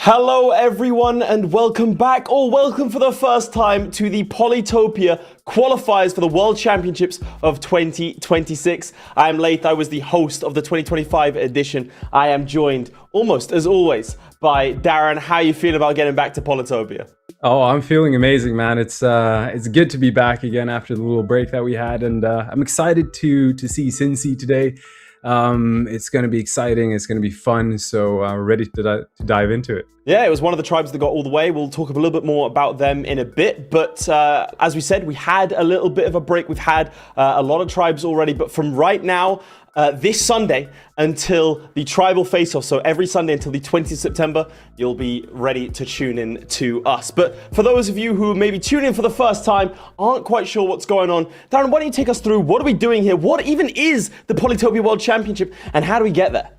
Hello everyone and welcome back, or welcome for the first time to the Polytopia qualifiers for the World Championships of 2026. I am Laith, I was the host of the 2025 edition. I am joined, almost as always, by Darren. How are you feeling about getting back to Polytopia? Oh, I'm feeling amazing, man. It's good to be back again after the little break that we had, and I'm excited to see XIN-XI today. It's going to be exciting. It's going to be fun. So we're ready to dive into it. Yeah, it was one of the tribes that got all the way. We'll talk a little bit more about them in a bit. But as we said, we had a little bit of a break. We've had a lot of tribes already. But from right now, this Sunday until the tribal face-off, so every Sunday until the 20th of September, you'll be ready to tune in to us. But for those of you who maybe tune in for the first time, aren't quite sure what's going on, Darren, why don't you take us through what are we doing here? What even is the Polytopia World Championship and how do we get there?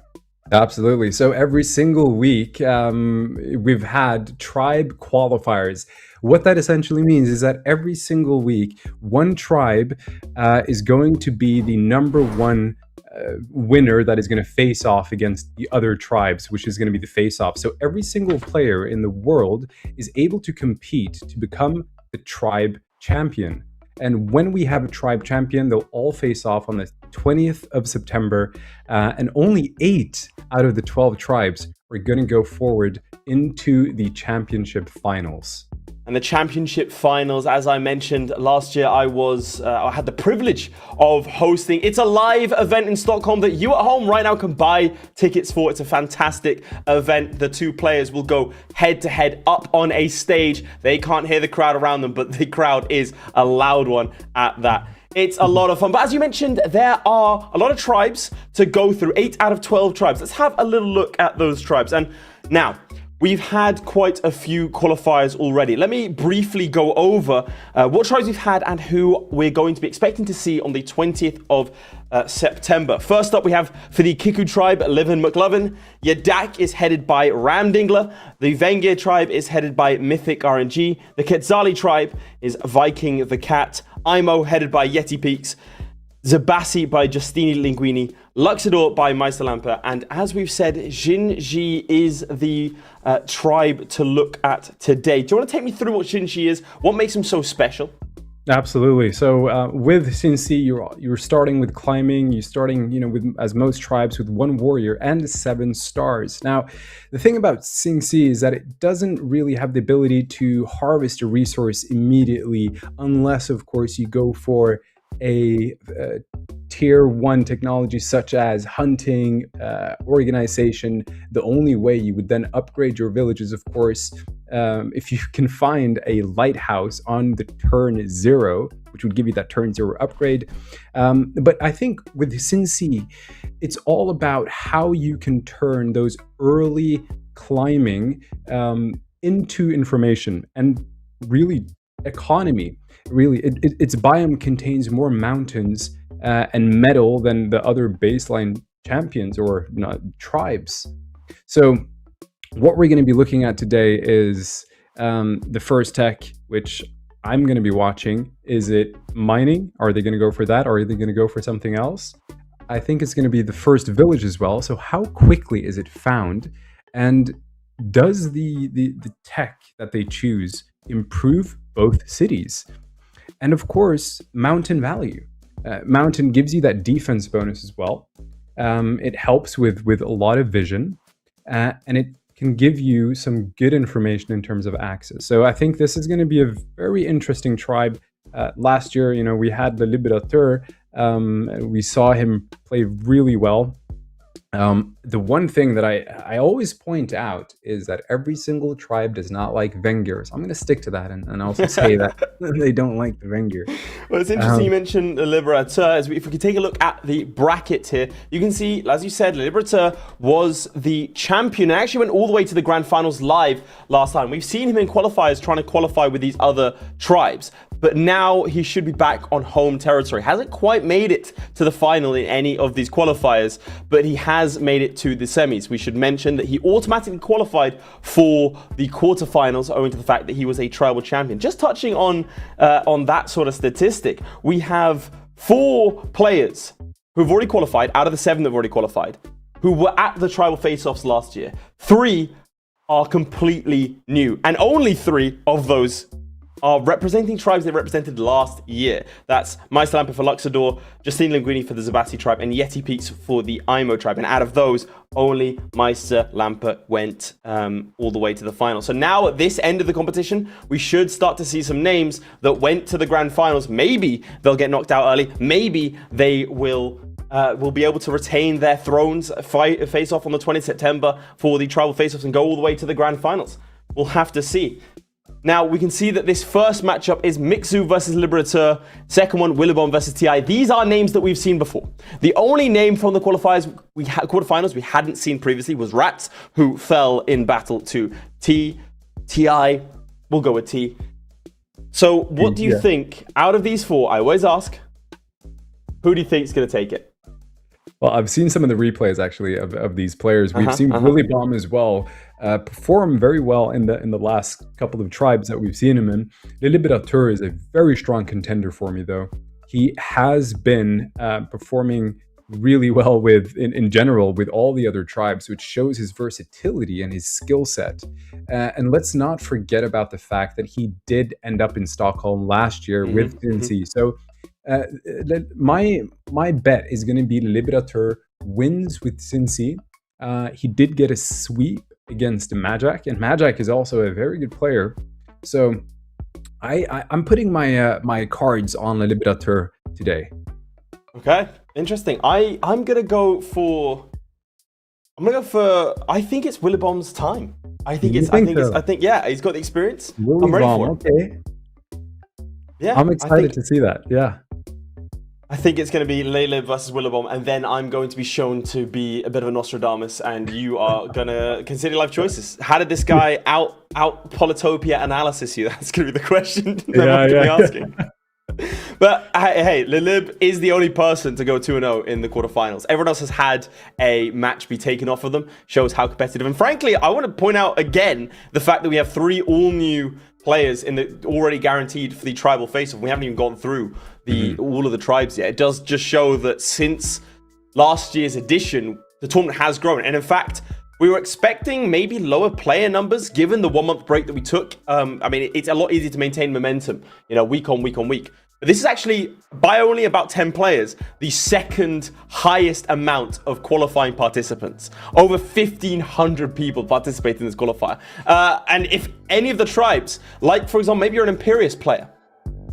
Absolutely. So every single week, we've had tribe qualifiers. What that essentially means is that every single week, one tribe is going to be the #1 winner that is going to face off against the other tribes, which is going to be the face-off. So every single player in the world is able to compete to become the tribe champion. And when we have a tribe champion, they'll all face off on the 20th of September, and only 8 out of the 12 tribes are going to go forward into the championship finals. And the championship finals, as I mentioned last year, I had the privilege of hosting. It's a live event in Stockholm that you at home right now can buy tickets for. It's a fantastic event. The two players will go head to head up on a stage. They can't hear the crowd around them, but the crowd is a loud one at that. It's a lot of fun. But as you mentioned, there are a lot of tribes to go through. 8 out of 12 tribes. Let's have a little look at those tribes. And now, we've had quite a few qualifiers already. Let me briefly go over what tribes we've had and who we're going to be expecting to see on the 20th of September. First up, we have for the Kiku tribe, Livin McLovin. Yadak is headed by Ramdingler. The Vengir tribe is headed by Mythic RNG. The Quetzali tribe is Viking the Cat. Imo headed by Yeti Peaks. Zabassi by Justini Linguini, Luxador by Meisterlampe, and as we've said, XIN-XI is the tribe to look at today. Do you want to take me through what XIN-XI is? What makes them so special? Absolutely. So with XIN-XI, you're starting with climbing. You're starting, with, as most tribes, with 1 warrior and 7 stars. Now, the thing about XIN-XI is that it doesn't really have the ability to harvest a resource immediately, unless, of course, you go for a tier 1 technology such as hunting, organization. The only way you would then upgrade your villages, of course, if you can find a lighthouse on the turn 0, which would give you that turn 0 upgrade. But I think with XIN-XI, it's all about how you can turn those early climbing into information and really economy. Really, its biome contains more mountains and metal than the other baseline champions or tribes. So what we're going to be looking at today is the first tech, which I'm going to be watching. Is it mining? Are they going to go for that? Or are they going to go for something else? I think it's going to be the first village as well. So how quickly is it found? And does the tech that they choose improve both cities? And of course, mountain value. Mountain gives you that defense bonus as well. It helps with a lot of vision, and it can give you some good information in terms of access. So I think this is going to be a very interesting tribe. Last year, we had LeLiberateur. We saw him play really well. The one thing that I always point out is that every single tribe does not like Vengir. So I'm going to stick to that and also say that they don't like the Vengir. Well, it's interesting you mentioned LeLiberateur. If we could take a look at the bracket here, you can see, as you said, LeLiberateur was the champion and actually went all the way to the grand finals live last time. We've seen him in qualifiers trying to qualify with these other tribes. But now he should be back on home territory. Hasn't quite made it to the final in any of these qualifiers, but he has made it to the semis. We should mention that he automatically qualified for the quarterfinals owing to the fact that he was a tribal champion. Just touching on that sort of statistic, we have 4 players who've already qualified out of the 7 that have already qualified, who were at the tribal face-offs last year. 3 are completely new. And only 3 of those are representing tribes they represented last year. That's Meister Lampe for Luxador, Justine Linguini for the Zabati tribe, and Yeti Peaks for the Imo tribe. And out of those, only Meister Lampe went all the way to the final. So now at this end of the competition, we should start to see some names that went to the grand finals. Maybe they'll get knocked out early. Maybe they will be able to retain their thrones, face off on the 20th September for the tribal face-offs and go all the way to the grand finals. We'll have to see. Now, we can see that this first matchup is Mickzoo versus LeLiberateur. Second one, Willibomb versus TI. These are names that we've seen before. The only name from the quarterfinals we hadn't seen previously was Rats, who fell in battle to TI. We'll go with T. So what do you think, out of these 4, I always ask, who do you think is going to take it? Well, I've seen some of the replays actually of these players. We've seen Willibomb as well perform very well in the last couple of tribes that we've seen him in. LeLiberateur is a very strong contender for me, though. He has been performing really well in general with all the other tribes, which shows his versatility and his skill set. And let's not forget about the fact that he did end up in Stockholm last year with XIN-XI. So my bet is going to be LeLiberateur wins with XIN-XI. He did get a sweep against Majak, and Majak is also a very good player. So I'm putting my cards on LeLiberateur today. Okay, interesting. I'm gonna go for. I think it's Willibomb's time. I think yeah, he's got the experience. Willibomb, I'm ready for it. Okay. Yeah, I'm excited to see that. Yeah. I think it's going to be LeLib versus Willibomb, and then I'm going to be shown to be a bit of a Nostradamus, and you are going to consider life choices. How did this guy out Polytopia analysis you? That's going to be the question that I'm going to be asking. But hey, LeLib is the only person to go 2-0 in the quarterfinals. Everyone else has had a match be taken off of them. Shows how competitive. And frankly, I want to point out again the fact that we have 3 all-new players in the already guaranteed for the tribal face-off. We haven't even gone through all of the tribes yet. It does just show that since last year's edition, the tournament has grown. And in fact, we were expecting maybe lower player numbers given the 1-month break that we took. I mean, it's a lot easier to maintain momentum, week on week on week. But this is actually, by only about 10 players, the second highest amount of qualifying participants. Over 1,500 people participate in this qualifier. And if any of the tribes, like for example, maybe you're an Imperious player,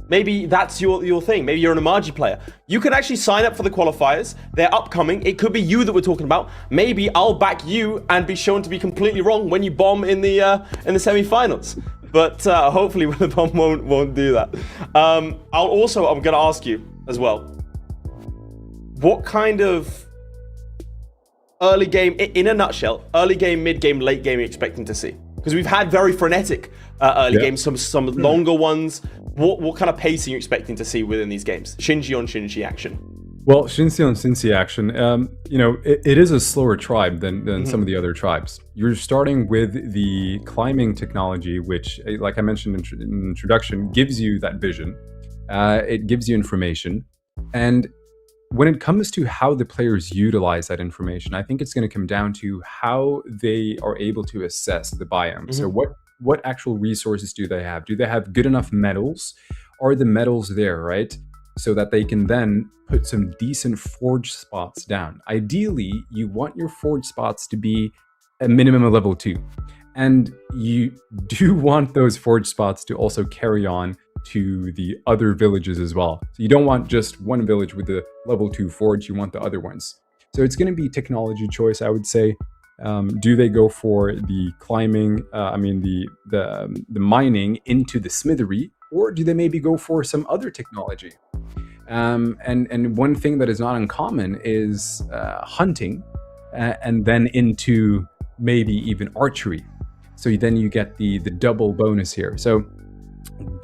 maybe that's your thing. Maybe you're an Amaji player. You can actually sign up for the qualifiers. They're upcoming. It could be you that we're talking about. Maybe I'll back you and be shown to be completely wrong when you bomb in the semifinals. But hopefully Willibomb won't do that. I'm going to ask you as well, what kind of early game, in a nutshell, early game, mid game, late game are you expecting to see? Because we've had very frenetic early games, some longer ones. What kind of pacing are you expecting to see within these games? XIN-XI on XIN-XI action. Well, XIN-XI on XIN-XI action, it is a slower tribe than some of the other tribes. You're starting with the climbing technology, which, like I mentioned in the introduction, gives you that vision. It gives you information. And when it comes to how the players utilize that information, I think it's going to come down to how they are able to assess the biome. So what actual resources do they have? Do they have good enough metals? Are the metals there, right? So that they can then put some decent forge spots down. Ideally, you want your forge spots to be a minimum of level 2. And you do want those forge spots to also carry on to the other villages as well. So you don't want just one village with the level 2 forge, you want the other ones. So it's going to be technology choice, I would say. Do they go for the climbing, the mining into the smithery, or do they maybe go for some other technology? And one thing that is not uncommon is hunting, and then into maybe even archery. So then you get the double bonus here. So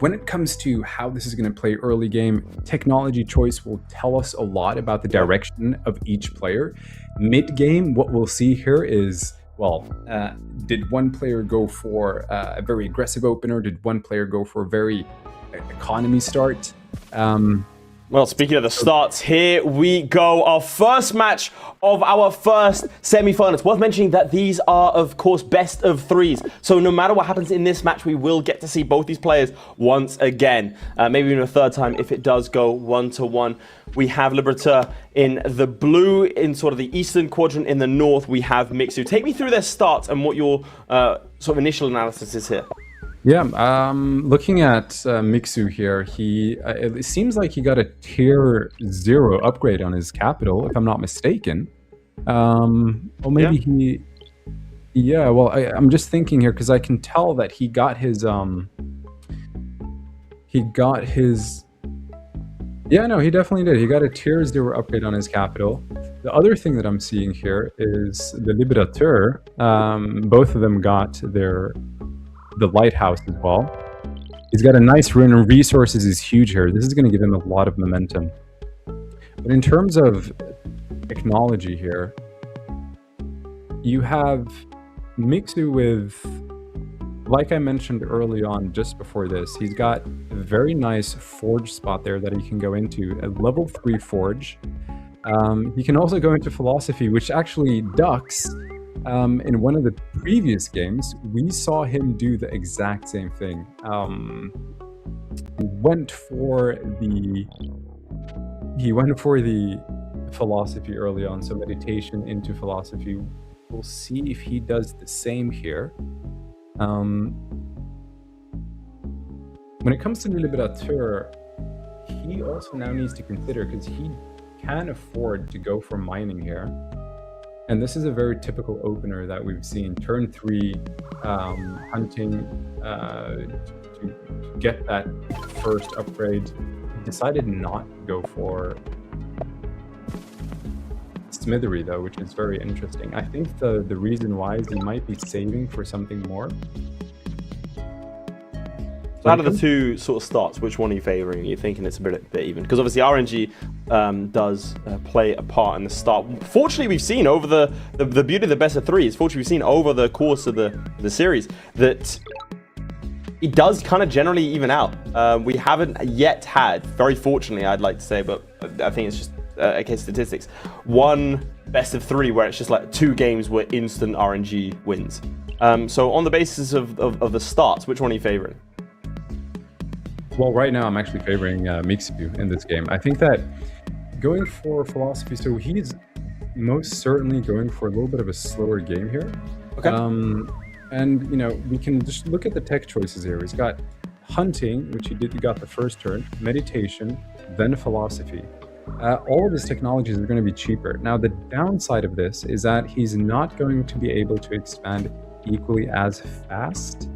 when it comes to how this is going to play early game, technology choice will tell us a lot about the direction of each player. Mid game, what we'll see here is, did one player go for a very aggressive opener? Did one player go for a very economy start? Well, speaking of the starts, here we go. Our first match of our first semi-final. It's worth mentioning that these are, of course, best of threes. So no matter what happens in this match, we will get to see both these players once again. Maybe even a third time if it does go 1-1. We have LeLiberateur in the blue, in sort of the eastern quadrant. In the north, we have Mickzoo. Take me through their starts and what your sort of initial analysis is here. Yeah, looking at Mickzoo here, it seems like he got a tier 0 upgrade on his capital, if I'm not mistaken. Or maybe yeah, well, I'm just thinking here because I can tell that he got his yeah, no, he definitely did. He got a tier 0 upgrade on his capital. The other thing that I'm seeing here is the LeLiberateur. Both of them got the lighthouse as well. He's got a nice rune, and resources is huge here. This is going to give him a lot of momentum. But in terms of technology here, you have Mickzoo with, like I mentioned early on just before this, he's got a very nice forge spot there that he can go into, a level 3 forge. He can also go into philosophy, which actually ducks. In one of the previous games, we saw him do the exact same thing. He went for the philosophy early on, so meditation into philosophy. We'll see if he does the same here. When it comes to LeLiberateur, he also now needs to consider, because he can afford to go for mining here. And this is a very typical opener that we've seen. Turn 3, hunting to get that first upgrade. Decided not to go for Smithery though, which is very interesting. I think the reason why is he might be saving for something more. So out of the two sort of starts, which one are you favoring? Are you thinking it's a bit even? Because obviously RNG does play a part in the start. Fortunately, we've seen over the beauty of the best of threes, fortunately we've seen over the course of the series that it does kind of generally even out. We haven't yet had, very fortunately I'd like to say, but I think it's just a case of statistics, one best of 3 where it's just like 2 games where instant RNG wins. So on the basis of the starts, which one are you favoring? Well, right now I'm actually favoring Mickzoo in this game. I think that going for philosophy, so he's most certainly going for a little bit of a slower game here. Okay. And you know, we can just look at the tech choices here. He's got hunting, which he got the first turn, meditation, then philosophy. All of his technologies are going to be cheaper. Now, the downside of this is that he's not going to be able to expand equally as fast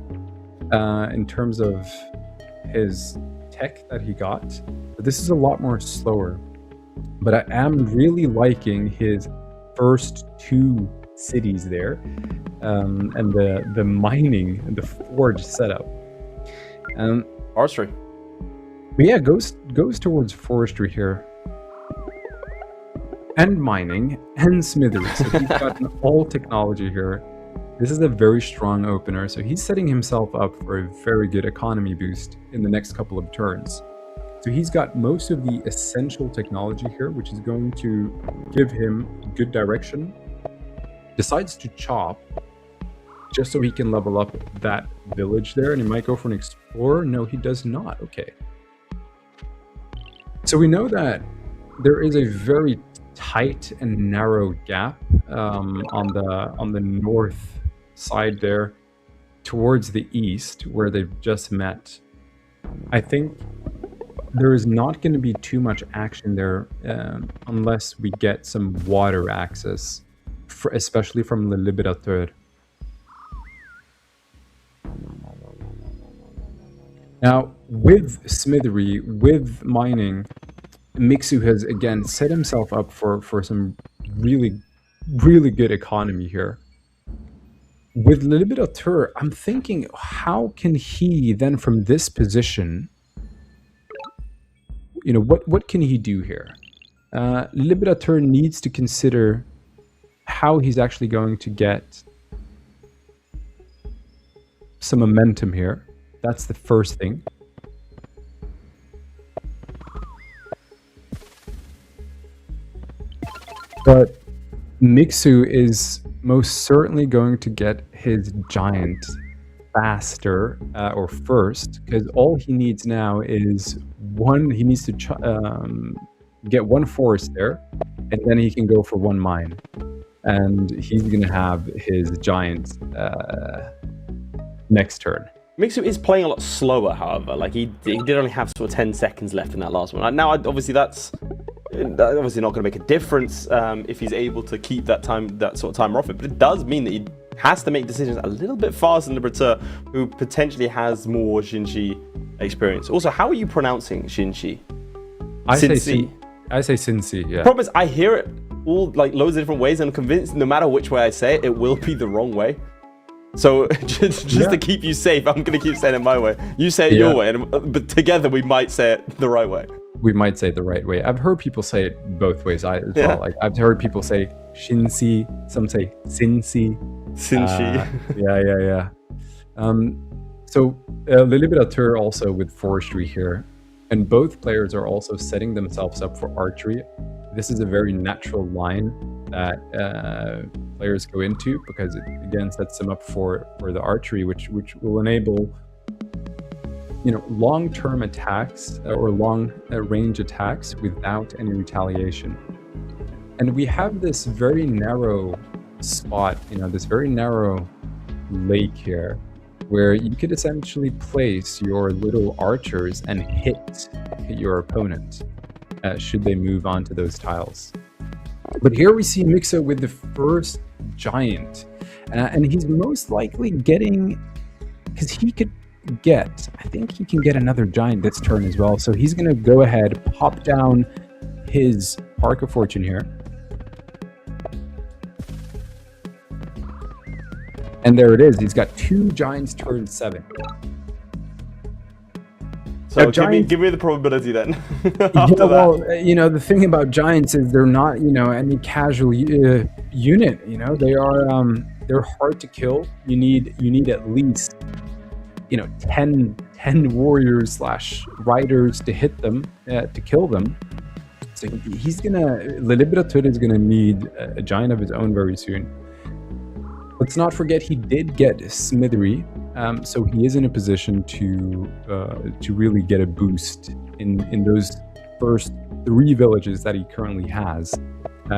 in terms of his tech that he got. But this is a lot more slower. But I am really liking his first 2 cities there, and the mining and the forge setup. Forestry. But yeah, goes towards forestry here, and mining, and smithery. So he's got an all technology here. This is a very strong opener, so he's setting himself up for a very good economy boost in the next couple of turns. So he's got most of the essential technology here, which is going to give him good direction. Decides to chop, just so he can level up that village there, and he might go for an explorer. No, he does not. Okay. So we know that there is a very tight and narrow gap on the north side there towards the east where they've just met. I think there is not going to be too much action there unless we get some water access, especially from LeLiberateur. Now, with smithery, with mining, Mickzoo has again set himself up for some really good economy here. With LeLiberateur, I'm thinking, how can he then from this position, you know, what can he do here? LeLiberateur needs to consider how he's actually going to get some momentum here. That's the first thing. Mickzoo is most certainly going to get his giant faster or first, because all he needs now is one. He needs to get one forest there, and then he can go for one mine, and he's gonna have his giant next turn. Mickzoo is playing a lot slower, however. Like he did only have sort of 10 seconds left in that last one. Now, obviously, that's obviously not going to make a difference if he's able to keep that sort of timer off it. But it does mean that he has to make decisions a little bit faster than LeLiberateur, who potentially has more XIN-XI experience. Also, how are you pronouncing XIN-XI? I say XIN-XI. Yeah. Problem is, I hear it all like loads of different ways, and I'm convinced no matter which way I say it, it will be the wrong way. So just to keep you safe, I'm going to keep saying it my way. You say it your way, but together we might say it the right way. We might say it the right way. I've heard people say it both ways as well. Like I've heard people say XIN-XI, some say XIN-XI. XIN-XI. Yeah. So LeLiberateur also with forestry here, and both players are also setting themselves up for archery. This is a very natural line that players go into, because it again sets them up for the archery, which will enable, you know, long-term attacks or long range attacks without any retaliation. And we have this very narrow spot, you know, this very narrow lake here, where you could essentially place your little archers and hit your opponent should they move onto those tiles. But here we see Mickzoo with the first giant, and he's most likely getting, because he could get, I think he can get another giant this turn as well. So he's going to go ahead, pop down his Park of Fortune here. And there it is. He's got 2 giants turn 7. So give me the probability then. Well, you know, the thing about giants is they're not, you know, any casual unit. You know, they are they're hard to kill. You need at least, you know, 10 warriors / riders to hit them, to kill them. So LeLiberateur is gonna need a giant of his own very soon. Let's not forget he did get Smithery, so he is in a position to really get a boost in those first 3 villages that he currently has.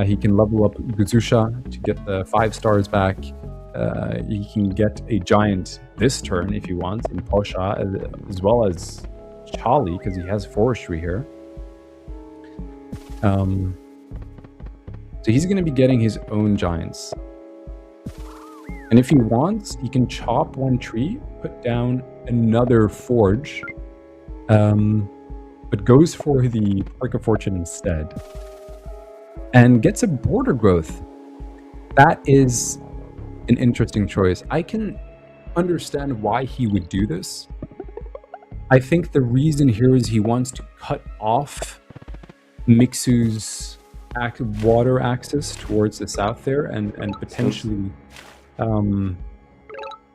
He can level up Guzusha to get the 5 stars back. He can get a giant this turn if he wants in Posha, as well as Charlie, because he has forestry here. So he's going to be getting his own giants. And if he wants, he can chop 1 tree, put down another forge, but goes for the Park of Fortune instead, and gets a border growth. That is an interesting choice. I can understand why he would do this. I think the reason here is he wants to cut off Mickzoo's water access towards the south there, and potentially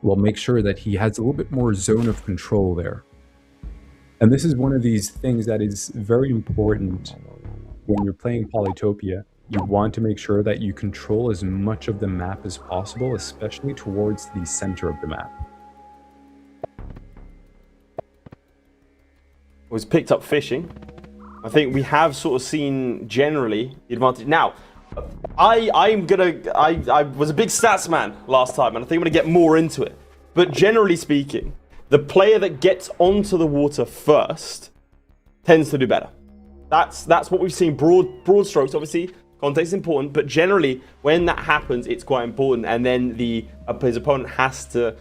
will make sure that he has a little bit more zone of control there. And this is one of these things that is very important when you're playing Polytopia. You want to make sure that you control as much of the map as possible, especially towards the center of the map. Was picked up fishing. I think we have sort of seen generally the advantage. Now, I was a big stats man last time, and I think I'm gonna get more into it. But generally speaking, the player that gets onto the water first tends to do better. That's what we've seen. Broad strokes, obviously, context is important, but generally when that happens, it's quite important. And then his opponent has to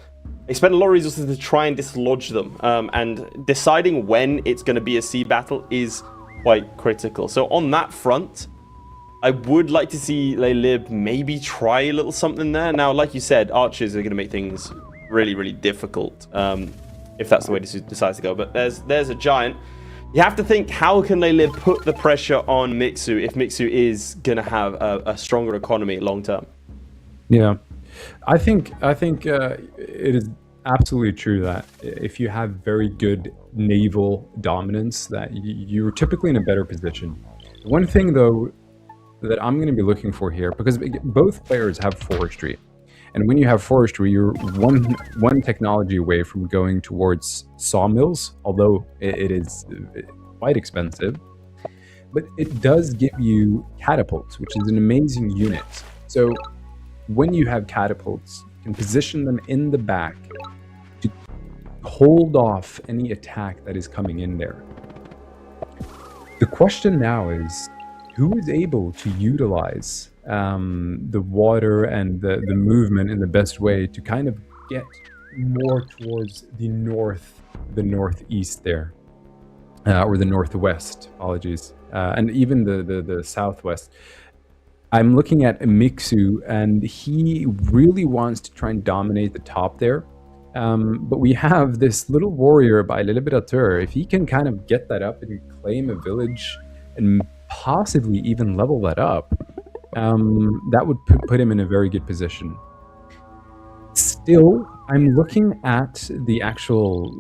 expend a lot of resources to try and dislodge them. And deciding when it's going to be a sea battle is quite critical. So on that front, I would like to see LeLib maybe try a little something there. Now, like you said, archers are going to make things really, really difficult if that's the way this decides to go. But there's a giant. You have to think, how can LeLib put the pressure on Mickzoo if Mickzoo is going to have a stronger economy long term? Yeah, I think it is absolutely true that if you have very good naval dominance, that you're typically in a better position. One thing, though, that I'm going to be looking for here, because both players have forestry. And when you have forestry, you're one technology away from going towards sawmills, although it is quite expensive. But it does give you catapults, which is an amazing unit. So when you have catapults, you can position them in the back to hold off any attack that is coming in there. The question now is, who is able to utilize the water and the movement in the best way to kind of get more towards the northeast there, or the northwest, apologies, and even the southwest. I'm looking at Mickzoo, and he really wants to try and dominate the top there. But we have this little warrior by LeLiberateur. If he can kind of get that up and claim a village and possibly even level that up, that would put him in a very good position. Still, I'm looking at the actual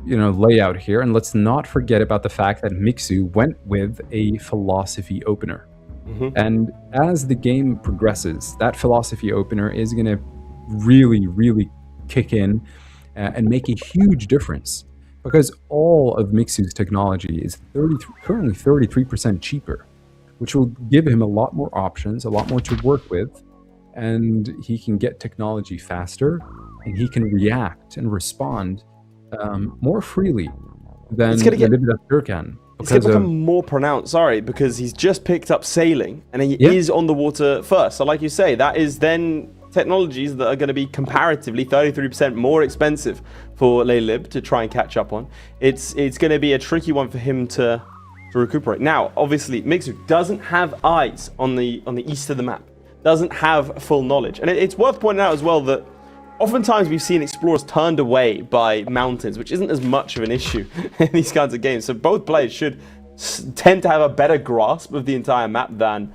layout here, and let's not forget about the fact that Mickzoo went with a philosophy opener. And as the game progresses, that philosophy opener is going to really kick in and make a huge difference, because all of Mickzoo's technology is currently 33% cheaper, which will give him a lot more options, a lot more to work with, and he can get technology faster, and he can react and respond more freely than LeLiberateur can. It's going to become more pronounced, because he's just picked up sailing, and he is on the water first. So like you say, that is then technologies that are going to be comparatively 33% more expensive for LeLib to try and catch up on. It's going to be a tricky one for him to recuperate. Now, obviously, Mickzoo doesn't have eyes on the east of the map, doesn't have full knowledge. And it's worth pointing out as well that oftentimes we've seen explorers turned away by mountains, which isn't as much of an issue in these kinds of games. So both players should tend to have a better grasp of the entire map than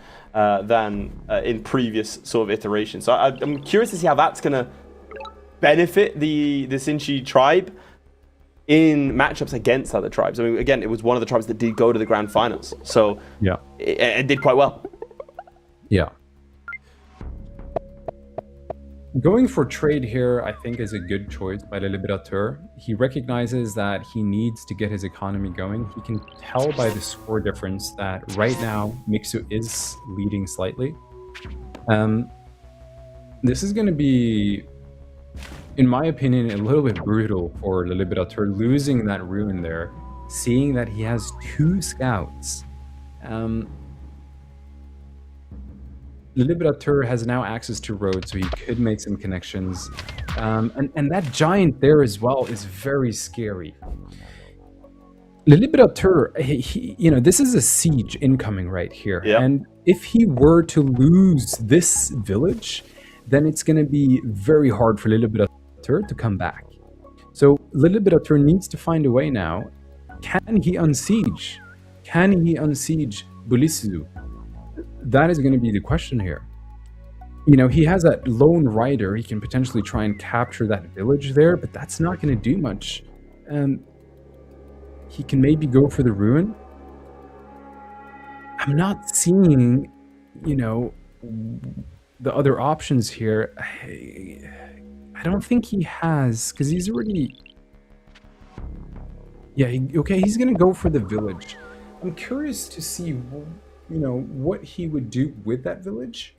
in previous sort of iterations. So I'm curious to see how that's going to benefit the XIN-XI tribe in matchups against other tribes. I mean, again, it was one of the tribes that did go to the grand finals, so yeah, it did quite well. Yeah. Going for trade here, I think, is a good choice by LeLiberateur. He recognizes that he needs to get his economy going. He can tell by the score difference that right now Mickzoo is leading slightly. This is going to be, in my opinion, a little bit brutal for LeLiberateur, losing that ruin there, seeing that he has 2 scouts. LeLiberateur has now access to roads, so he could make some connections. And that giant there as well is very scary. LeLiberateur, this is a siege incoming right here. Yep. And if he were to lose this village, then it's going to be very hard for LeLiberateur to come back. So LeLiberateur needs to find a way now. Can he unsiege? Can he unsiege Mickzoo? That is going to be the question here. He has that lone rider. He can potentially try and capture that village there, but that's not going to do much. He can maybe go for the ruin. I'm not seeing, the other options here. I don't think he has, because he's already... Yeah, he's going to go for the village. I'm curious to see... what he would do with that village.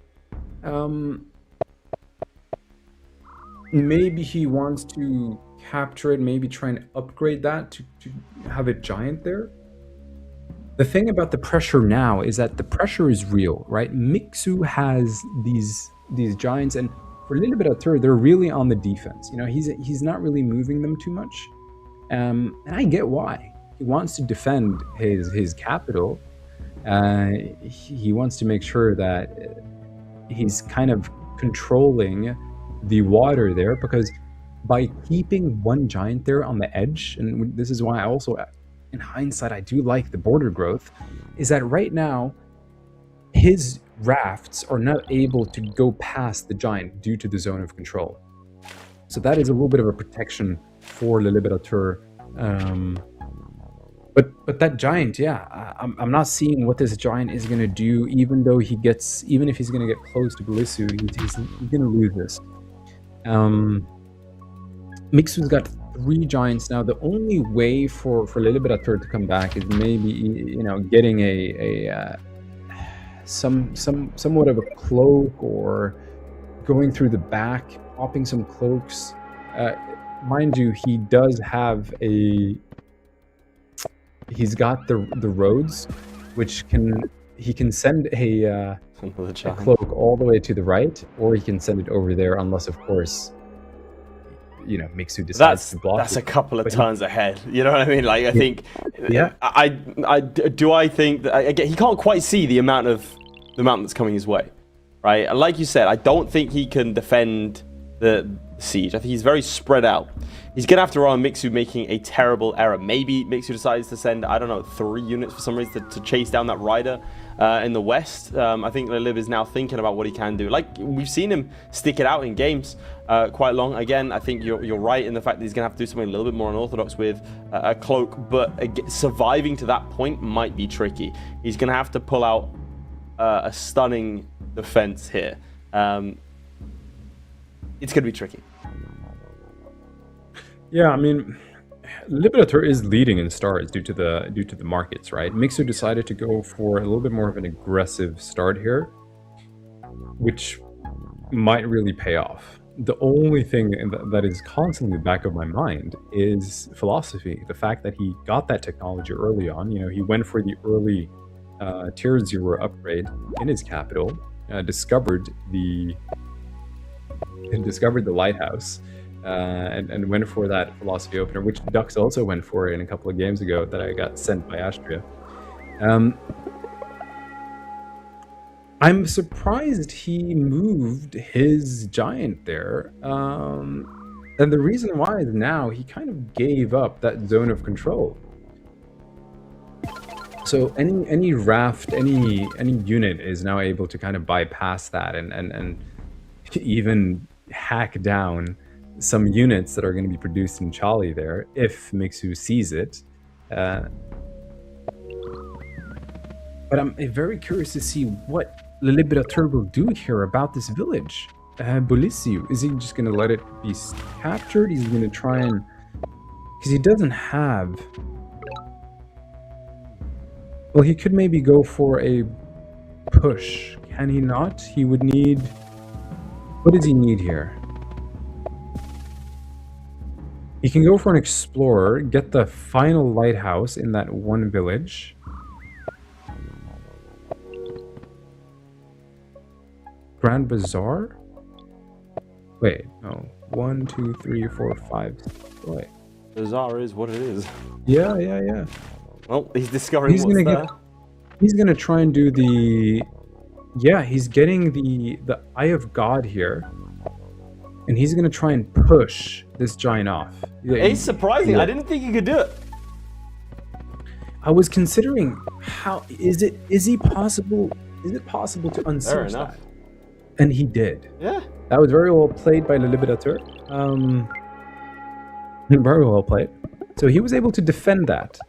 Maybe he wants to capture it, maybe try and upgrade that to have a giant there. The thing about the pressure now is that the pressure is real, right? Mickzoo has these giants, and for LeLiberateur, they're really on the defense. He's not really moving them too much. And I get why. He wants to defend his capital. He wants to make sure that he's kind of controlling the water there, because by keeping one giant there on the edge, and this is why I also, in hindsight, I do like the border growth, is that right now his rafts are not able to go past the giant due to the zone of control. So that is a little bit of a protection for LeLiberateur But that giant, yeah, I'm not seeing what this giant is gonna do. Even if he's gonna get close to Blissey, he's gonna lose this. Mickzoo's got 3 giants now. The only way for LeLiberateur to come back is maybe, you know, getting somewhat of a cloak, or going through the back, popping some cloaks. Mind you, he does have he's got the roads, which he can send a cloak all the way to the right, or he can send it over there, unless of course, you know, Mickzoo decides to block. That's a couple of turns ahead. You know what I mean? Like, I think, yeah. I think that again, he can't quite see the amount that's coming his way, right? And like you said, I don't think he can defend the siege. I think he's very spread out. He's gonna have to rely on Mickzoo making a terrible error. Maybe Mickzoo decides to send, I don't know, 3 units for some reason to chase down that rider in the west. I think LeLib is now thinking about what he can do. Like, we've seen him stick it out in games quite long. Again, I think you're right in the fact that he's gonna have to do something a little bit more unorthodox with a cloak, but surviving to that point might be tricky. He's gonna have to pull out a stunning defense here. It's gonna be tricky. Yeah, I mean, LeLiberateur is leading in stars due to the markets, right? Mickzoo decided to go for a little bit more of an aggressive start here, which might really pay off. The only thing that is constantly in the back of my mind is philosophy. The fact that he got that technology early on. You know, he went for the early tier 0 upgrade in his capital, discovered the lighthouse. And went for that philosophy opener, which Dux also went for in a couple of games ago that I got sent by Astria. I'm surprised he moved his giant there. And the reason why is now he kind of gave up that zone of control. So any raft, any unit is now able to kind of bypass that and even hack down some units that are going to be produced in Chali there, if Mickzoo sees it. But I'm very curious to see what LeLiberateur will do here about this village. Blissey, is he just going to let it be captured? He's going to try and... Because he doesn't have... Well, he could maybe go for a push. Can he not? He would need... What does he need here? He can go for an explorer, get the final lighthouse in that one village. Grand Bazaar? Wait, no. 1, 2, 3, 4, 5. Wait. Bazaar is what it is. Yeah. Well, he's discovering what's there. He's gonna try and do the... Yeah, he's getting the Eye of God here. And he's going to try and push this giant off. It's surprising. I didn't think he could do it. I was considering is it possible to unsearch that? And he did. Yeah. That was very well played by LeLiberateur. Very well played. So he was able to defend that.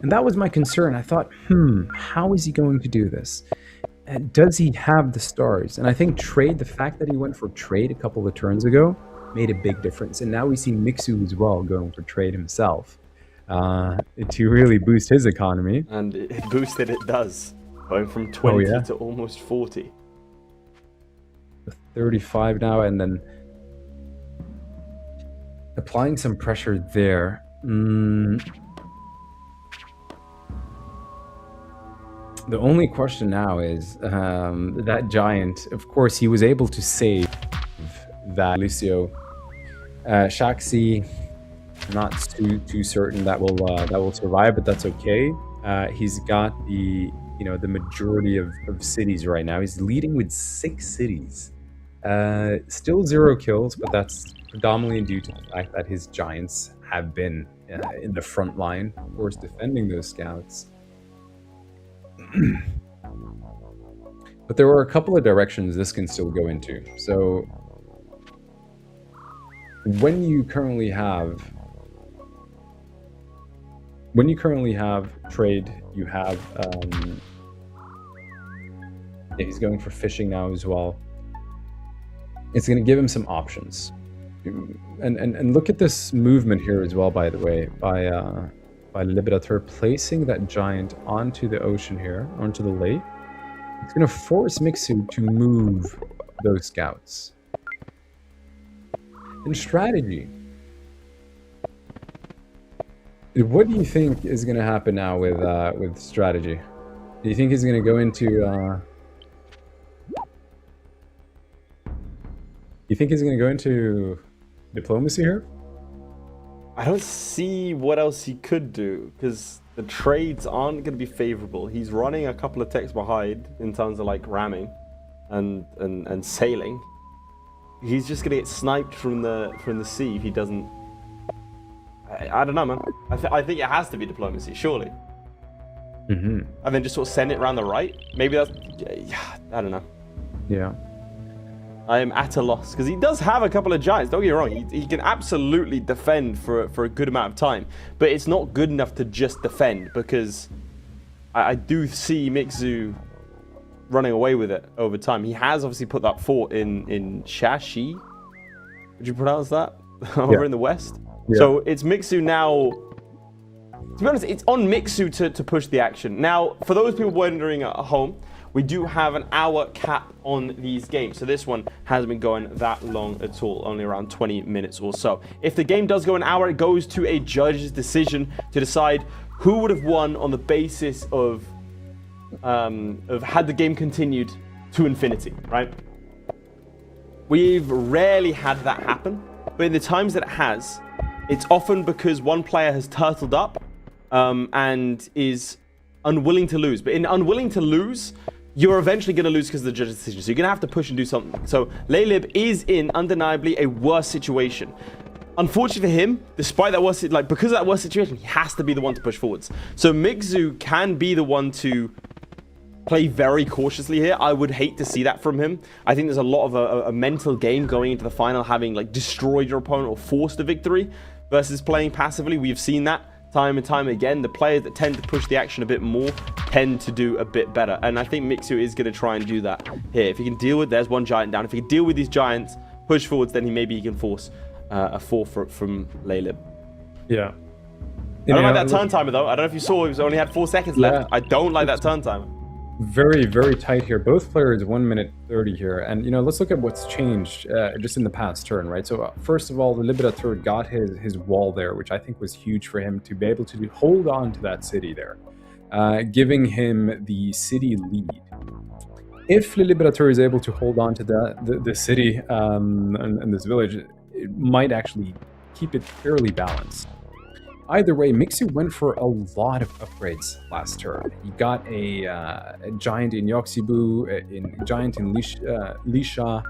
And that was my concern. I thought, how is he going to do this? Does he have the stars? And I think the fact that he went for trade a couple of turns ago made a big difference. And now we see Mickzoo as well going for trade himself to really boost his economy. And it boosted, it does. Going from 20 to almost 40. 35 now, and then applying some pressure there. The only question now is that giant. Of course, he was able to save that Lucio. Shaxi, not too certain that will survive, but that's okay. He's got the majority of cities right now. He's leading with 6 cities. Still 0 kills, but that's predominantly due to the fact that his giants have been in the front line, of course, defending those scouts. But there are a couple of directions this can still go into. So when you currently have when you currently have trade, you have yeah, he's going for fishing now as well. It's going to give him some options, and look at this movement here as well. By the way, by LeLiberateur placing that giant onto the ocean here, onto the lake, it's going to force Mickzoo to move those scouts. In strategy, what do you think is going to happen now with strategy? Do you think he's going to go into? You think he's going to go into diplomacy here? I don't see what else he could do, because the trades aren't going to be favorable. He's running a couple of techs behind in terms of like ramming and sailing. He's just going to get sniped from the sea if he doesn't. I don't know, man. I think it has to be diplomacy, surely. And then just sort of send it around the right. Maybe that's. Yeah, I don't know. Yeah. I am at a loss, because he does have a couple of giants. Don't get me wrong, he can absolutely defend for a good amount of time, but it's not good enough to just defend, because I do see Mickzoo running away with it over time. He has obviously put that fort in Shashi. Would you pronounce that? Over in the west. Yeah. So it's Mickzoo now. To be honest, it's on Mickzoo to push the action. Now, for those people wondering at home, we do have an hour cap on these games. So this one hasn't been going that long at all, only around 20 minutes or so. If the game does go an hour, it goes to a judge's decision to decide who would have won on the basis of had the game continued to infinity, right? We've rarely had that happen, but in the times that it has, it's often because one player has turtled up and is unwilling to lose. But in unwilling to lose, you're eventually going to lose because of the judge's decision. So you're going to have to push and do something. So LeLib is in undeniably a worse situation. Unfortunately for him, despite that worse, because of that worse situation, he has to be the one to push forwards. So Mickzoo can be the one to play very cautiously here. I would hate to see that from him. I think there's a lot of a mental game going into the final, having like destroyed your opponent or forced a victory versus playing passively. We've seen that time and time again. The players that tend to push the action a bit more tend to do a bit better, and I think Mickzoo is going to try and do that here. If he can deal with, there's one giant down. If he can deal with these giants, push forwards, then maybe he can force a forfeit from LeLib. Yeah. I don't like that turn timer though. I don't know if you saw, he only had 4 seconds left. I don't like that turn timer. Very, very tight here. Both players 1 minute 30 here. And, let's look at what's changed just in the past turn, right? So, first of all, the LeLiberateur got his wall there, which I think was huge for him to be able to hold on to that city there, giving him the city lead. If LeLiberateur is able to hold on to the city and this village, it might actually keep it fairly balanced. Either way, Mickzoo went for a lot of upgrades last turn. He got a giant in Yoxibu, a giant in Lisha,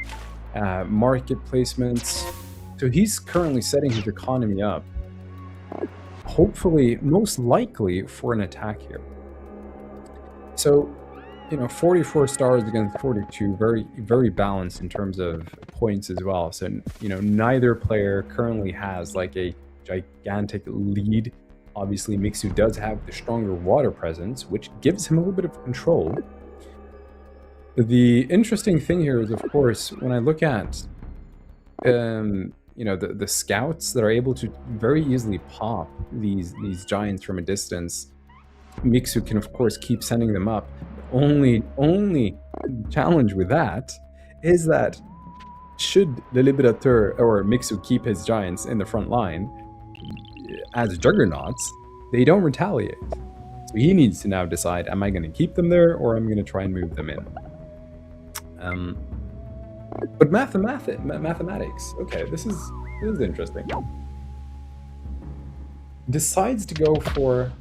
market placements. So he's currently setting his economy up, hopefully, most likely, for an attack here. So, 44 stars against 42, very, very balanced in terms of points as well. So, neither player currently has like a gigantic lead. Obviously, Mickzoo does have the stronger water presence, which gives him a little bit of control. The interesting thing here is, of course, when I look at the scouts that are able to very easily pop these giants from a distance, Mickzoo can of course keep sending them up. The only challenge with that is that should LeLiberateur or Mickzoo keep his giants in the front line as juggernauts, they don't retaliate. So he needs to now decide, am I going to keep them there or am I going to try and move them in? But mathematics, okay, this is interesting. Decides to go for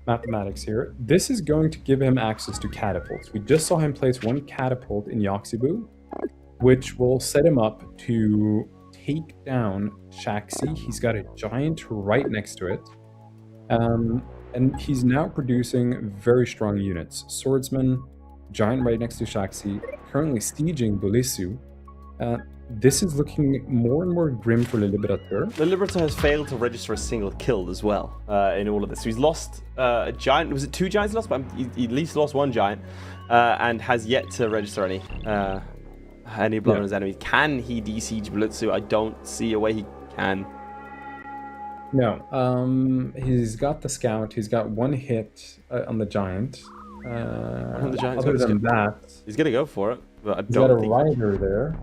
mathematics here. This is going to give him access to catapults. We just saw him place one catapult in Yoxibu, which will set him up to take down Shaxi. He's got a giant right next to it. And he's now producing very strong units. Swordsman, giant right next to Shaxi, currently sieging Bulisu. this is looking more and more grim for LeLiberateur. LeLiberateur has failed to register a single kill as well in all of this. So he's lost a giant. Was it 2 giants he lost? But he at least lost 1 giant and has yet to register any blood on his enemies. Can he de-siege Mickzoo? I don't see a way he can. No. He's got the scout. He's got 1 hit on the giant. Other than that, he's gonna go for it. But I he's got a rider there.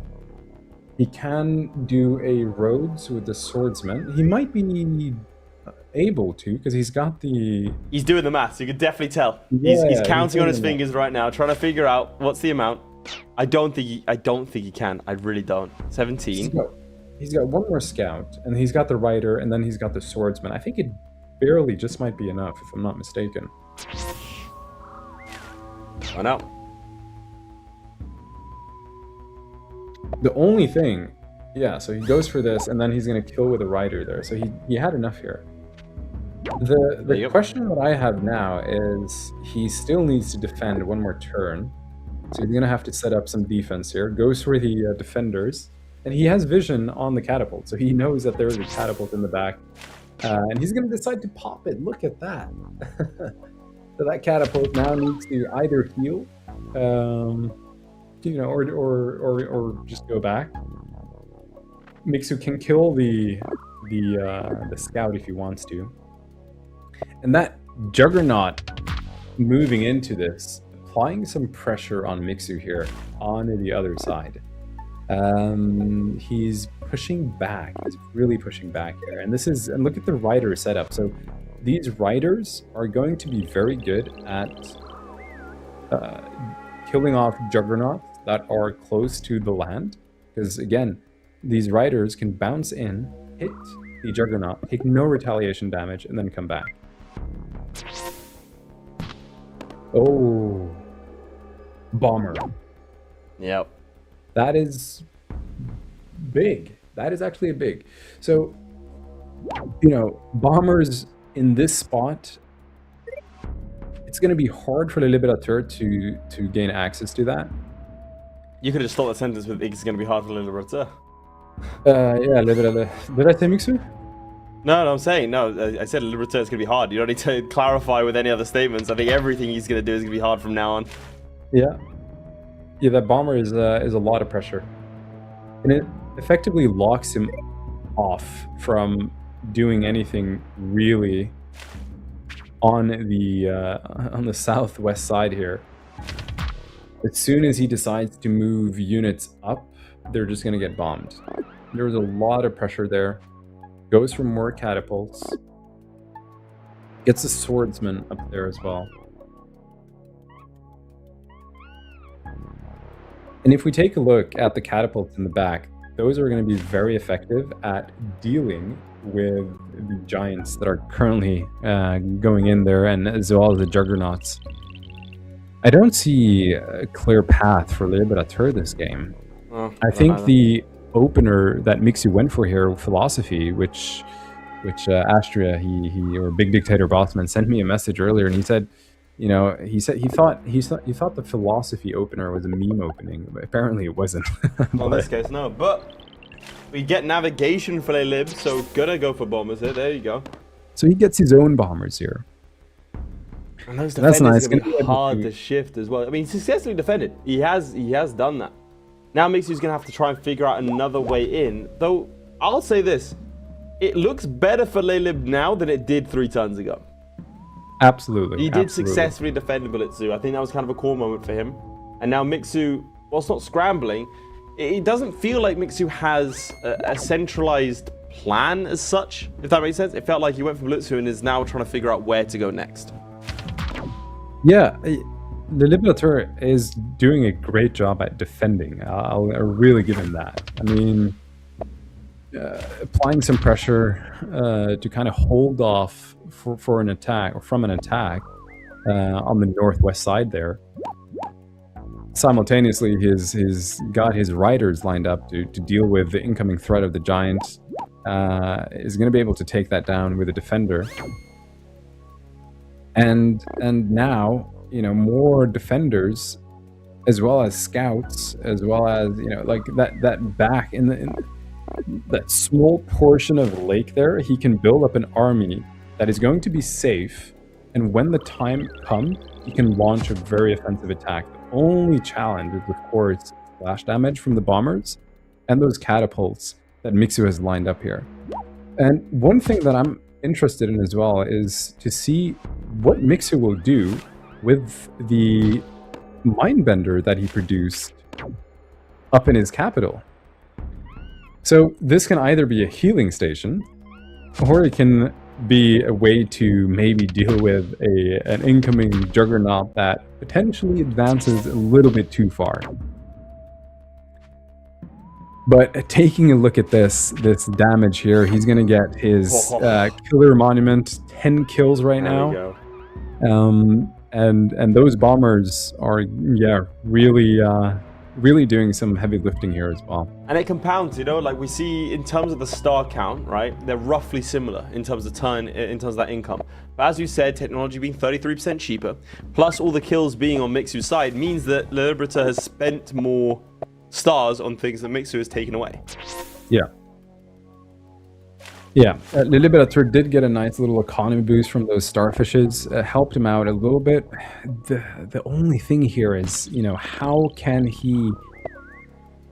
He can do a Rhodes with the swordsman. He might be able to, because he's got the... He's doing the maths, you can definitely tell. Yeah, he's counting on his fingers right now, trying to figure out what's the amount. I don't think he can. I really don't. 17. He's got 1 more scout, and he's got the rider, and then he's got the swordsman. I think it barely just might be enough, if I'm not mistaken. I know. The only thing, so he goes for this, and then he's going to kill with a rider there. So he had enough here. The question that I have now is he still needs to defend 1 more turn. So he's going to have to set up some defense here. Goes for the defenders. And he has vision on the catapult, so he knows that there's a catapult in the back. And he's going to decide to pop it. Look at that. So that catapult now needs to either heal, or just go back. Mickzoo can kill the scout if he wants to. And that Juggernaut moving into this, applying some pressure on Mickzoo here on the other side. He's pushing back. He's really pushing back here. And look at the rider setup. So these riders are going to be very good at killing off juggernauts that are close to the land. Because again, these riders can bounce in, hit the juggernaut, take no retaliation damage, and then come back. Oh, bomber. Yep. That is big. That is actually a big. So, bombers in this spot, it's going to be hard for LeLiberateur to gain access to that. You could have stopped the sentence with it's going to be hard for LeLiberateur. Yeah, LeLiberateur. Did I say Mickzoo? No, I'm saying, no, I said LeLiberateur is going to be hard. You don't need to clarify with any other statements. I think everything he's going to do is going to be hard from now on. Yeah. Yeah, that bomber is a lot of pressure. And it effectively locks him off from doing anything really on the southwest side here. As soon as he decides to move units up, they're just going to get bombed. There was a lot of pressure there. Goes for more catapults. Gets a swordsman up there as well. And if we take a look at the catapults in the back, those are going to be very effective at dealing with the giants that are currently going in there, and as well as the juggernauts. I don't see a clear path for LeLiberateur this game. I think the opener that Mickzoo went for here, philosophy, which Astria, or Big Dictator Bossman, sent me a message earlier, and he said, he thought the philosophy opener was a meme opening, but apparently it wasn't. Well, in this case, no. But we get navigation for LeLib, so gotta go for bombers here. There you go. So he gets his own bombers here. And those defenders are going to be hard to shift as well. I mean, he successfully defended. He has done that. Now Mickzoo's going to have to try and figure out another way in. Though, I'll say this. It looks better for LeLib now than it did 3 turns ago. Absolutely. He did successfully defend Mickzoo. I think that was kind of a core moment for him. And now Mickzoo, whilst not scrambling, it doesn't feel like Mickzoo has a centralized plan as such, if that makes sense. It felt like he went for Mickzoo and is now trying to figure out where to go next. Yeah, LeLiberateur is doing a great job at defending. I'll really give him that. I mean, applying some pressure to kind of hold off for an attack, or from an attack on the northwest side there. Simultaneously, he's got his riders lined up to deal with the incoming threat of the giant. Is going to be able to take that down with a defender. And now, more defenders as well as scouts, as well as, you know, like that back in that small portion of the lake there, he can build up an army that is going to be safe, and when the time comes, he can launch a very offensive attack. The only challenge is, of course, splash damage from the bombers and those catapults that Mickzoo has lined up here. And one thing that I'm interested in as well is to see what Mickzoo will do with the Mindbender that he produced up in his capital. So this can either be a healing station, or it can be a way to maybe deal with an incoming juggernaut that potentially advances a little bit too far. But taking a look at this damage here, he's going to get his killer monument, 10 kills right now. And those bombers are, yeah, really doing some heavy lifting here as well. And it compounds, you know, like we see in terms of the star count, right? They're roughly similar in terms of in terms of that income. But as you said, technology being 33% cheaper, plus all the kills being on Mickzoo's side, means that LeLiberateur has spent more stars on things that Mickzoo has taken away. Yeah. Yeah, LeLiberateur did get a nice little economy boost from those starfishes, helped him out a little bit. The only thing here is, you know, how can he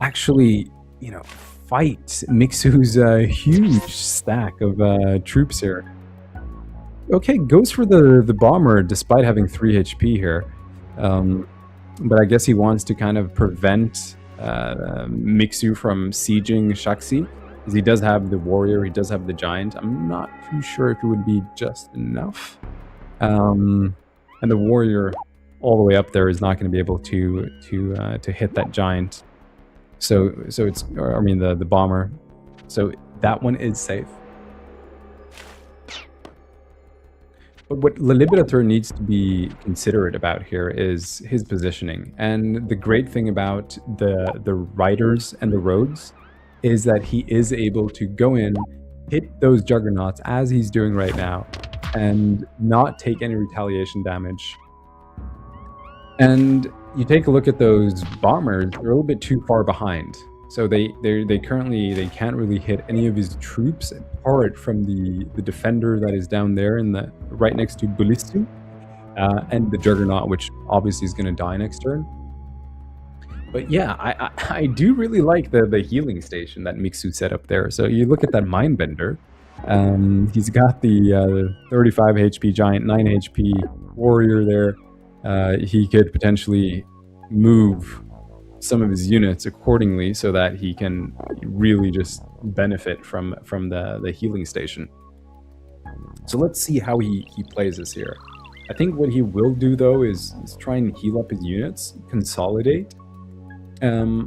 actually, you know, fight Mickzoo's huge stack of troops here? Okay, goes for the bomber despite having 3 HP here. But I guess he wants to kind of prevent Mickzoo from sieging XIN-XI. Because he does have the warrior, he does have the giant. I'm not too sure if it would be just enough. And the warrior all the way up there is not going to be able to hit that giant. So it's, or, I mean the bomber. So that one is safe. But what LeLiberateur needs to be considerate about here is his positioning. And the great thing about the riders and the roads is that he is able to go in, hit those juggernauts as he's doing right now, and not take any retaliation damage. And you take a look at those bombers, they're a little bit too far behind. So they currently can't really hit any of his troops apart from the defender that is down there in the right next to Mickzoo, and the juggernaut, which obviously is going to die next turn. But yeah, I do really like the healing station that Mickzoo set up there. So you look at that Mindbender, he's got the 35 HP giant, 9 HP warrior there. He could potentially move some of his units accordingly so that he can really just benefit from the healing station. So let's see how he plays this here. I think what he will do though is try and heal up his units, consolidate. Because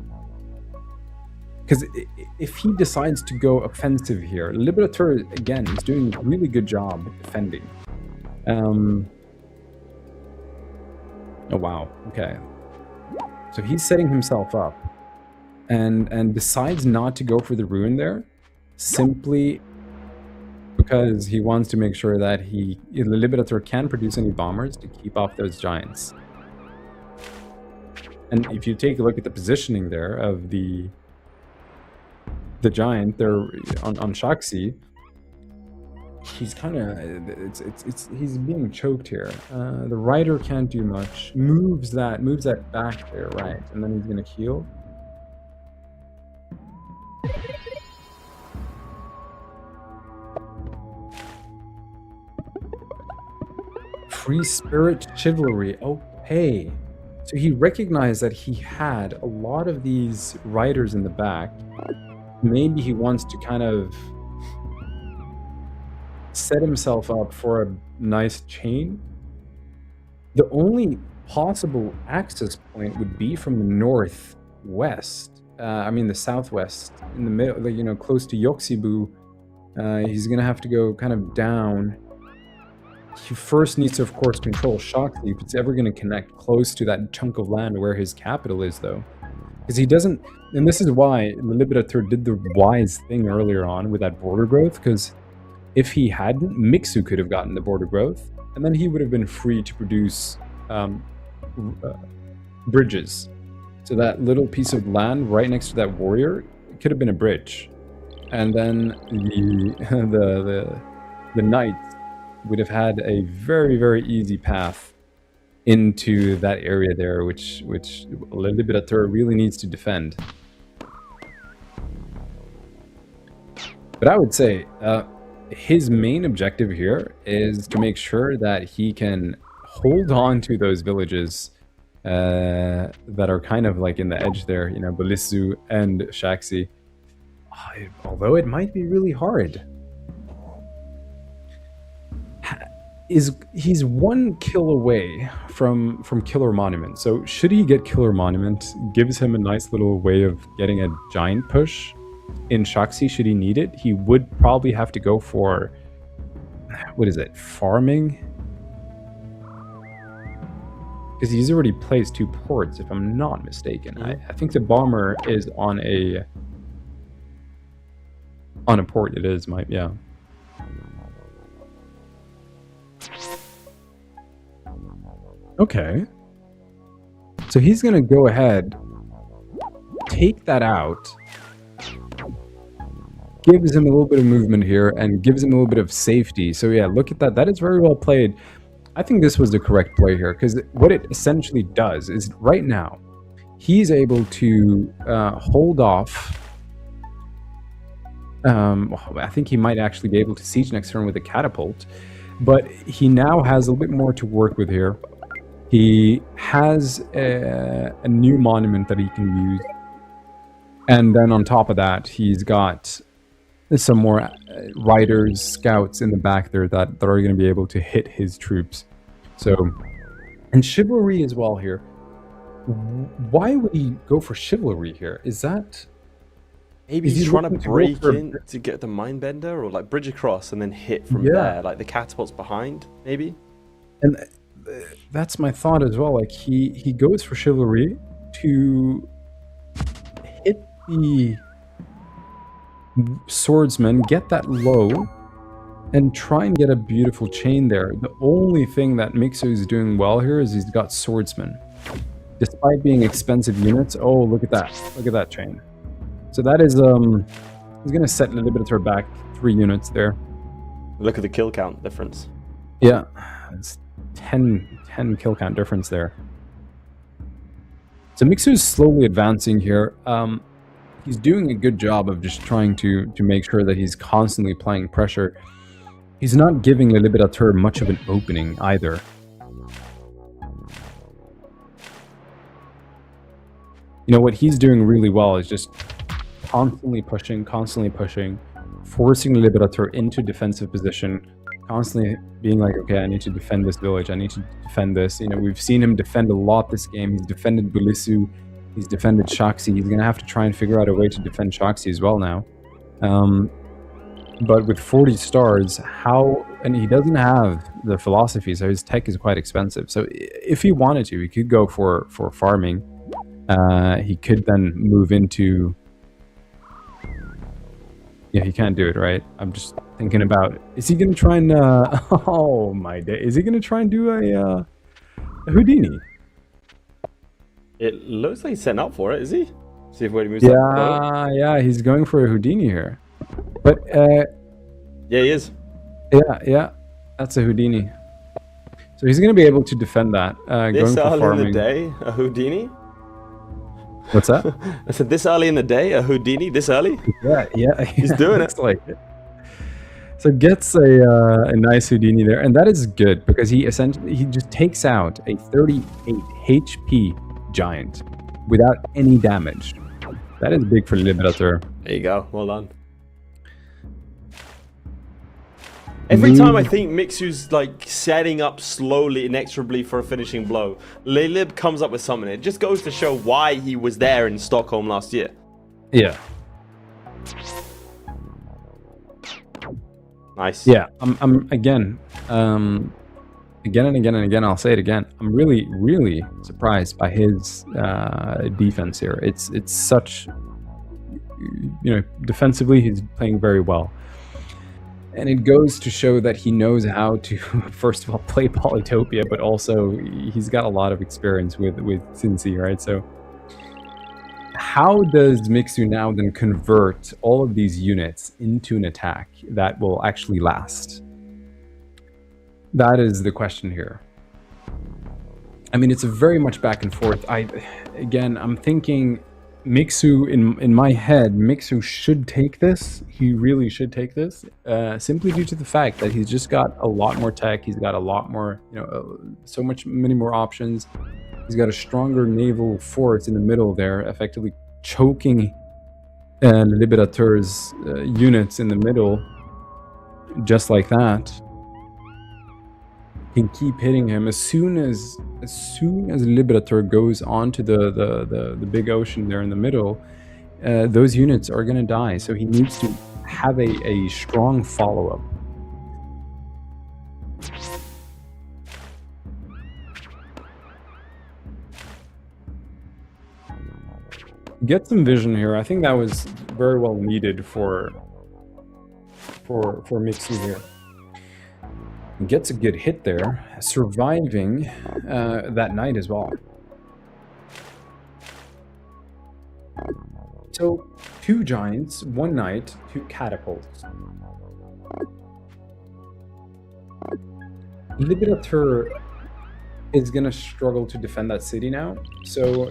if he decides to go offensive here, LeLiberateur again is doing a really good job defending. Oh wow, okay. So he's setting himself up and decides not to go for the ruin there, simply because he wants to make sure that LeLiberateur can produce any bombers to keep off those giants. And if you take a look at the positioning there of the giant there on XIN-XI, he's kind of he's being choked here. The rider can't do much. Moves that back there, right? And then he's gonna heal. Free spirit chivalry. Okay. So he recognized that he had a lot of these riders in the back. Maybe he wants to kind of set himself up for a nice chain. The only possible access point would be from the northwest. I mean the southwest, in the middle, you know, close to Yoxibu. He's gonna have to go kind of down. He first needs to, of course, control XIN-XI if it's ever going to connect close to that chunk of land where his capital is, though. Because he doesn't... And this is why LeLiberateur did the wise thing earlier on with that border growth, because if he hadn't, Mickzoo could have gotten the border growth, and then he would have been free to produce bridges So that little piece of land right next to that warrior could have been a bridge, and then the knights would have had a very, very easy path into that area there, which LeLiberateur really needs to defend. But I would say his main objective here is to make sure that he can hold on to those villages that are kind of like in the edge there, you know, Mickzoo and XIN-XI. Although it might be really hard. He's one kill away from Killer Monument. So should he get Killer Monument, gives him a nice little way of getting a giant push in XIN-XI should he need it. He would probably have to go for, what is it, farming? Because he's already placed 2 ports, if I'm not mistaken. I think the bomber is on a port. It is, yeah. Okay. So he's gonna go ahead, take that out, gives him a little bit of movement here, and gives him a little bit of safety. So yeah, look at that. That is very well played. I think this was the correct play here, because what it essentially does is right now, he's able to hold off. I think he might actually be able to siege next turn with a catapult, but he now has a little bit more to work with here. He has a new monument that he can use. And then on top of that, he's got some more riders, scouts in the back there that are going to be able to hit his troops. So, and chivalry as well here. Why would he go for chivalry here? Is that... Maybe he's trying to break in to get the mindbender, or like bridge across and then hit from there, like the catapult's behind, maybe? And that's my thought as well. Like he goes for chivalry to hit the swordsman, get that low, and try and get a beautiful chain there. The only thing that Mickzoo is doing well here is he's got swordsman. Despite being expensive units, oh, look at that. Look at that chain. So that is, he's going to set LeLiberateur back 3 units there. Look at the kill count difference. Yeah, it's 10 kill count difference there. So Mickzoo is slowly advancing here. He's doing a good job of just trying to make sure that he's constantly applying pressure. He's not giving LeLiberateur much of an opening either. You know, what he's doing really well is just constantly pushing, forcing LeLiberateur into defensive position, constantly being like, okay, I need to defend this village, I need to defend this. You know, we've seen him defend a lot this game. He's defended Mickzoo, he's defended XIN-XI. He's going to have to try and figure out a way to defend XIN-XI as well now. But with 40 stars, and he doesn't have the philosophy, so his tech is quite expensive. So if he wanted to, he could go for farming. He could then move into... Yeah, he can't do it, right? I'm just thinking about, is he going to try and... oh my day. Is he going to try and do a Houdini? It looks like he's setting up for it, is he? See if he moves up. Yeah, he's going for a Houdini here. But... yeah, he is. Yeah, that's a Houdini. So he's going to be able to defend that. This going for early farming. in the day, a Houdini? What's that? I said this early in the day, a Houdini, this early? Yeah. He's doing it. Like it. So gets a nice Houdini there, and that is good because he just takes out a 38 HP giant without any damage. That is big for LeLiberateur. There you go. Well done. Every time I think Mickzoo's like setting up slowly, inexorably for a finishing blow, LeLib comes up with something. It just goes to show why he was there in Stockholm last year. Yeah. Nice. Yeah. I'm again and again, I'll say it again. I'm really surprised by his defense here. It's such, you know, defensively he's playing very well. And it goes to show that he knows how to, first of all, play Polytopia, but also he's got a lot of experience with XIN-XI, right? So how does Mickzoo now then convert all of these units into an attack that will actually last? That is the question here. I mean, it's a very much back and forth. I'm thinking Mickzoo, in my head, Mickzoo should take this. He really should take this, simply due to the fact that he's just got a lot more tech. He's got a lot more, many more options. He's got a stronger naval force in the middle there, effectively choking LeLiberateur's units in the middle, just like that. Can keep hitting him as soon as LeLiberateur goes onto the big ocean there in the middle. Those units are going to die, so he needs to have a strong follow-up. Get some vision here. I think that was very well needed for Mickzoo here. Gets a good hit there, surviving that night as well. So 2 giants, 1 knight, 2 catapults. Liberateur is going to struggle to defend that city now. So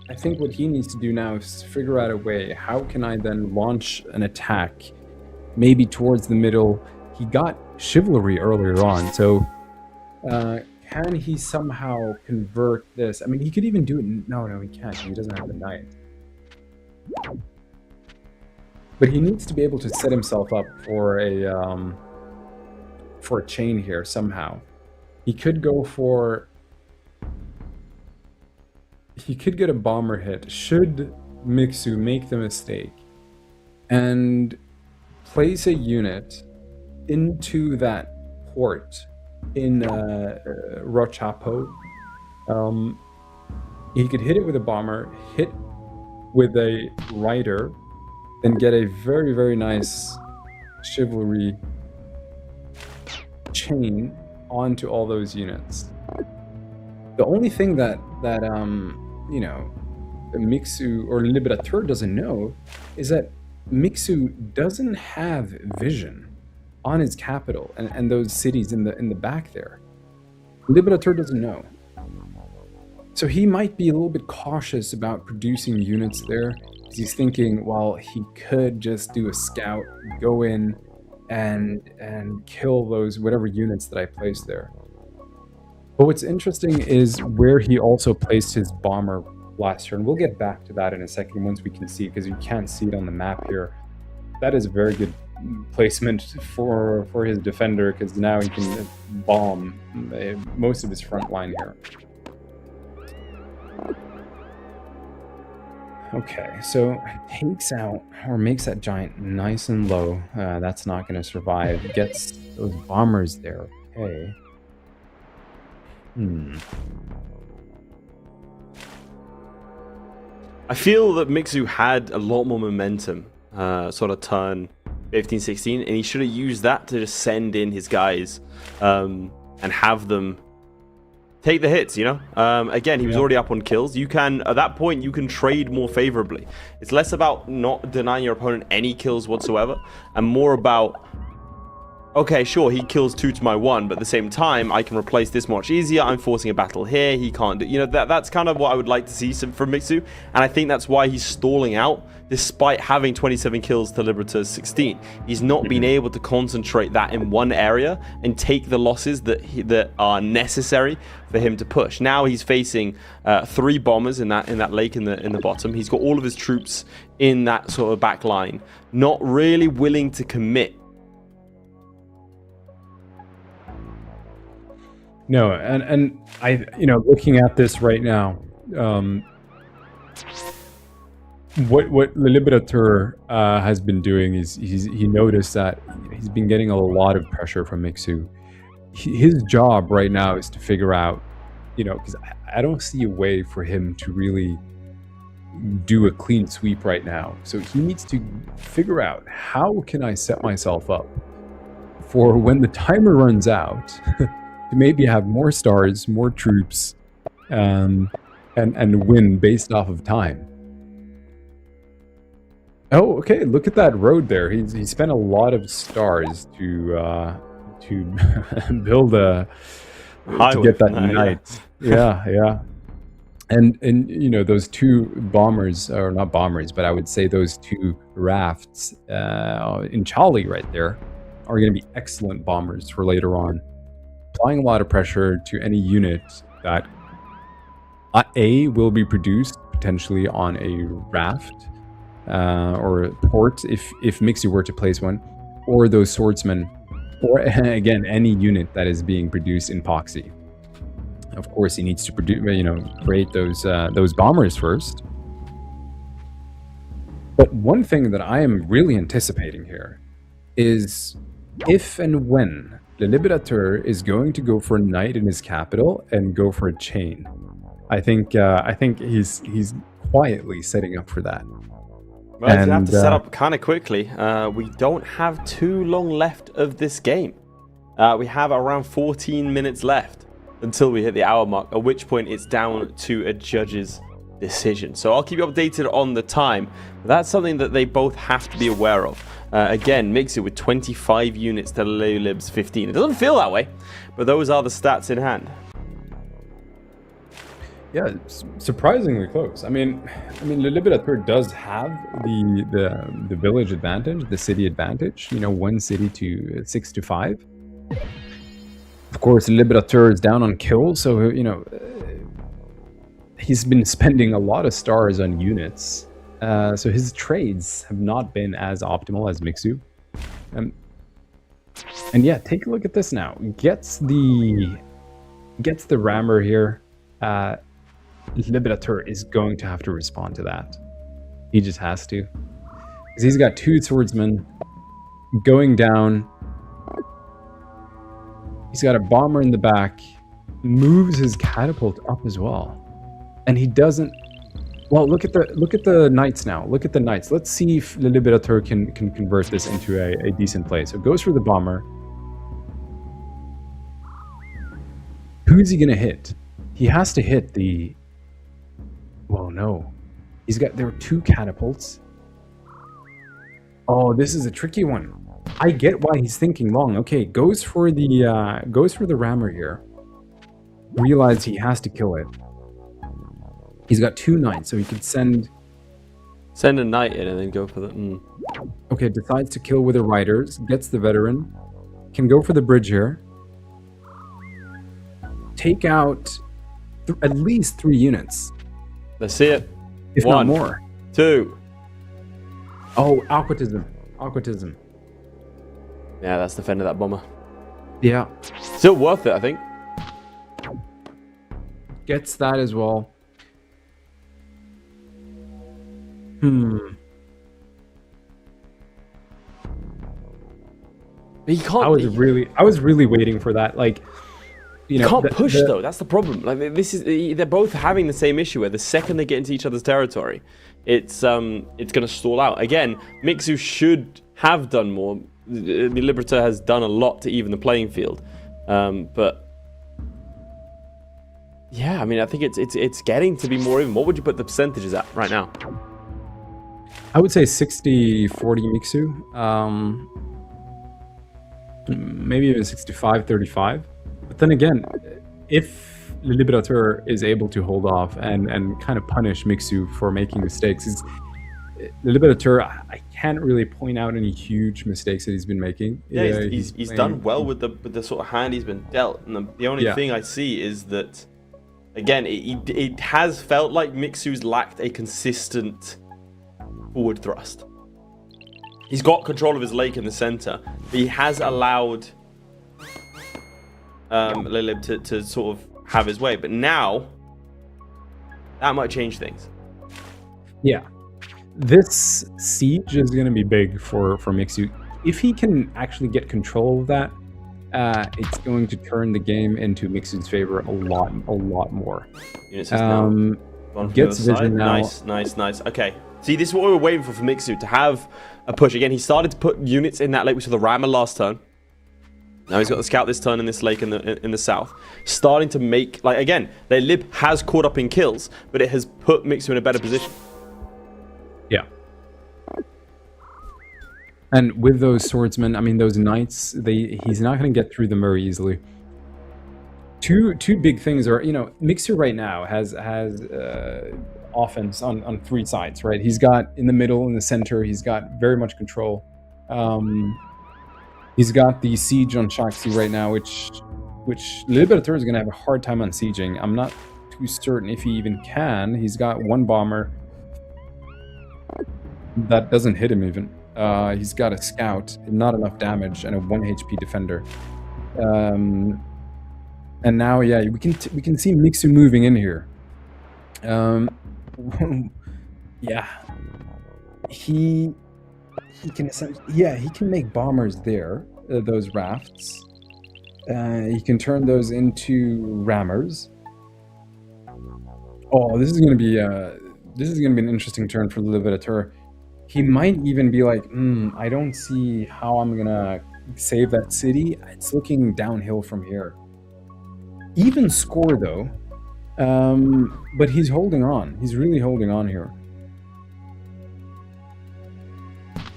I think what he needs to do now is figure out a way. How can I then launch an attack, maybe towards the middle? He got chivalry earlier on, so can he somehow convert this? I mean, he could even do it. No, he can't. He doesn't have the knight. But he needs to be able to set himself up for a chain here somehow. He could go for... He could get a bomber hit should Mickzoo make the mistake and place a unit into that port in Rochapo. He could hit it with a bomber, hit with a rider, then get a very, very nice chivalry chain onto all those units. The only thing that Mickzoo or LeLiberateur doesn't know is that Mickzoo doesn't have vision on his capital and those cities in the back there. LeLiberateur doesn't know. So he might be a little bit cautious about producing units there, because he's thinking, well, he could just do a scout, go in and kill those whatever units that I placed there. But what's interesting is where he also placed his bomber last turn. We'll get back to that in a second once we can see, because you can't see it on the map here. That is a very good placement for his defender, because now he can bomb most of his front line here. Okay, so takes out or makes that giant nice and low. That's not going to survive. Gets those bombers there. Okay. I feel that Mickzoo had a lot more momentum sort of turn 15-16, and he should have used that to just send in his guys and have them take the hits, Again, he was already up on kills. You can, at that point, you can trade more favorably. It's less about not denying your opponent any kills whatsoever, and more about, okay, sure, he kills 2 to my 1, but at the same time, I can replace this much easier. I'm forcing a battle here. He can't do... that's kind of what I would like to see from Mickzoo, and I think that's why he's stalling out, despite having 27 kills to Liberateur's 16. He's not been able to concentrate that in one area and take the losses that are necessary for him to push. Now he's facing 3 bombers in that lake in the bottom. He's got all of his troops in that sort of back line, not really willing to commit. No, and I, looking at this right now, what LeLiberateur has been doing is he noticed that he's been getting a lot of pressure from Mickzoo. His job right now is to figure out, because I don't see a way for him to really do a clean sweep right now. So he needs to figure out, how can I set myself up for when the timer runs out to maybe have more stars, more troops, and win based off of time. Oh, okay. Look at that road there. He spent a lot of stars to build a to Highway get for that that, yeah. knight. Yeah, yeah. And you know, those two bombers, or not bombers, but I would say those two rafts in Charlie right there are going to be excellent bombers for later on, applying a lot of pressure to any unit that will be produced potentially on a raft or a port if Mickzoo were to place one, or those swordsmen, or again any unit that is being produced in Poxy. Of course, he needs to produce, create those bombers first. But one thing that I am really anticipating here is if and when LeLiberateur is going to go for a knight in his capital and go for a chain. I think he's quietly setting up for that. Well, you have to set up kind of quickly. We don't have too long left of this game. We have around 14 minutes left until we hit the hour mark, at which point it's down to a judge's decision. So I'll keep you updated on the time. That's something that they both have to be aware of. Again, Mickzoo with 25 units to LeLib's 15. It doesn't feel that way, but those are the stats in hand. Yeah, it's surprisingly close. I mean, LeLiberateur does have the village advantage, the city advantage. You know, 1 city to 6 to 5. Of course, LeLiberateur is down on kills, so you know he's been spending a lot of stars on units. So his trades have not been as optimal as Mickzoo. And yeah, take a look at this now. Gets the rammer here. LeLiberateur is going to have to respond to that. He just has to. Because he's got 2 swordsmen going down. He's got a bomber in the back. Moves his catapult up as well. And he doesn't... Well, look at the knights now. Look at the knights. Let's see if LeLiberateur can convert this into a decent play. So goes for the bomber. Who's he going to hit? He has to hit the... Well, no. There are 2 catapults. Oh, this is a tricky one. I get why he's thinking long. Okay, goes for the rammer here. Realize he has to kill it. He's got 2 knights, so he could send a knight in and then go for the... Okay, decides to kill with the riders. Gets the veteran. Can go for the bridge here. Take out at least 3 units. Let's see it. If 1, not more. 2. Oh, aquatism. Yeah, that's the fend of that bomber. Yeah. Still worth it, I think. Gets that as well. But he can't... I was really waiting for that. Like, you know, can't push though. That's the problem. Like they're both having the same issue where the second they get into each other's territory, it's going to stall out. Again, Mickzoo should have done more. LeLiberateur has done a lot to even the playing field, but yeah, I mean, I think it's getting to be more even. What would you put the percentages at right now? I would say 60-40 Mickzoo. Maybe even 65-35. But then again, if LeLiberateur is able to hold off and kind of punish Mickzoo for making mistakes, LeLiberateur, I can't really point out any huge mistakes that he's been making. Yeah, he's done well with the sort of hand he's been dealt. And the only thing I see is that, again, it has felt like Mickzoo's lacked a consistent forward thrust. He's got control of his lake in the center, but he has allowed LeLib to sort of have his way. But now, that might change things. Yeah. This siege is going to be big for Mickzoo. If he can actually get control of that, it's going to turn the game into Mickzoo's favor a lot more. Units is now gets vision now. Nice. Okay. See, this is what we were waiting for Mickzoo, to have a push. Again, he started to put units in that lake. We saw the rammer last turn. Now he's got the scout this turn in this lake in the south. Starting to make, like, again, LeLib has caught up in kills, but it has put Mickzoo in a better position. Yeah. And with those swordsmen, I mean, those knights, he's not going to get through them very easily. Two big things are, Mickzoo right now has offense on three sides, right? He's got in the middle, in the center, he's got very much control. He's got the siege on Shaxi right now, which LeLiberateur is going to have a hard time on sieging. I'm not too certain if he even can. He's got one bomber that doesn't hit him even. He's got a scout, not enough damage, and a 1 HP defender. And now, yeah, we can see Mickzoo moving in here. Yeah, he can he can make bombers there. Those rafts. He can turn those into rammers. Oh, this is gonna be an interesting turn for the LeLiberateur. He might even be like, I don't see how I'm gonna save that city. It's looking downhill from here. Even score though, but he's holding on. He's really holding on here.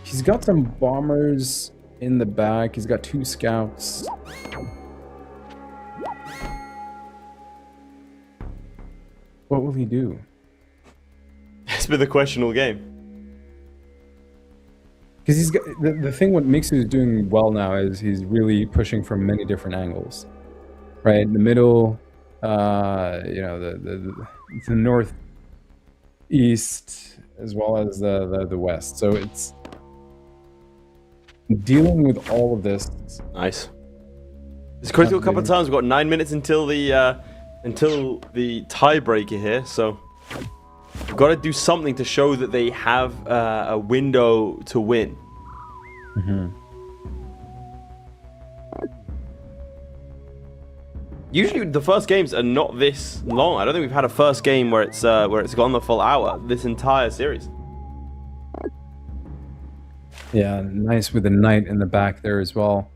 He's got some bombers in the back. He's got 2 scouts. What will he do? It's been the question all game. Because he's got the thing. What Mickzoo is doing well now is he's really pushing from many different angles. Right in the middle, the northeast as well as the west. So it's dealing with all of this. Nice. It's critical a couple of times. We've got 9 minutes until the tiebreaker here, so we've got to do something to show that they have a window to win. Usually the first games are not this long. I don't think we've had a first game where it's gone the full hour this entire series. Yeah, nice with the knight in the back there as well.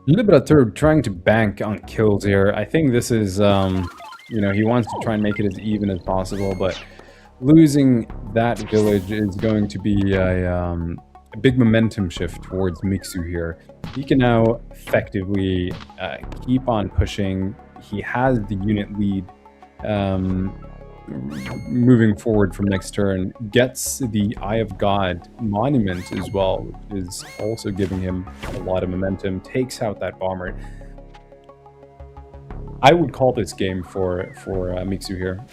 LeLiberateur trying to bank on kills here. I think this is, he wants to try and make it as even as possible, but losing that village is going to be a big momentum shift towards Mickzoo here. He can now effectively keep on pushing. He has the unit lead moving forward from next turn. Gets the Eye of God monument as well, which is also giving him a lot of momentum. Takes out that bomber. I would call this game for Mickzoo here.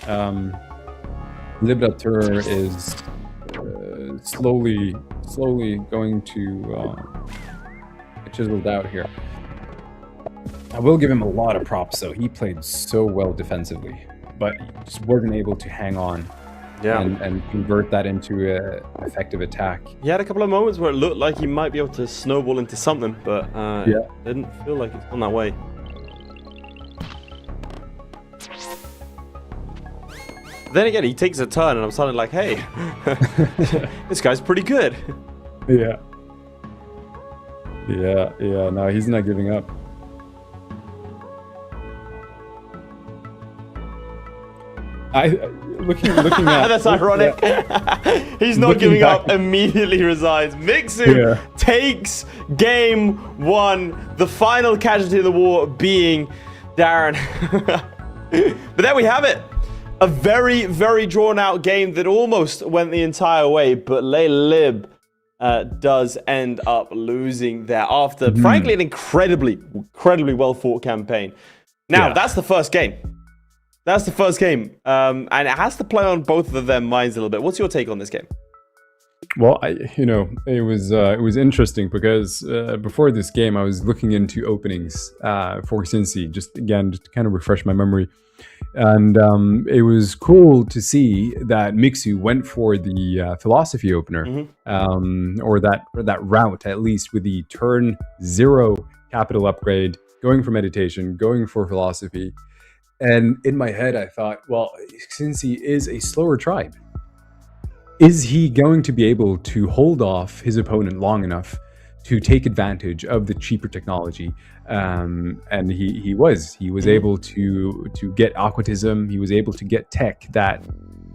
LeLiberateur is slowly going to chiseled out here. I will give him a lot of props though. He played so well defensively, but just wasn't able to hang on and convert that into an effective attack. He had a couple of moments where it looked like he might be able to snowball into something, but it didn't feel like it's gone that way. Then again, he takes a turn, and I'm suddenly like, hey, this guy's pretty good. Yeah. No, he's not giving up. Looking at that's ironic. He's not giving up. Immediately resigns. Mickzoo takes game 1. The final casualty of the war being Darren. But there we have it. A very, very drawn out game that almost went the entire way, but LeLib does end up losing there after, frankly, an incredibly well fought campaign. Now, that's the first game. That's the first game. And it has to play on both of their minds a little bit. What's your take on this game? Well, it was interesting because before this game, I was looking into openings for XIN-XI, just to kind of refresh my memory. And it was cool to see that Mickzoo went for the philosophy opener, or that route, at least, with the turn 0 capital upgrade, going for meditation, going for philosophy. And in my head, I thought, well, XIN-XI is a slower tribe. Is he going to be able to hold off his opponent long enough to take advantage of the cheaper technology, and he was able to get aquatism. He was able to get tech that,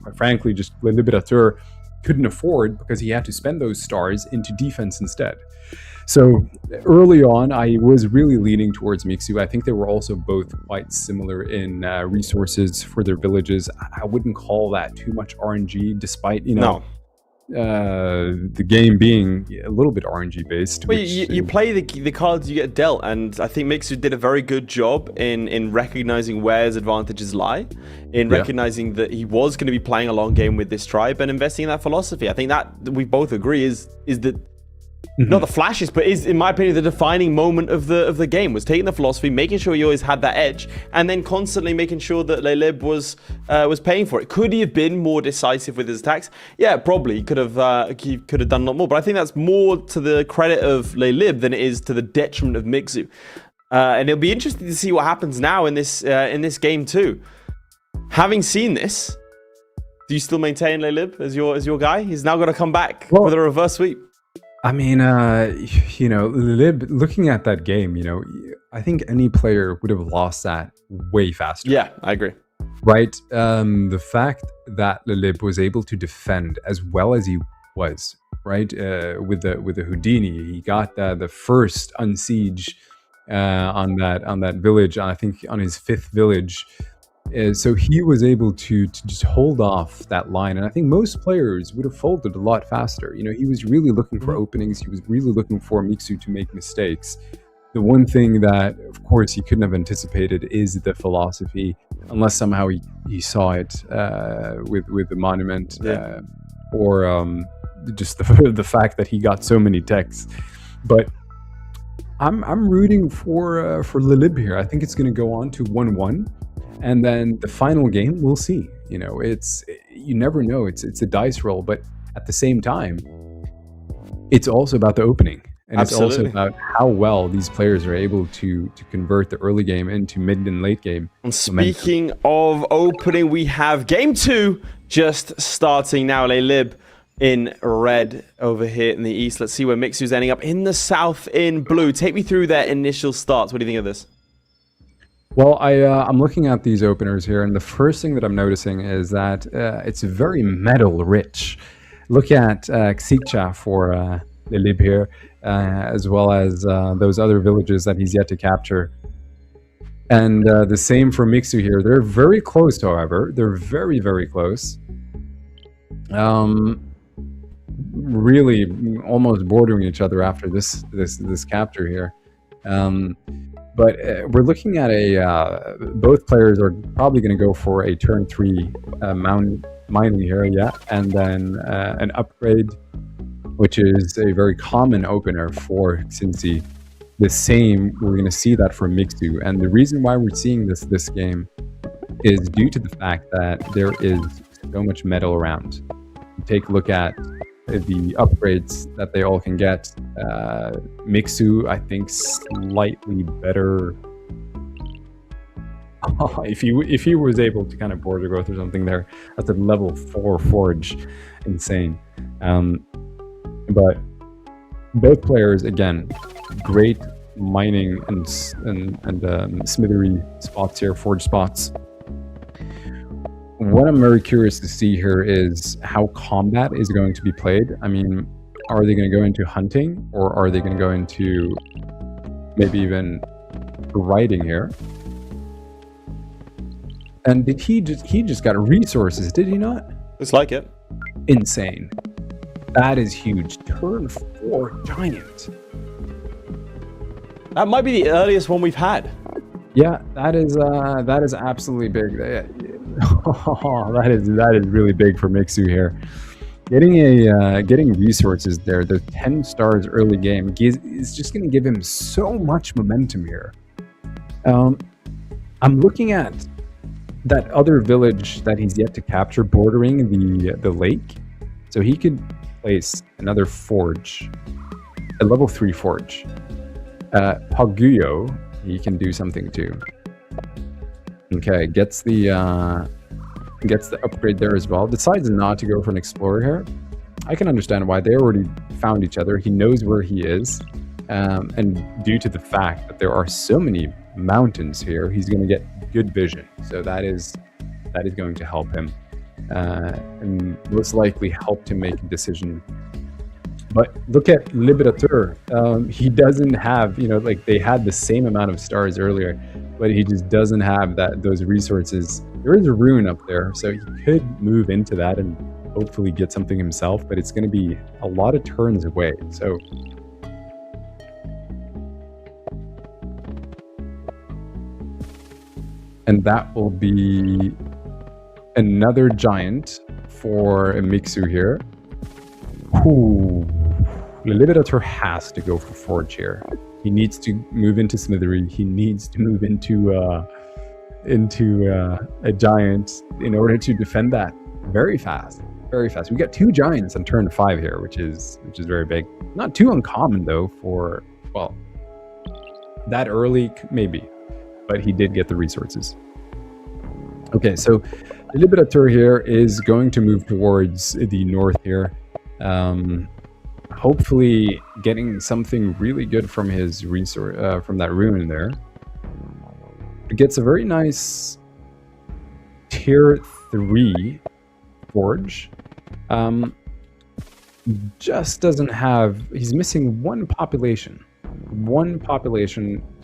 quite frankly, just LeLiberateur couldn't afford, because he had to spend those stars into defense instead. So early on, I was really leaning towards Mickzoo. I think they were also both quite similar in resources for their villages. I wouldn't call that too much RNG, despite the game being a little bit RNG based. Well, you play the cards you get dealt, and I think Mickzoo did a very good job in recognizing where his advantages lie, in recognizing that he was going to be playing a long game with this tribe and investing in that philosophy. I think that we both agree is the not the flashes, but is, in my opinion, the defining moment of the game, was taking the philosophy, making sure he always had that edge, and then constantly making sure that LeLib was paying for it. Could he have been more decisive with his attacks? Yeah, probably. He could have done a lot more, but I think that's more to the credit of LeLib than it is to the detriment of Mickzoo. And it'll be interesting to see what happens now in this game too. Having seen this, do you still maintain LeLib as your guy? He's now got to come back with a reverse sweep. I mean, Lib, looking at that game, I think any player would have lost that way faster. Yeah, I agree. Right? The fact that LeLib was able to defend as well as he was, right? With the Houdini, he got the first unsiege on that village, I think on his 5th village. So he was able to just hold off that line, and I think most players would have folded a lot faster. He was really looking for openings. He was really looking for Mickzoo to make mistakes. The one thing that, of course, he couldn't have anticipated is the philosophy, unless somehow he saw it with the monument, or just the fact that he got so many techs. But I'm rooting for LeLib here. I think it's going to go on to 1-1. And then the final game, we'll see. You never know. It's a dice roll, but at the same time, it's also about the opening, and Absolutely. It's also about how well these players are able to convert the early game into mid and late game. And speaking of opening, we have game 2 just starting now. LeLib in red over here in the east. Let's see where Mickzoo's ending up in the south in blue. Take me through their initial starts. What do you think of this? Well, I'm looking at these openers here, and the first thing that I'm noticing is that it's very metal rich. Look at XIN-XI for LeLib here, as well as those other villages that he's yet to capture. And the same for Mickzoo here. They're very close, however. They're very, very close. Really almost bordering each other after this capture here. But we're looking at both players are probably going to go for a turn 3 mining here, and then an upgrade, which is a very common opener for XIN-XI. The same, we're going to see that for Mickzoo, and the reason why we're seeing this game is due to the fact that there is so much metal around. Take a look at the upgrades that they all can get. Mickzoo, I think, slightly better. If he was able to kind of border growth or something there, that's a level 4 forge, insane. But both players, again, great mining and smithery spots here, forge spots. What I'm very curious to see here is how combat is going to be played. I mean, are they going to go into hunting, or are they going to go into maybe even riding here? And did he just got resources, did he not? It's like it. Insane. That is huge. Turn 4 giant. That might be the earliest one we've had. Yeah, that is absolutely big. Oh, that is really big for Mickzoo here. Getting resources there, the 10 stars early game is just going to give him so much momentum here. I'm looking at that other village that he's yet to capture, bordering the lake, so he could place another forge, a level 3 forge. Paguyo, he can do something too. Okay, gets the upgrade there as well. Decides not to go for an explorer here. I can understand why. They already found each other. He knows where he is. And due to the fact that there are so many mountains here, he's going to get good vision. So that is going to help him, and most likely help him make a decision. But look at LeLiberateur. He doesn't have, like they had the same amount of stars earlier, but he just doesn't have those resources. There is a rune up there, so he could move into that and hopefully get something himself, but it's going to be a lot of turns away. So and that will be another giant for a Mickzoo here. Ooh. LeLiberateur has to go for Forge here. He needs to move into Smithery. He needs to move into a giant in order to defend that very fast. Very fast. We got 2 giants on turn 5 here, which is very big. Not too uncommon though for, well, that early maybe, but he did get the resources. Okay, so LeLiberateur here is going to move towards the north here. Hopefully getting something really good from his resource, from that rune there. It gets a very nice tier 3 forge. Just doesn't have, he's missing one population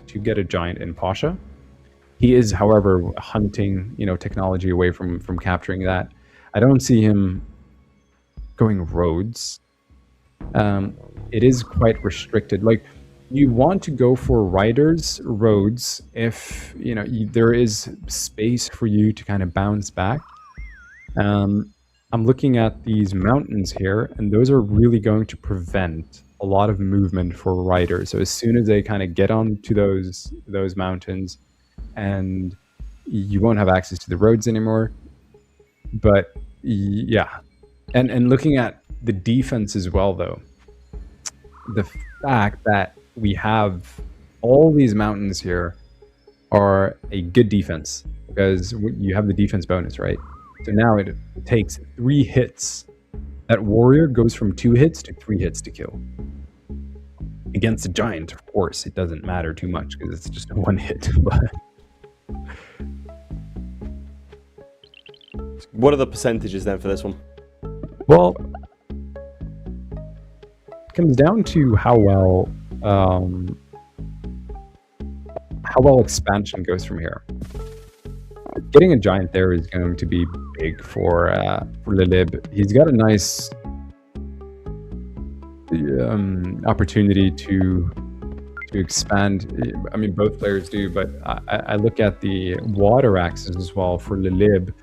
to get a giant in Pasha. He is, however, hunting, technology away from capturing that. I don't see him going roads. It is quite restricted. Like, you want to go for riders, roads, if there is space for you to kind of bounce back. I'm looking at these mountains here, and those are really going to prevent a lot of movement for riders. So as soon as they kind of get onto those mountains, and you won't have access to the roads anymore. But yeah, and looking at the defense as well, though, the fact that we have all these mountains here are a good defense, because you have the defense bonus, right? So now it takes 3 hits. That warrior goes from 2 hits to 3 hits to kill. Against a giant, of course, it doesn't matter too much because it's just 1 hit. But what are the percentages then for this one? Well, it comes down to how well expansion goes from here. Getting a giant there is going to be big for LeLib. He's got a nice opportunity to expand. I mean, both players do, but I look at the water axes as well for LeLib.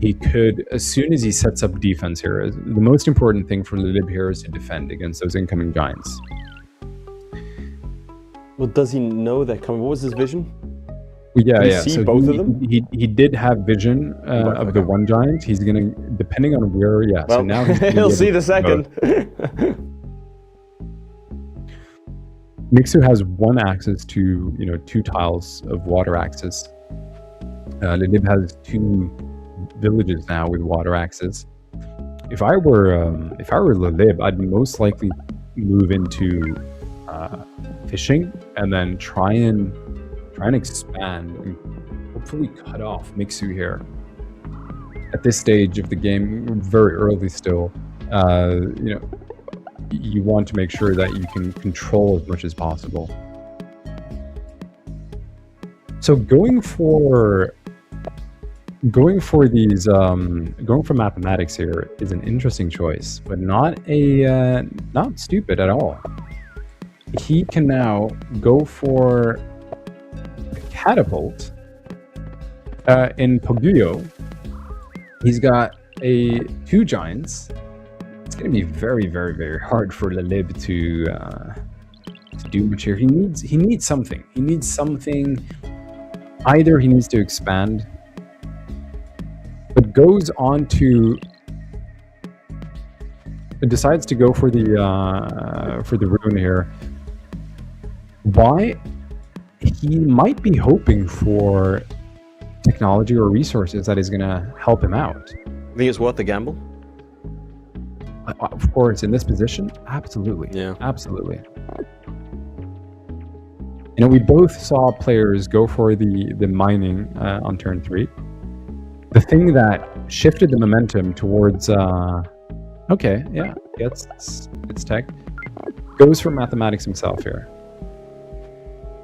He could, as soon as he sets up defense here, the most important thing for LeLib here is to defend against those incoming giants. Well, does he know they're coming? What was his vision? Yeah. See so both of them? He did have vision of the one giant. He's gonna, depending on where. Yeah. Well, so now he'll see the second. Mickzoo has 1 axis to 2 tiles of water axis. LeLib has 2 villages now with water axes. If I were LeLib, I'd most likely move into fishing and then try and expand and hopefully cut off Mickzoo here. At this stage of the game, very early still, you want to make sure that you can control as much as possible. So going for mathematics here is an interesting choice, but not stupid at all. He can now go for a catapult in Poguyo. He's got 2 giants. It's going to be very, very, very hard for LeLib to do much here. He needs something. He needs something. Either he needs to expand, but goes on to decides to go for the rune here. Why? He might be hoping for technology or resources that is going to help him out. I think it's worth the gamble. Of course, in this position, absolutely. Yeah. Absolutely. You know, we both saw players go for the mining on turn 3. The thing that shifted the momentum towards okay, yeah, it's tech. Goes for mathematics himself here.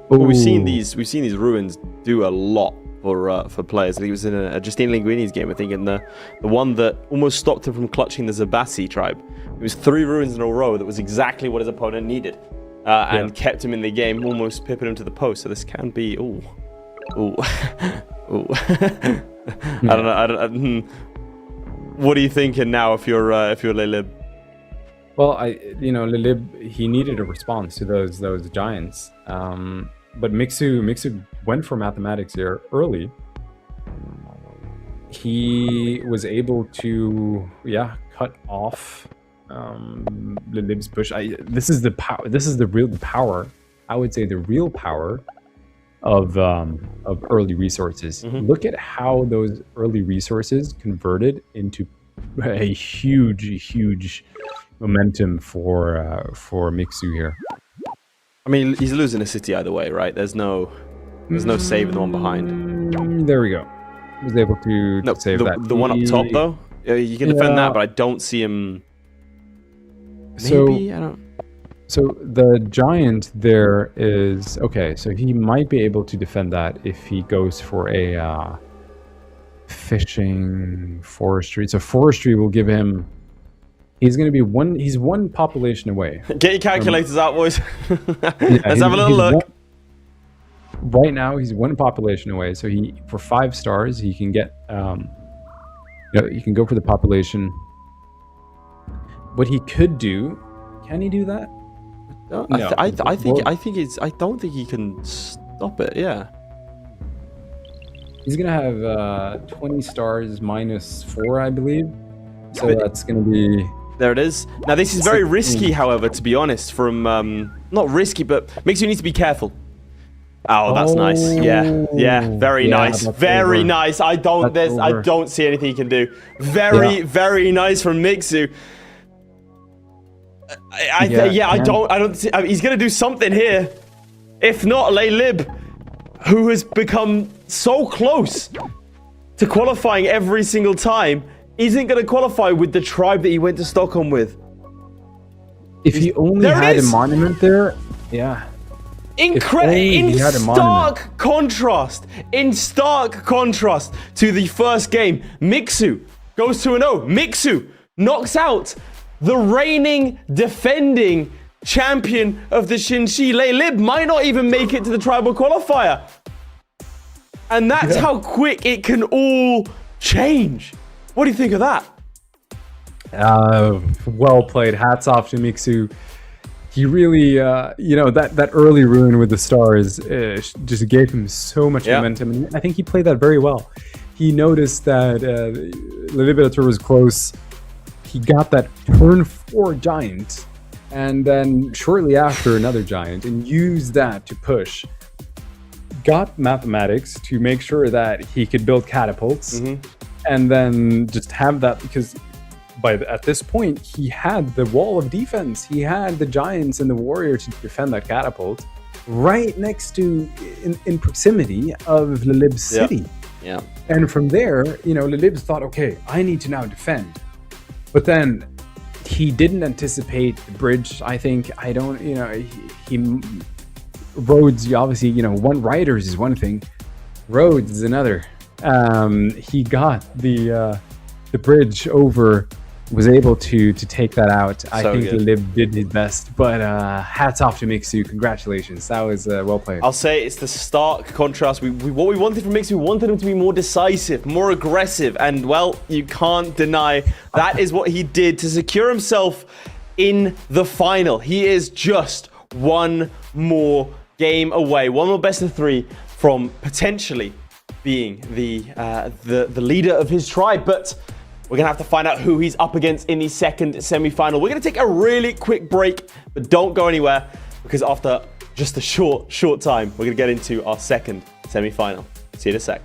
Well, we've seen these ruins do a lot for players. I think it was in a Justine Linguini's game, I think, in the one that almost stopped him from clutching the Zabassi tribe. It was 3 ruins in a row that was exactly what his opponent needed, and kept him in the game, almost pipping him to the post. So this can be ooh. I don't know. What are you thinking now if you're LeLib? Well, LeLib, he needed a response to those giants. But Mickzoo went for mathematics here early. He was able to cut off LeLib's push. This is the power. This is the real power. I would say the real power of early resources. Look at how those early resources converted into a huge momentum for Mickzoo here. I mean, he's losing a city either way, right? There's no saving the one behind. There we go. He was able to save that. The one up top, though, you can defend that, but I don't see him. Maybe I don't. So the giant there is okay. So he might be able to defend that if he goes for a fishing forestry. So forestry will give him. He's going to be he's one population away. Get your calculators out, boys. Let's have a little look. Right now, he's one population away. So for 5 stars, he can get, you can go for the population. What he could do, can he do that? No, I don't think he can stop it. Yeah. He's going to have 20 stars minus 4, I believe. So that's going to be. There it is. Now, this is very risky, however, to be honest, from, not risky, but makes you need to be careful. Oh, that's nice. Yeah, very nice. Very nice. I don't see anything he can do. Very nice from Mickzoo. I don't see, he's going to do something here. If not, LeLib, who has become so close to qualifying every single time, isn't going to qualify with the tribe that he went to Stockholm with. If he only had a monument there, yeah. In stark contrast to the first game, Mickzoo goes 2-0. Mickzoo knocks out the reigning, defending champion of the XIN-XI. LeLib might not even make it to the tribal qualifier. And that's how quick it can all change. What do you think of that? Well played. Hats off to Mickzoo. He really, that early ruin with the stars just gave him so much momentum. And I think he played that very well. He noticed that LeLiberateur was close. He got that turn 4 giant, and then shortly after another giant, and used that to push. Got mathematics to make sure that he could build catapults. And then just have that, because at this point he had the wall of defense. He had the giants and the warrior to defend that catapult right next to, in proximity of LeLib's city. Yeah. And from there, LeLib thought, okay, I need to now defend. But then he didn't anticipate the bridge. Roads, obviously, one riders is one thing. Roads is another. He got the bridge over, was able to take that out. I think LeLib did his best, but hats off to Mickzoo. Congratulations, that was well played. I'll say it's the stark contrast. What we wanted from Mickzoo, we wanted him to be more decisive, more aggressive, and well, you can't deny that is what he did to secure himself in the final. He is just one more game away, one more best of 3 from potentially being the leader of his tribe. But we're going to have to find out who he's up against in the second semi-final. We're going to take a really quick break, but don't go anywhere, because after just a short time, we're going to get into our second semi-final. See you in a sec.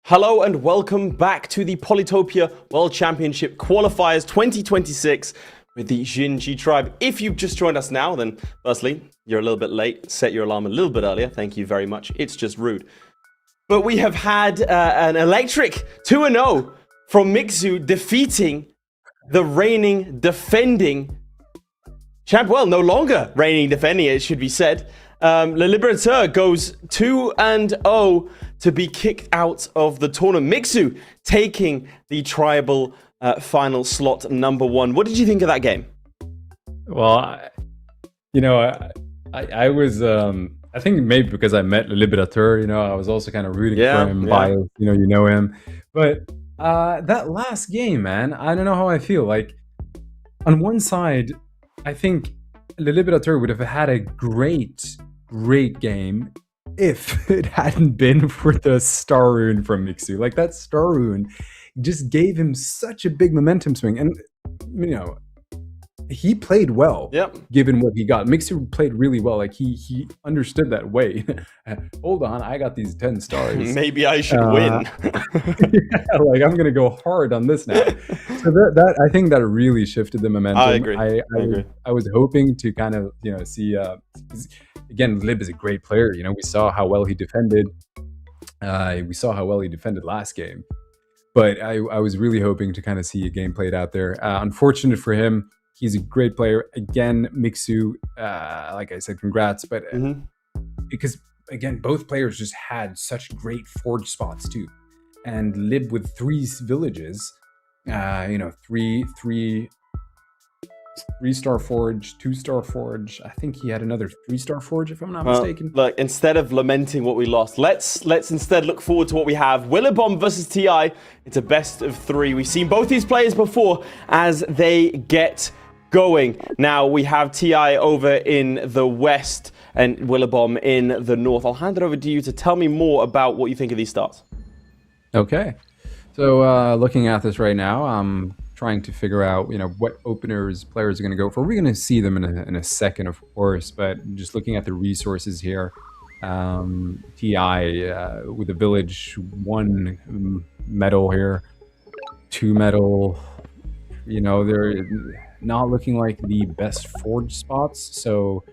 Hello and welcome back to the Polytopia World Championship Qualifiers 2026 with the XIN-XI tribe. If you've just joined us now, then firstly, you're a little bit late. Set your alarm a little bit earlier. Thank you very much. It's just rude. But we have had an electric 2-0 from Mickzoo defeating the reigning, defending well, no longer reigning defending, it should be said. LeLiberateur goes 2-0 to be kicked out of the tournament. Mickzoo taking the tribal final slot number 1. What did you think of that game? Well, I was, I think maybe because I met LeLiberateur, I was also kind of rooting for him, biased, you know him. But that last game, man, I don't know how I feel. Like, on one side, I think LeLiberateur would have had a great game if it hadn't been for the star rune from Mickzoo. Like, that star rune just gave him such a big momentum swing. And, he played well, given what he got. Mickzoo played really well. Like, he understood that way. Hold on, I got these 10 stars. Maybe I should win. Like, I'm going to go hard on this now. So that I think that really shifted the momentum. I agree. I was hoping to kind of, see... again, Lib is a great player. We saw how well he defended. We saw how well he defended last game. But I was really hoping to kind of see a game played out there. Unfortunate for him. He's a great player. Again, Mickzoo, like I said, congrats. But because, again, both players just had such great forge spots too. And Lib with 3 villages, 3-star forge, 2-star forge. I think he had another 3-star forge, if I'm not mistaken. Look, instead of lamenting what we lost, let's instead look forward to what we have. Willibomb versus TI. It's a best of 3. We've seen both these players before as they get going. Now we have TI over in the west and Willibomb in the north. I'll hand it over to you to tell me more about what you think of these starts. Okay. So looking at this right now, I'm trying to figure out, what openers players are going to go for. We're going to see them in a second, of course, but just looking at the resources here, TI with the village, 1 metal here, 2 metal, they're not looking like the best forge spots. So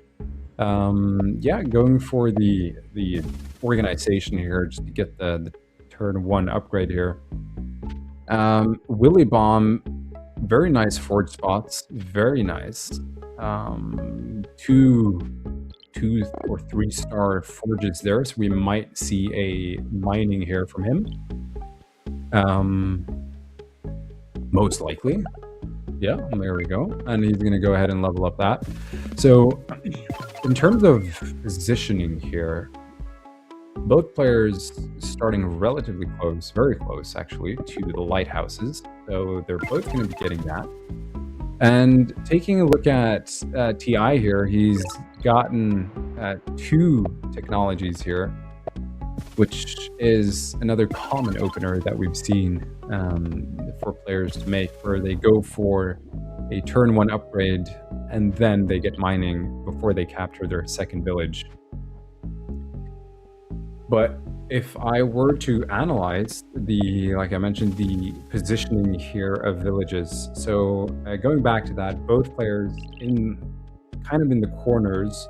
going for the organization here just to get the turn 1 upgrade here. Willibomb, very nice forge spots, very nice. 2 or 3-star forges there, so we might see a mining here from him. Most likely. Yeah, there we go. And he's going to go ahead and level up that. So in terms of positioning here, both players starting relatively close, very close actually, to the lighthouses. So they're both going to be getting that. And taking a look at TI here, he's gotten 2 technologies here, which is another common opener that we've seen for players to make, where they go for a turn 1 upgrade and then they get mining before they capture their second village. But if I were to analyze like I mentioned, the positioning here of villages, so going back to that, both players in the corners,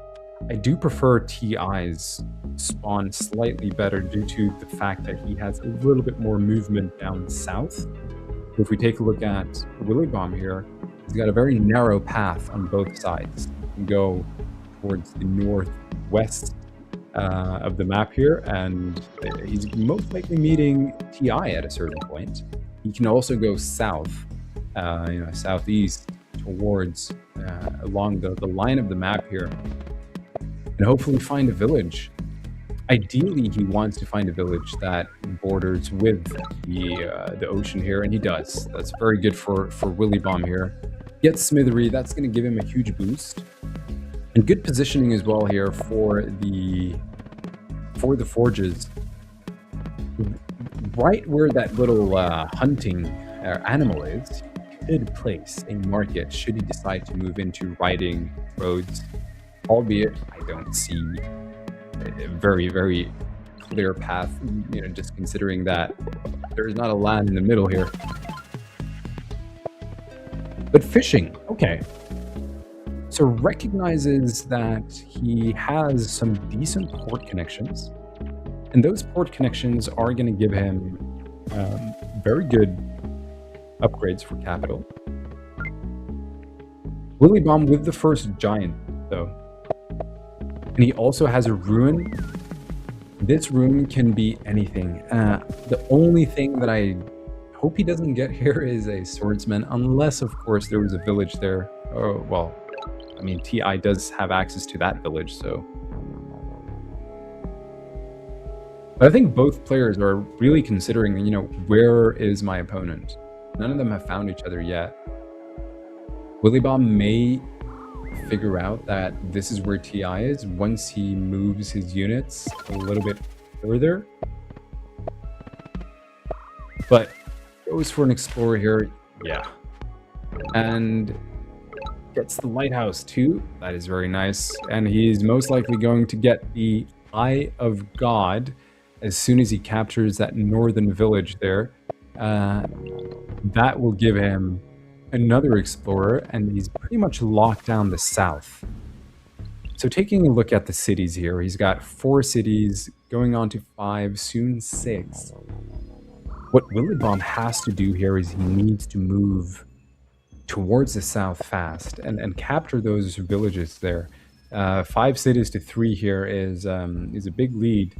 I do prefer TI's spawn slightly better due to the fact that he has a little bit more movement down south. If we take a look at Willibomb here, he's got a very narrow path on both sides. You can go towards the northwest of the map here, and he's most likely meeting TI at a certain point. He can also go south, southeast towards along the line of the map here, and hopefully find a village. Ideally, he wants to find a village that borders with the ocean here, and he does. That's very good for Willibomb here. Gets Smithery, that's going to give him a huge boost. And good positioning as well here for the forges. Right where that little hunting animal is, could place a market should he decide to move into riding roads. Albeit, I don't see a very, very clear path, just considering that there's not a land in the middle here. But fishing, okay. So recognizes that he has some decent port connections, and those port connections are going to give him very good upgrades for capital. Willibomb with the first giant, though. And he also has a ruin. This ruin can be anything. The only thing that I hope he doesn't get here is a swordsman, unless, of course, there was a village there. Oh, well, I mean, TI does have access to that village, so... But I think both players are really considering, you know, where is my opponent? None of them have found each other yet. Willibomb may figure out that this is where TI is once he moves his units a little bit further. But goes for an explorer here, yeah. And gets the lighthouse too. That is very nice. And he's most likely going to get the Eye of God as soon as he captures that northern village there. That will give him another explorer, and he's pretty much locked down the south. So taking a look at the cities here, he's got 4 cities going on to 5, soon 6. What Willibomb has to do here is he needs to move towards the south fast and capture those villages there. 5 cities to 3 here is a big lead,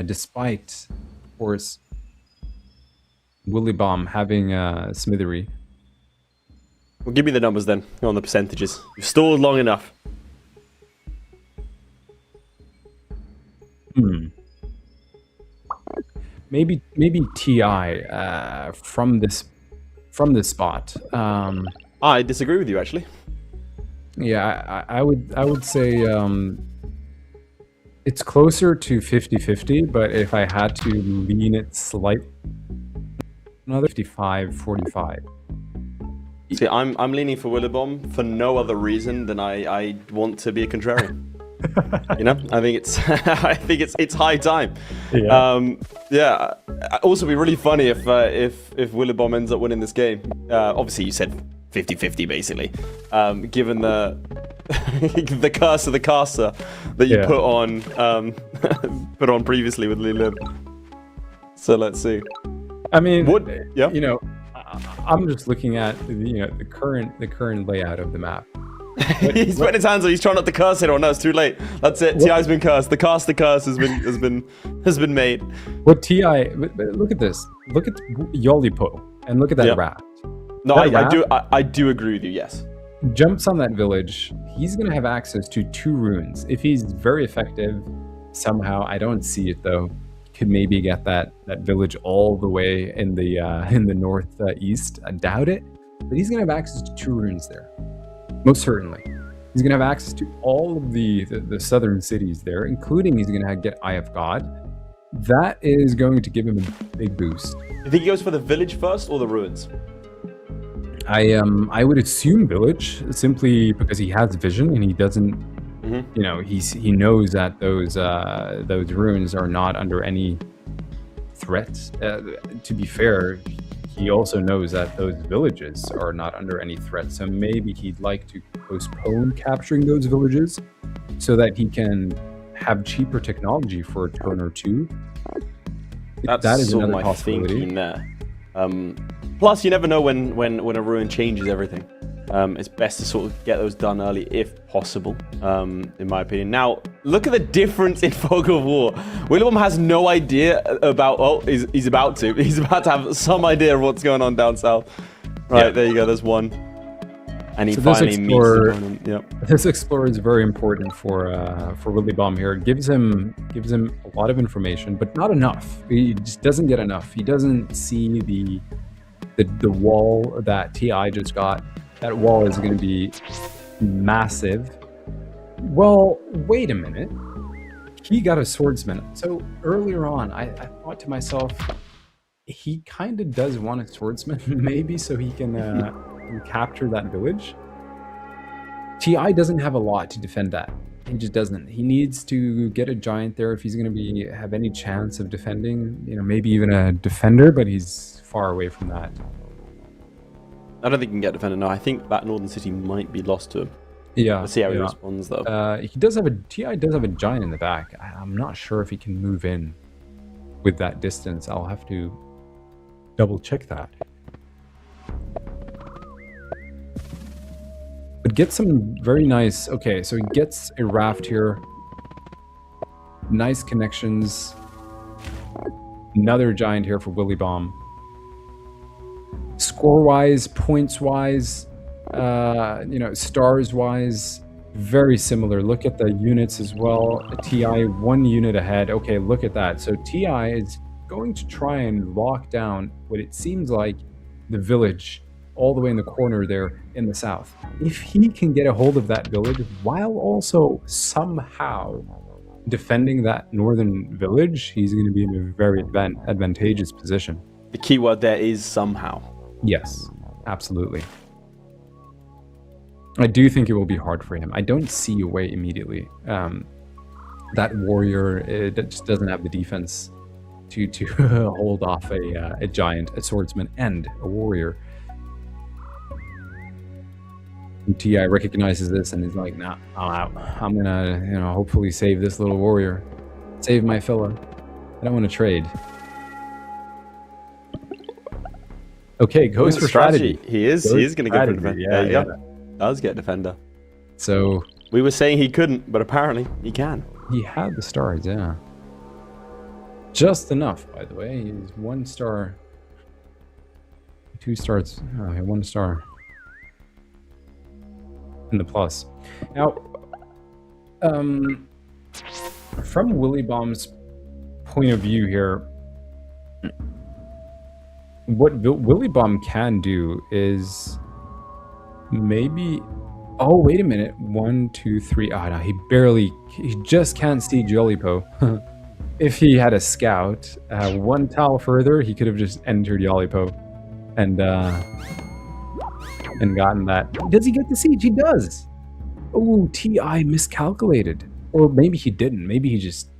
despite, of course, Willibomb having Smithery. Well, give me the numbers then on the percentages. You've stalled long enough. Maybe TI from this spot. I disagree with you, actually. Yeah, I would say it's closer to 50-50, but if I had to lean it slightly, another 55-45. See, I'm leaning for Willibomb for no other reason than I want to be a contrarian. You know, I think it's high time. Yeah. Also, it'd be really funny if Willibomb ends up winning this game. Obviously, you said 50-50 basically, given the the curse of the caster that you put on previously with LeLib. So let's see. I mean, yeah. You know, I'm just looking at the current layout of the map. He's putting his hands on. He's trying not to curse it, or no, it's too late. That's it. TI's been cursed. The caster curse has been made. What TI? Look at this. Look at Yolipo, and look at that raft. No, I do agree with you. Yes. Jumps on that village. He's gonna have access to 2 ruins. If he's very effective, somehow, I don't see it though, could maybe get that village all the way in the northeast. I doubt it, but he's gonna have access to 2 ruins there. Most certainly. He's going to have access to all of the southern cities there, including he's going to get Eye of God. That is going to give him a big boost. You think he goes for the village first or the ruins? I would assume village, simply because he has vision and he doesn't, you know, he knows that those ruins are not under any threat. To be fair, he also knows that those villages are not under any threat, so maybe he'd like to postpone capturing those villages so that he can have cheaper technology for a turn or 2. That is another possibility. Thinking there. Plus, you never know when a ruin changes everything. It's best to sort of get those done early if possible, in my opinion. Now, look at the difference in fog of war. Willibomb has no idea about... Oh, he's about to. He's about to have some idea of what's going on down south. Right, there you go. There's one. And he finally meets the opponent. Yep. This explorer is very important for Willibomb here. It gives him a lot of information, but not enough. He just doesn't get enough. He doesn't see the wall that TI just got. That wall is going to be massive. Well, wait a minute. He got a swordsman. So earlier on, I thought to myself, he kind of does want a swordsman, maybe, so he can capture that village. TI doesn't have a lot to defend that. He just doesn't. He needs to get a giant there if he's going to have any chance of defending. You know, maybe even a defender, but he's far away from that. I don't think he can get defender. No, I think that northern city might be lost to him. Yeah. Let's see how he responds, though. TI does have a giant in the back. I'm not sure if he can move in with that distance. I'll have to double check that. But get some very nice... Okay, so he gets a raft here. Nice connections. Another giant here for Willibomb. Score-wise, points-wise, stars-wise, very similar. Look at the units as well. TI 1 unit ahead. Okay, look at that. So TI is going to try and lock down what it seems like the village all the way in the corner there in the south. If he can get a hold of that village while also somehow defending that northern village, he's going to be in a very advantageous position. The key word there is somehow. Yes, absolutely. I do think it will be hard for him. I don't see a way immediately. That warrior, it just doesn't have the defense to hold off a giant, a swordsman, and a warrior. And TI recognizes this and is like, nah, I'm out. I'm gonna, hopefully save this little warrior. Save my fella. I don't want to trade. Okay, goes for strategy. He is going to go for defender. There you go. Does get defender. So we were saying he couldn't, but apparently he can. He had the stars, yeah. Just enough, by the way. He's 1 star. 2 stars. Oh, 1 star. In the plus. Now, from Willibomb's point of view here, what Willibomb can do is maybe... Oh, wait a minute. 1, 2, 3. Oh, no, he just can't see Jollypo. If he had a scout, 1 tile further, he could have just entered Jollypo and gotten that. Does he get the siege? He does. Oh, TI miscalculated. Or maybe he didn't. Maybe he just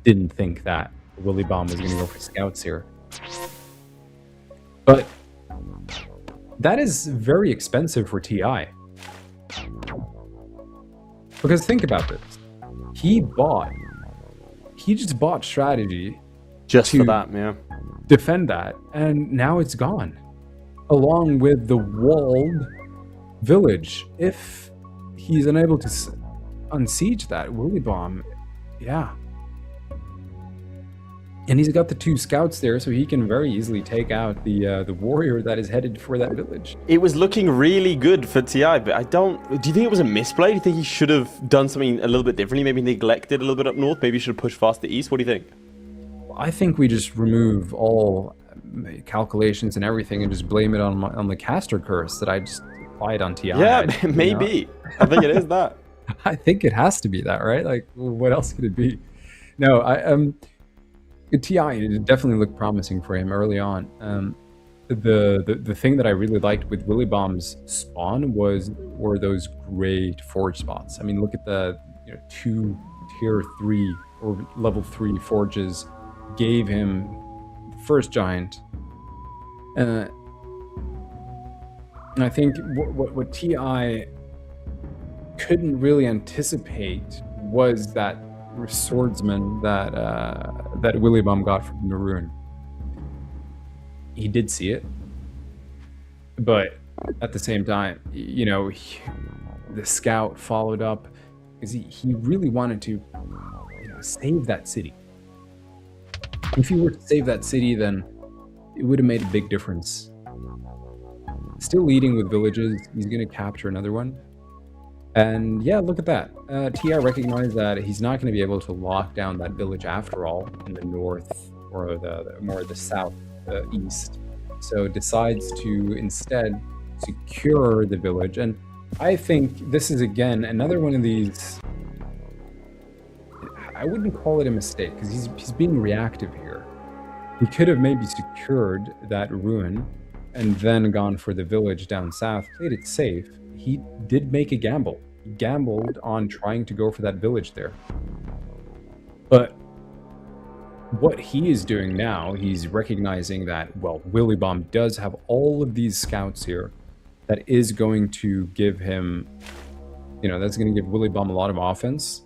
didn't think that Willibomb was going to go for scouts here. But that is very expensive for TI. Because think about this. He just bought strategy just for that, yeah. Defend that, and now it's gone. Along with the walled village. If he's unable to unsiege that, Willibomb, yeah. And he's got the 2 scouts there, so he can very easily take out the warrior that is headed for that village. It was looking really good for TI, but do you think it was a misplay? Do you think he should have done something a little bit differently? Maybe neglected a little bit up north? Maybe he should have pushed faster east? What do you think? I think we just remove all calculations and everything and just blame it on the caster curse that I just applied on TI. Yeah, maybe. I think it is that. I think it has to be that, right? Like, what else could it be? No, TI, it definitely looked promising for him early on. The thing that I really liked with Willibomb's spawn were those great forge spots. I mean, look at the 2 tier 3 or level 3 forges gave him the first giant. And I think what TI couldn't really anticipate was that swordsman that Willibomb got from Maroon. He did see it, but at the same time, the scout followed up because he really wanted to save that city. If he were to save that city, then it would have made a big difference. Still leading with villages, he's going to capture another one. And yeah, look at that. TI recognized that he's not going to be able to lock down that village after all in the north or the south east. So decides to instead secure the village. And I think this is again another one of these. I wouldn't call it a mistake because he's being reactive here. He could have maybe secured that ruin and then gone for the village down south, played it safe. He did make a gamble. He gambled on trying to go for that village there. But what he is doing now, he's recognizing that, well, Willibomb does have all of these scouts here that is going to give him, that's going to give Willibomb a lot of offense,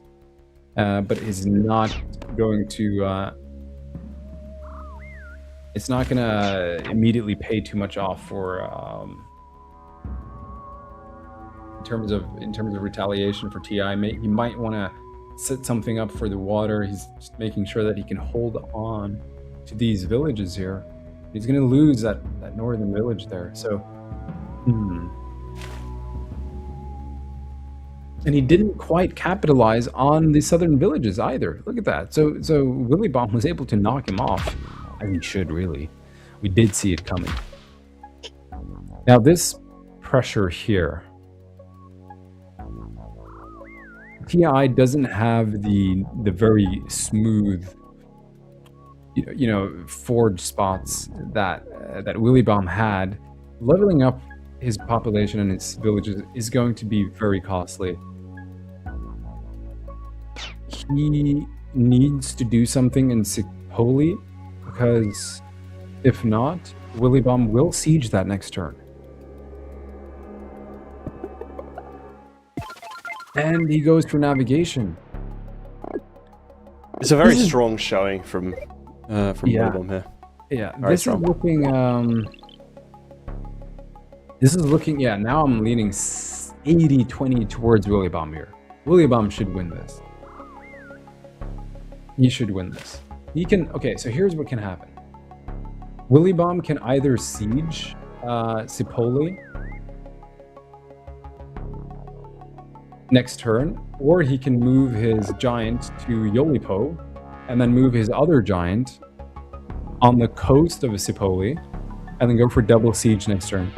but is not going to, it's not going to immediately pay too much off for in terms of retaliation for TI. He might want to set something up for the water. He's just making sure that he can hold on to these villages here. He's going to lose that northern village there. So, and he didn't quite capitalize on the southern villages either. Look at that. So Willibomb was able to knock him off, as he should, really. We did see it coming. Now this pressure here, TI doesn't have the very smooth, forge spots that Willibomb had. Leveling up his population and his villages is going to be very costly. He needs to do something in Sipoli, because if not, Willibomb will siege that next turn. And he goes for navigation. It's a very strong showing from Willibomb here. Yeah, Very this strong. is looking, yeah, now I'm leaning 80-20 towards Willibomb here. Willibomb should win this. He should win this. He can, okay, so here's what can happen. Willibomb can either siege Sipoli next turn, or he can move his giant to Yolipo and then move his other giant on the coast of Sipoli and then go for double siege next turn.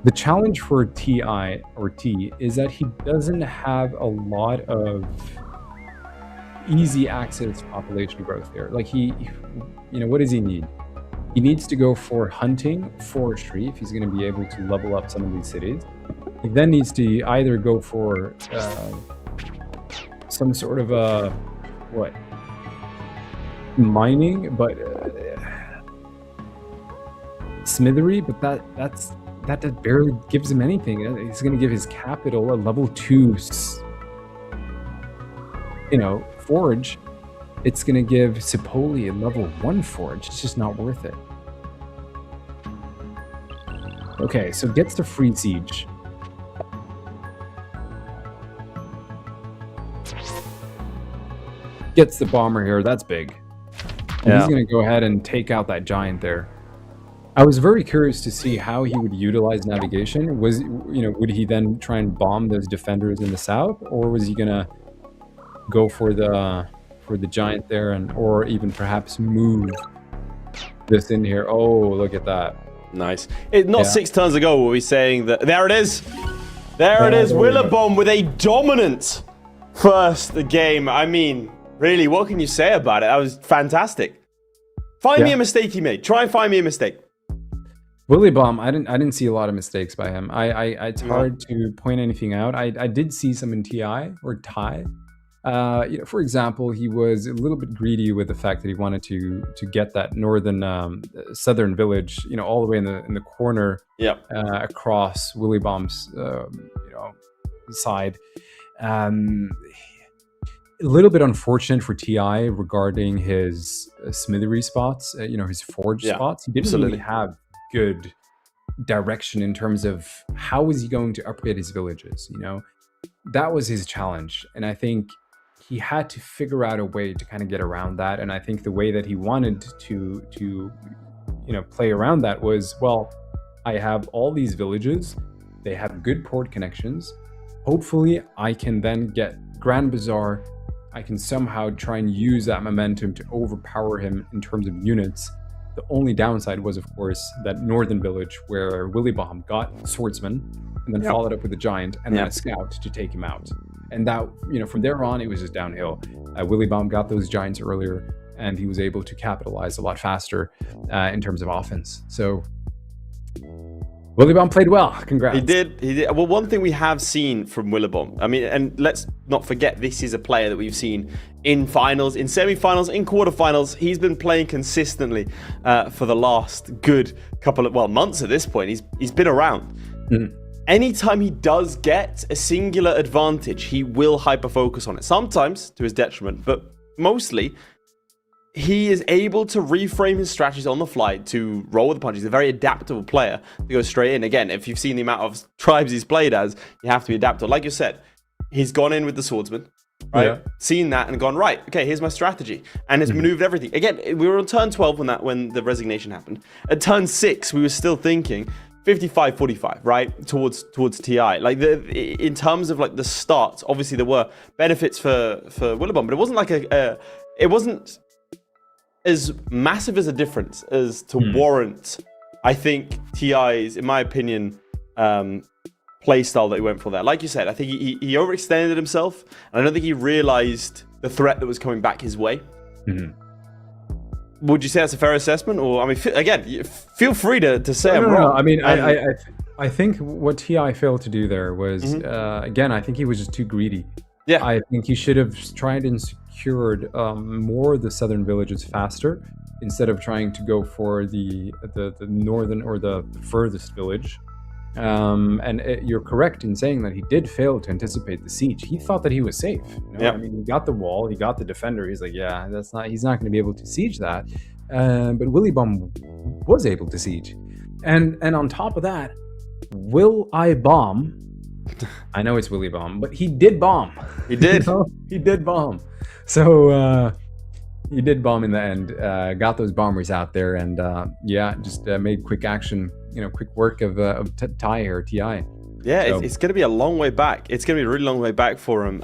The challenge for TI or T is that he doesn't have a lot of easy access population growth there. Like what does he need? He needs to go for hunting, forestry, if he's going to be able to level up some of these cities. He then needs to either go for some sort of mining, but smithery, but that barely gives him anything. He's going to give his capital a level 2 forge. It's going to give Sipoli a level 1 forge. It's just not worth it. Okay, so gets the free siege. Gets the bomber here. That's big. And he's going to go ahead and take out that giant there. I was very curious to see how he would utilize navigation. Would he then try and bomb those defenders in the south, or was he going to go for the giant there, or even perhaps move this in here? Oh, look at that. Nice. Not 6 turns ago were we saying that... There it is. There it is. Willibomb with a dominant first game. I mean, really, what can you say about it? That was fantastic. Find me a mistake he made. Try and find me a mistake. Willibomb, I didn't see a lot of mistakes by him. It's hard to point anything out. I did see some in TI or TI. For example, he was a little bit greedy with the fact that he wanted to get that southern village, all the way in the corner, across Willibomb's, side. A little bit unfortunate for TI regarding his smithery spots, his forge spots. He didn't really have good direction in terms of how is he going to upgrade his villages. That was his challenge, and I think he had to figure out a way to kind of get around that. And I think the way that he wanted to play around that was, well, I have all these villages, they have good port connections, hopefully I can then get Grand Bazaar, I can somehow try and use that momentum to overpower him in terms of units. The only downside was, of course, that northern village where Willibomb got Swordsman and then followed up with a giant and then a scout to take him out. And that, from there on, it was just downhill. Willibomb got those giants earlier, and he was able to capitalize a lot faster in terms of offense. So Willibomb played well. Congrats. He did. Well, one thing we have seen from Willibomb, and let's not forget, this is a player that we've seen in finals, in semifinals, in quarterfinals. He's been playing consistently for the last good couple of months at this point. He's been around. Mm-hmm. Anytime he does get a singular advantage, he will hyper-focus on it. Sometimes to his detriment, but mostly he is able to reframe his strategies on the fly to roll with the punches. He's a very adaptable player to go straight in. Again, if you've seen the amount of tribes he's played as, you have to be adaptable. Like you said, he's gone in with the swordsman, right? Yeah. Seen that and gone, right, okay, here's my strategy. And has maneuvered everything. Again, we were on turn 12 when the resignation happened. At turn 6, we were still thinking 55-45, right? Towards TI. Like in terms of like the starts, obviously there were benefits for Willibomb, but it wasn't like it wasn't as massive as a difference as to warrant, I think, TI's, in my opinion, play style that he went for there. Like you said, I think he overextended himself, and I don't think he realized the threat that was coming back his way. Would you say that's a fair assessment? Or, I mean, again, feel free to say I'm wrong. No. I mean, I think what TI failed to do there was, again, I think he was just too greedy. Yeah. I think he should have tried and secured more of the southern villages faster, instead of trying to go for the northern or the furthest village. You're correct in saying that he did fail to anticipate the siege. He thought that he was safe. You know? Yeah. I mean, he got the wall, he got the defender. He's like, yeah, he's not going to be able to siege that. But Willibomb was able to siege, and on top of that, Willibomb. I know it's Willibomb, but he did bomb. He did. He did bomb. So he did bomb in the end. Got those bombers out there, and just made quick action. Quick work of TI here, TI. Yeah, so it's going to be a long way back. It's going to be a really long way back for him.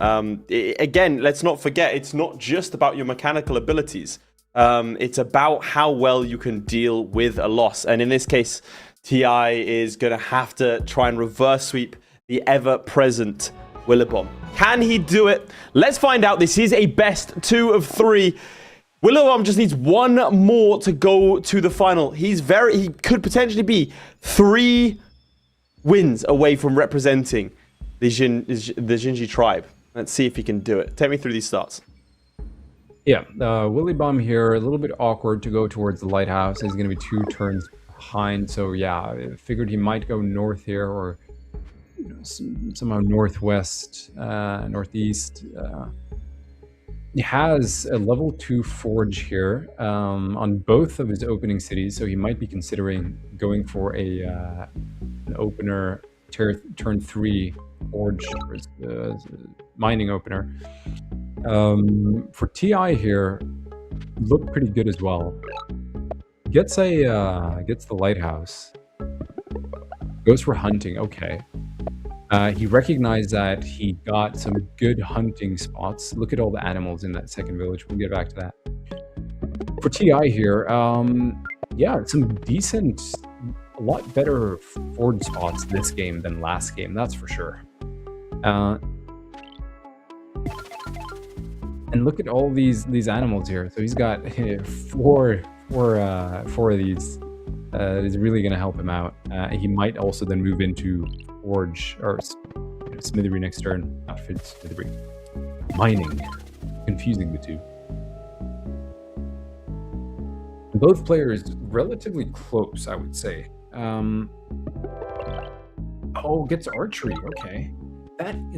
Again, let's not forget, it's not just about your mechanical abilities. It's about how well you can deal with a loss. And in this case, TI is going to have to try and reverse sweep the ever-present Willibomb. Can he do it? Let's find out. This is a best 2 of 3. Willibomb just needs one more to go to the final. He could potentially be 3 wins away from representing the XIN-XI tribe. Let's see if he can do it. Take me through these starts. Yeah, Willibomb here, a little bit awkward to go towards the lighthouse. He's going to be 2 turns behind. So yeah, I figured he might go north here, or somehow northwest, northeast. He has a level 2 forge here on both of his opening cities, so he might be considering going for an opener turn 3 forge, mining opener. For TI here, looked pretty good as well. Gets the lighthouse. Goes for hunting. Okay. He recognized that he got some good hunting spots. Look at all the animals in that second village. We'll get back to that. For TI here, some decent, a lot better forge spots this game than last game, that's for sure. And look at all these animals here. So he's got four of these. Is really going to help him out. He might also then move into forge or smithery next turn. Not smithery. Mining. Confusing the two. Both players relatively close, I would say. Gets archery. Okay.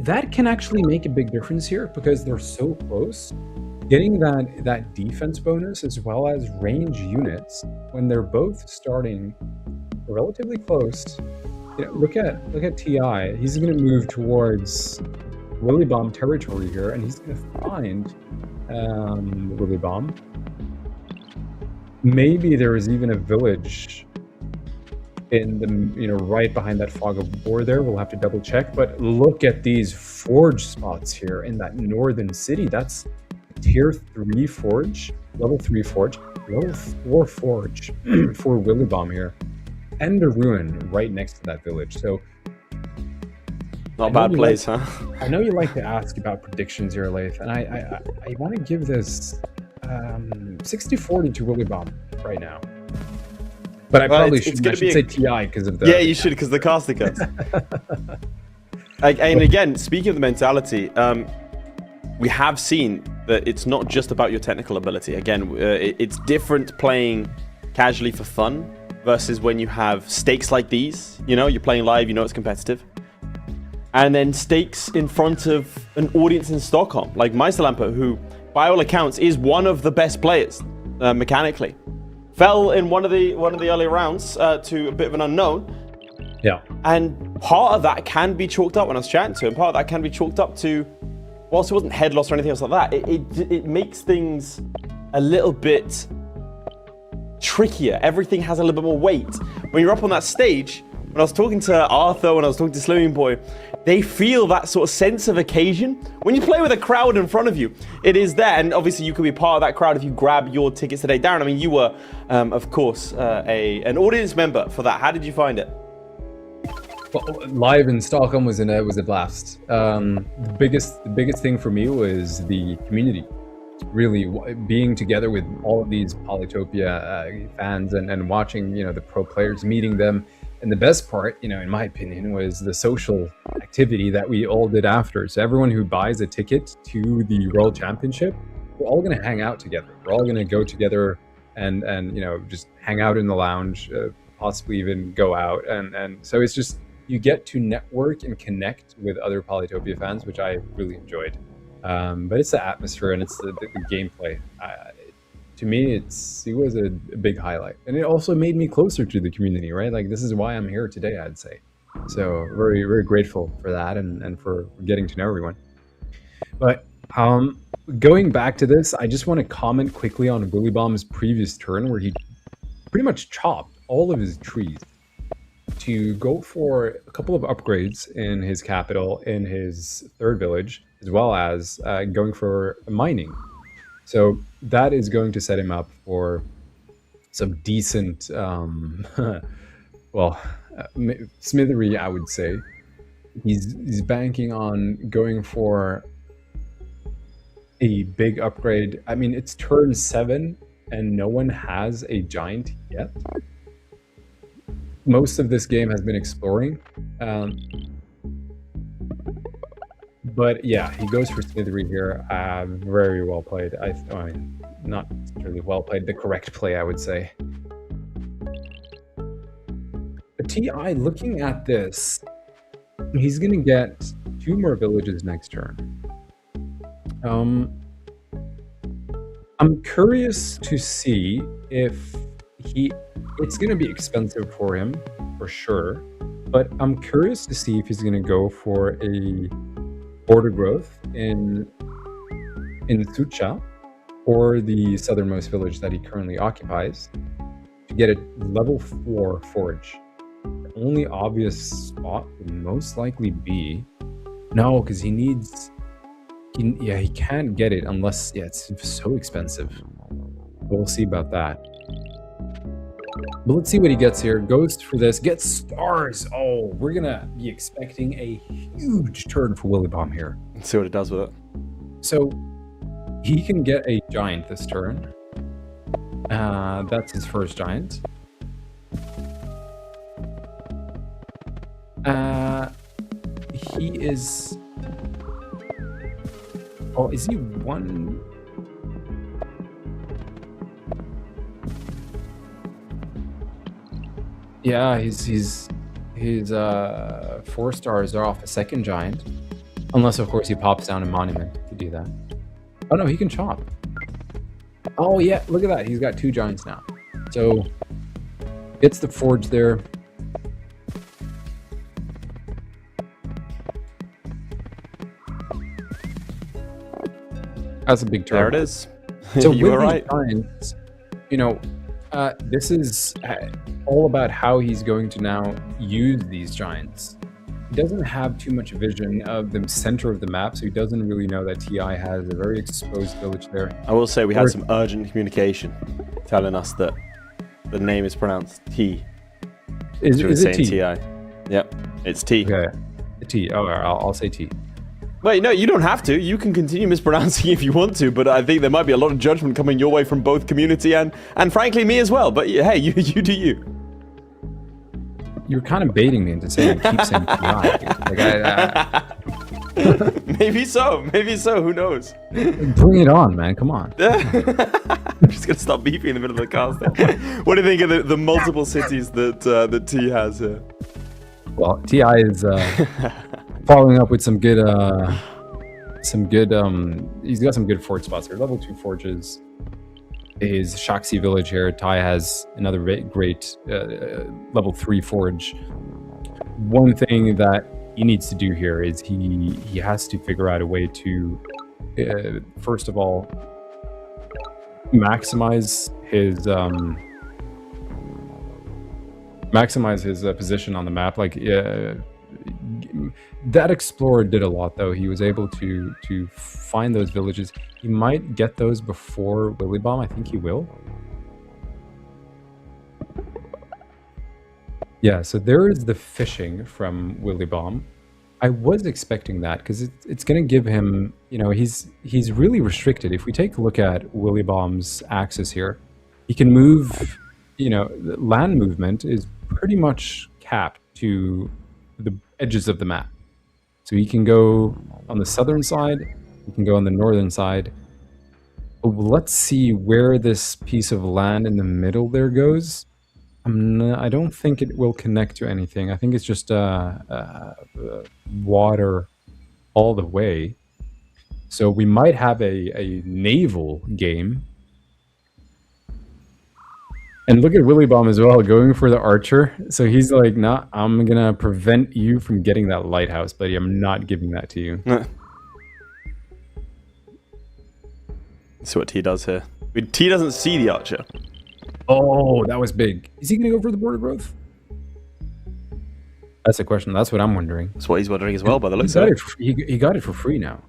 That can actually make a big difference here because they're so close. Getting that defense bonus as well as range units when they're both starting relatively close. Look at TI. He's going to move towards Willibomb territory here, and he's going to find Willibomb. Maybe there is even a village in the right behind that fog of war there. We'll have to double check. But look at these forge spots here in that northern city. That's tier 3 forge, level 3 forge, level 4 forge for Willibomb here, and a ruin right next to that village. So not bad place, huh? I know you like to ask about predictions here, Laith, and I want to give this 60-40 to Willibomb right now. But I probably should say TI because of the... Yeah, you should, because the caster cuts. And again, speaking of the mentality, we have seen that it's not just about your technical ability. Again, it's different playing casually for fun versus when you have stakes like these. You're playing live, it's competitive. And then stakes in front of an audience in Stockholm, like Meisterlampe, who, by all accounts, is one of the best players mechanically. Fell in one of the early rounds to a bit of an unknown. Yeah. And part of that can be chalked up when I was chatting to him. Part of that can be chalked up to, whilst it wasn't head loss or anything else like that, it makes things a little bit trickier. Everything has a little bit more weight. When you're up on that stage, when I was talking to Arthur, when I was talking to Slimming Boy, they feel that sort of sense of occasion. When you play with a crowd in front of you, it is there. And obviously you could be part of that crowd if you grab your tickets today. Darren, I mean, you were, of course, an audience member for that. How did you find it? Well, live in Stockholm was a blast. The biggest thing for me was the community. Really being together with all of these Polytopia fans and watching, the pro players, meeting them. And the best part, in my opinion, was the social activity that we all did after. So everyone who buys a ticket to the World Championship, we're all going to hang out together. We're all going to go together and just hang out in the lounge, possibly even go out. And so it's just, you get to network and connect with other Polytopia fans, which I really enjoyed. But it's the atmosphere and it's the gameplay. To me, it was a big highlight, and it also made me closer to the community, right? Like, this is why I'm here today, I'd say. So very, very grateful for that and for getting to know everyone. But going back to this, I just want to comment quickly on Willibomb's previous turn, where he pretty much chopped all of his trees to go for a couple of upgrades in his capital, in his third village, as well as going for mining. So that is going to set him up for some decent, smithery, I would say. He's banking on going for a big upgrade. I mean, it's turn 7 and no one has a giant yet. Most of this game has been exploring. But yeah, he goes for smithery here. Very well played. I mean, not really well played. The correct play, I would say. But TI, looking at this, he's going to get 2 more villages next turn. I'm curious to see if it's going to be expensive for him, for sure. But I'm curious to see if he's going to go for a border growth in Sucha, or the southernmost village that he currently occupies, to get a level 4 forage. The only obvious spot would most likely be no, because he can't get it unless it's so expensive. But we'll see about that. But let's see what he gets here. Goes for this, gets stars. Oh, we're gonna be expecting a huge turn for Willibomb here. Let's see what it does with it. So he can get a giant this turn. That's his first giant. He is... Oh, is he one... Yeah, his 4 stars are off a second giant. Unless, of course, he pops down a monument to do that. Oh, no, he can chop. Oh, yeah, look at that. He's got 2 giants now. So, gets the forge there. That's a big turn. There it is. So you were with right. Giants, this is all about how he's going to now use these giants. He doesn't have too much vision of the center of the map, so he doesn't really know that TI has a very exposed village there. I will say we had some urgent communication telling us that the name is pronounced T. Is it T? TI. Yep, it's T. Okay, T. Oh, I'll say T. Wait, no, you don't have to. You can continue mispronouncing if you want to, but I think there might be a lot of judgment coming your way from both community and frankly me as well. But hey, you do you. You're kind of baiting me into saying keep saying TI. Maybe so. Who knows? Bring it on, man. Come on. I'm just gonna stop beeping in the middle of the cast. What do you think of the multiple cities that T has here? Well, TI is following up with some good. He's got some good forge spots here. Level 2 forges. his Shaxi village here. Tai has another great level 3 forge. One thing that he needs to do here is he has to figure out a way to, first of all, maximize his position on the map. Like that explorer did a lot, though. He was able to find those villages. He might get those before Willibomb. I think he will. Yeah, so there is the fishing from Willibomb. I was expecting that because it's going to give him, you know, he's really restricted. If we take a look at Willibomb's axis here, he can move, you know, land movement is pretty much capped to the edges of the map. So he can go on the southern side, he can go on the northern side. But let's see where this piece of land in the middle there goes. I don't think it will connect to anything. I think it's just water all the way. So we might have a naval game. And look at Willibomb as well, going for the archer. So he's like, nah, I'm going to prevent you from getting that lighthouse, buddy. I'm not giving that to you. Let's see what T does here. T doesn't see the archer. Oh, that was big. Is he going to go for the border growth? That's the question. That's what I'm wondering. That's what he's wondering as well, by the looks of it. He got it for free now.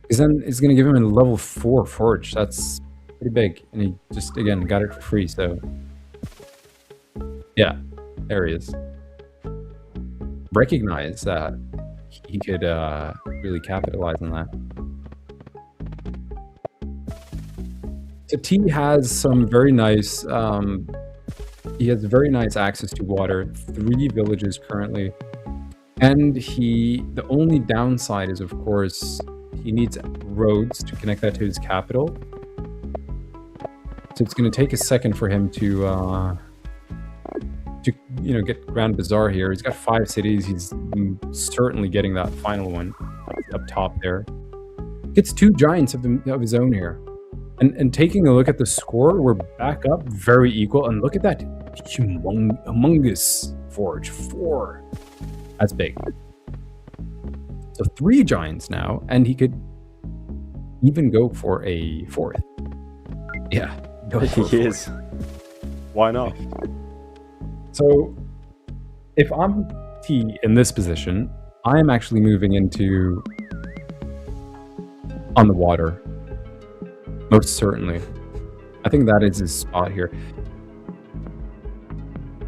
Because then it's going to give him a level 4 forge. That's pretty big. And he just, again, got it for free. So, yeah, there he is. Recognize that he could really capitalize on that. So T has some very nice, he has very nice access to water, 3 villages currently. And the only downside is, of course, he needs roads to connect that to his capital. So it's going to take a second for him to you know, get Grand Bazaar here. He's got 5 cities. He's certainly getting that final one up top there. Gets 2 giants of his own here. And taking a look at the score, we're back up very equal. And look at that humongous forge, 4. That's big. So 3 giants now, and he could even go for a 4th. Yeah, go for he is. Why not? So if I'm T in this position, I am actually moving into on the water. Most certainly. I think that is his spot here.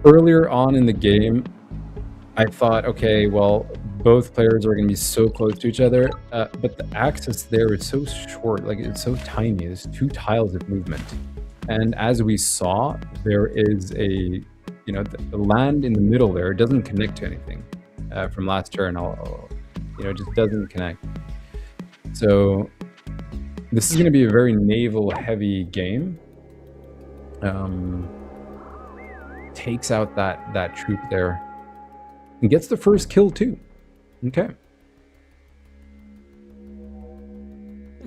Earlier on in the game, I thought, okay, well, both players are going to be so close to each other, but the axis there is so short, like it's so tiny. There's 2 tiles of movement. And as we saw, there is the land in the middle there doesn't connect to anything from last turn. It just doesn't connect. So this is going to be a very naval-heavy game. Takes out that troop there. And gets the first kill, too. Okay.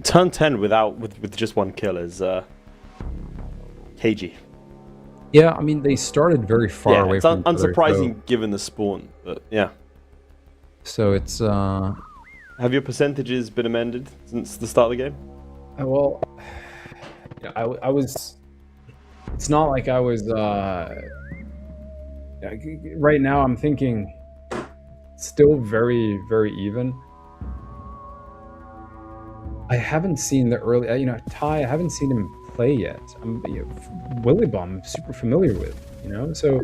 Turn 10 with just 1 kill is cagey. Yeah, I mean, they started very far away from each other. It's unsurprising given the spawn, but yeah. So it's... Have your percentages been amended since the start of the game? Well, I was. It's not like I was. Right now, I'm thinking still very, very even. I haven't seen the early. Tai. I haven't seen him play yet. Willibomb, I'm super familiar with. So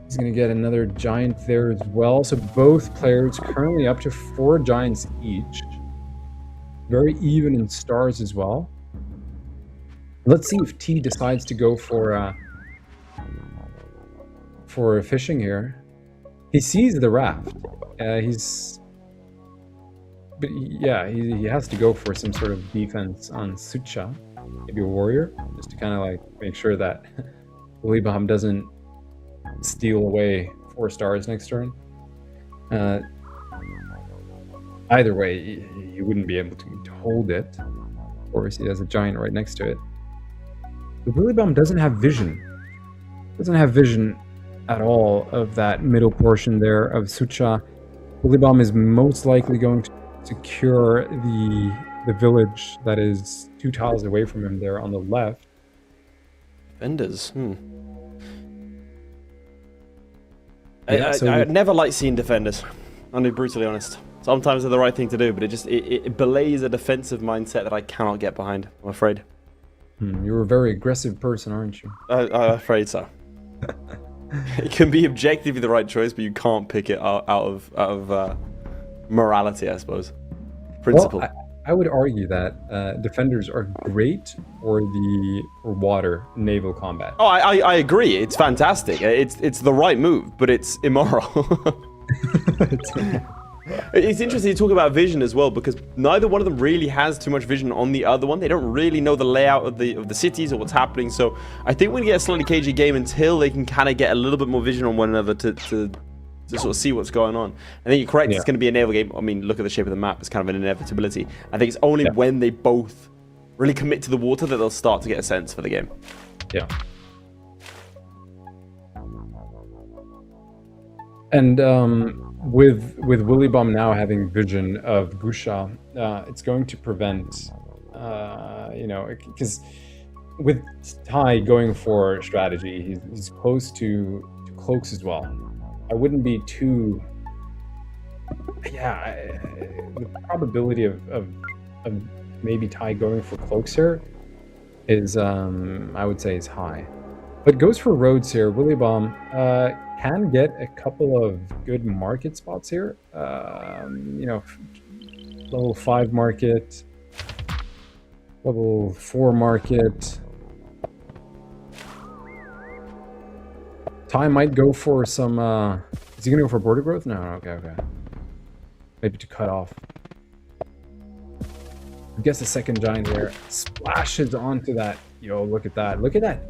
he's gonna get another giant there as well. So both players currently up to 4 giants each. Very even in stars as well. Let's see if T decides to go for fishing here. He sees the raft. He has to go for some sort of defense on Sucha, maybe a warrior, just to kind of like make sure that Willibomb doesn't steal away 4 stars next turn. Either way, you wouldn't be able to hold it. Of course, he has a giant right next to it. The Willibomb doesn't have vision. Doesn't have vision at all of that middle portion there of Sucha. Willibomb is most likely going to secure the village that is 2 tiles away from him there on the left. Defenders. Yeah, I never like seeing defenders. I'll be brutally honest. Sometimes they're the right thing to do, but it belays a defensive mindset that I cannot get behind, I'm afraid. You're a very aggressive person, aren't you? I'm afraid so. It can be objectively the right choice, but you can't pick it out of morality, I suppose. Principle. Well, I would argue that defenders are great for water naval combat. Oh, I agree. It's fantastic. It's the right move, but it's immoral. It's interesting to talk about vision as well, because neither one of them really has too much vision on the other one. They don't really know the layout of the cities or what's happening. So I think we're gonna get a slightly cagey game until they can kind of get a little bit more vision on one another to sort of see what's going on. I think you're correct. Yeah. It's going to be a naval game. I mean, look at the shape of the map. It's kind of an inevitability. I think it's only when they both really commit to the water that they'll start to get a sense for the game. Yeah. And with Willibomb now having vision of Gusha, it's going to prevent, because with Tai going for strategy, he's close to cloaks as well. I wouldn't be too. The probability of maybe Tai going for cloaks here is, I would say, is high. But goes for roads here. Willibomb can get a couple of good market spots here. Level 5 market, level 4 market. Tai might go for some, is he gonna go for border growth? No, okay. Maybe to cut off. I guess the second giant here splashes onto that. Yo, look at that. Look at that.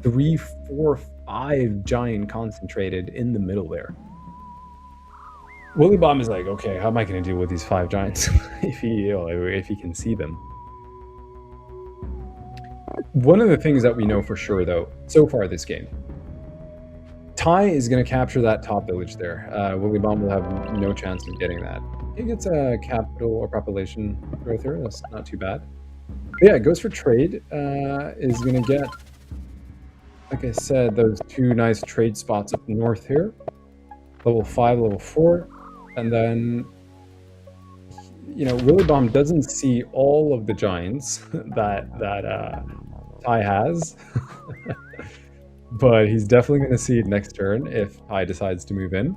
3, 4, 5 giant concentrated in the middle there. Willibomb is like, okay, how am I gonna deal with these 5 giants if he can see them? One of the things that we know for sure, though, so far this game, Tai is going to capture that top village there. Willibomb will have no chance of getting that. He gets a capital or population growth here. That's not too bad. But yeah, it goes for trade. Is going to get, like I said, those 2 nice trade spots up north here. Level 5, level 4. And then, Willibomb doesn't see all of the giants that Tai has, but he's definitely going to see it next turn if Tai decides to move in.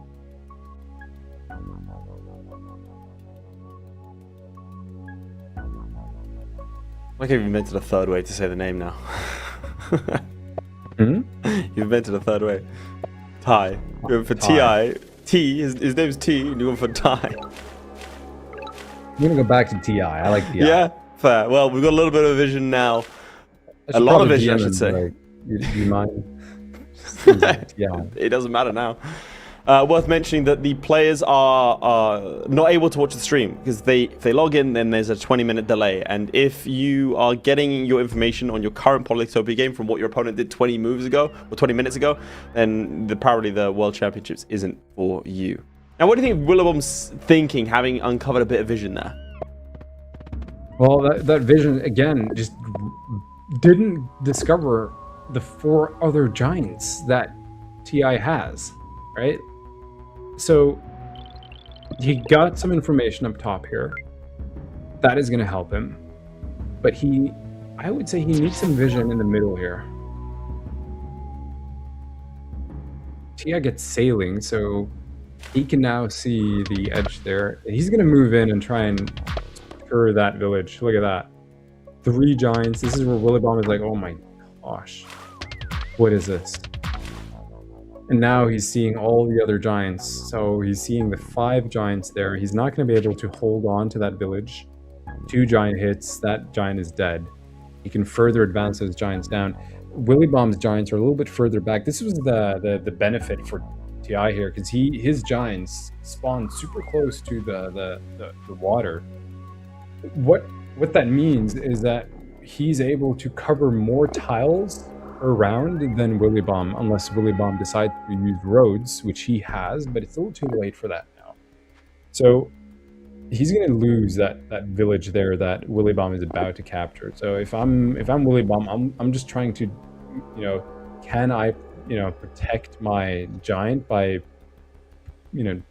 Like I've invented a third way to say the name now. You've invented a third way. Tai. You're going for T-I. T, his name's T, and you're going for Tai. I'm going to go back to T-I. I like T-I. Yeah, fair. Well, we've got a little bit of vision now. A lot of vision, I should say. Like, do you mind? Yeah. It doesn't matter now. Worth mentioning that the players are not able to watch the stream because if they log in, then there's a 20-minute delay. And if you are getting your information on your current Polytopia game from what your opponent did 20 moves ago or 20 minutes ago, then probably the World Championships isn't for you. Now, what do you think Willibomb's thinking, having uncovered a bit of vision there? Well, that vision, again, just didn't discover the 4 other giants that TI has, right? So he got some information up top here. That is going to help him. But I would say he needs some vision in the middle here. TI gets sailing, so he can now see the edge there. He's going to move in and try and secure that village. Look at that. 3 giants. This is where Willibomb is like, oh my gosh. What is this? And now he's seeing all the other giants. So he's seeing the 5 giants there. He's not going to be able to hold on to that village. 2 giant hits. That giant is dead. He can further advance those giants down. Willibomb's giants are a little bit further back. This was the benefit for TI here, because his giants spawned super close to the water. What what that means is that he's able to cover more tiles per round than Willibomb, unless Willibomb decides to use roads, which he has, but it's a little too late for that now. So he's going to lose that village there that Willibomb is about to capture. So if I'm Willibomb, I'm just trying to, can I, protect my giant by,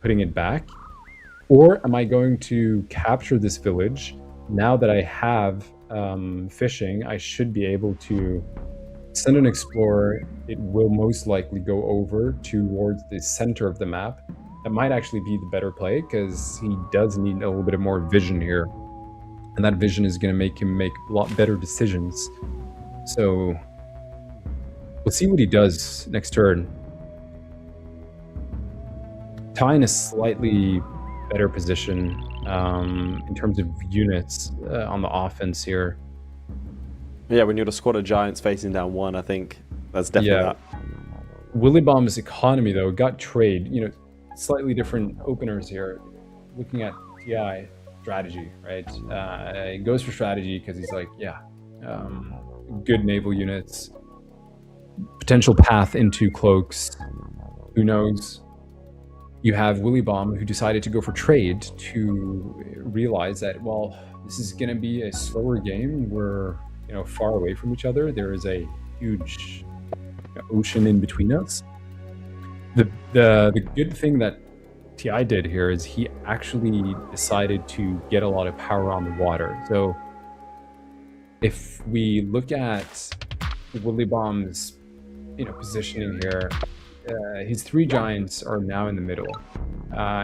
putting it back? Or am I going to capture this village? Now that I have fishing, I should be able to send an explorer. It will most likely go over towards the center of the map. That might actually be the better play, because he does need a little bit of more vision here. And that vision is going to make him make a lot better decisions. So we'll see what he does next turn. TIE in a slightly better position in terms of units on the offense here. Yeah, when you're the squad of giants facing down one, I think that's definitely that. Willibomb's economy, though, got trade. Slightly different openers here. Looking at TI strategy, right? He goes for strategy because he's like, good naval units, potential path into cloaks. Who knows? You have Willibomb, who decided to go for trade to realize that, well, this is going to be a slower game. We're far away from each other. There is a huge ocean in between us. The good thing that TI did here is he actually decided to get a lot of power on the water. So if we look at Willibomb's positioning here, his three giants are now in the middle.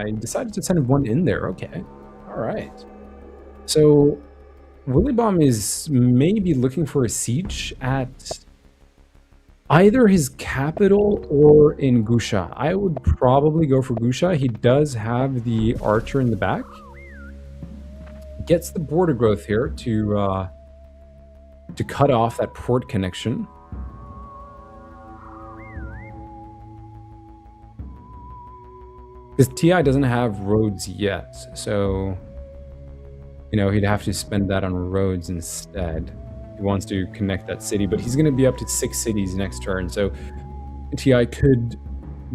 He decided to send one in there. Okay, all right. So Willibomb is maybe looking for a siege at either his capital or in Gusha. I would probably go for Gusha. He does have the archer in the back. Gets the border growth here to cut off that port connection. Because TI doesn't have roads yet, so he'd have to spend that on roads instead. He wants to connect that city, but he's going to be up to 6 cities next turn, so TI could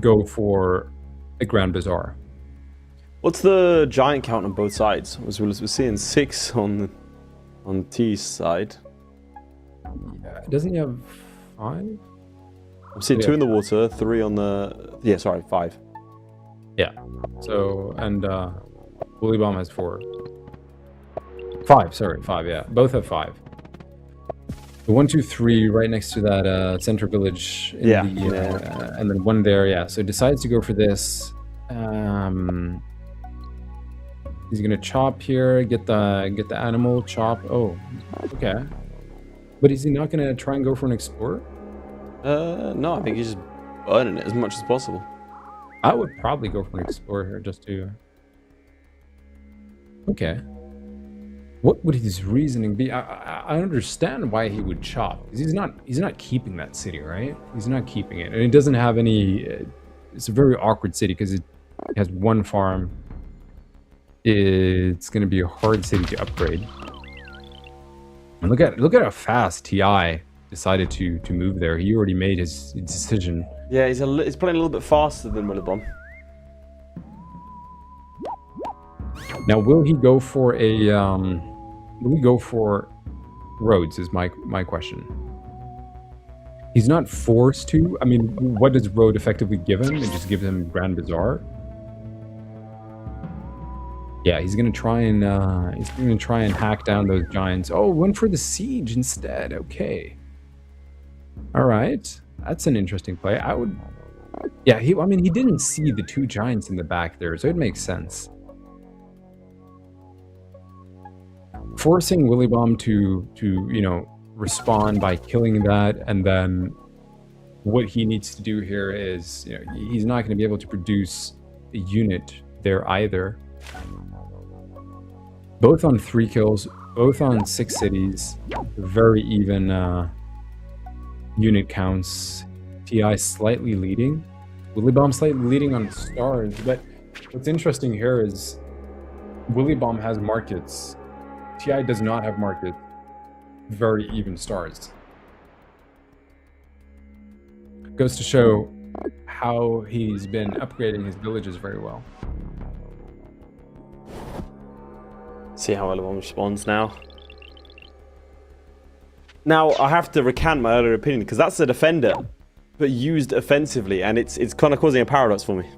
go for a Grand Bazaar. What's the giant count on both sides? We're seeing 6 on T's side. Yeah, doesn't he have 5? I'm seeing 2 in the water, 3 on the... 5. Yeah. So, and Willibomb has 4. 5, sorry, 5, yeah. Both have 5. The 1, 2, 3 right next to that center village. And then 1 there, yeah. So decides to go for this. He's gonna chop here, get the animal, chop. Oh, okay. But is he not gonna try and go for an explorer? No, I think he's just burning it as much as possible. I would probably go for an explorer here just to... Okay. What would his reasoning be? I understand why he would chop. Because he's not keeping that city, right? He's not keeping it. And it doesn't have any... It's a very awkward city because it has 1 farm. It's going to be a hard city to upgrade. And look at how fast TI decided to move there. He already made his decision. Yeah, he's playing a little bit faster than Willibomb. Now, will he go for a? Will he go for roads? Is my question. He's not forced to. I mean, what does road effectively give him? It just gives him Grand Bazaar. Yeah, he's gonna try and hack down those giants. Oh, went for the siege instead. Okay. All right. That's an interesting play. I would... Yeah, he didn't see the 2 giants in the back there, so it makes sense. Forcing Willibomb to respond by killing that, and then what he needs to do here is, he's not going to be able to produce a unit there either. Both on 3 kills, both on 6 cities, very even unit counts. TI slightly leading. Willibomb slightly leading on stars, but what's interesting here is Willibomb has markets TI does not have marked very even stars. Goes to show how he's been upgrading his villages very well. See how Willibomb responds now. Now, I have to recant my earlier opinion, because that's a defender, but used offensively, and it's kind of causing a paradox for me.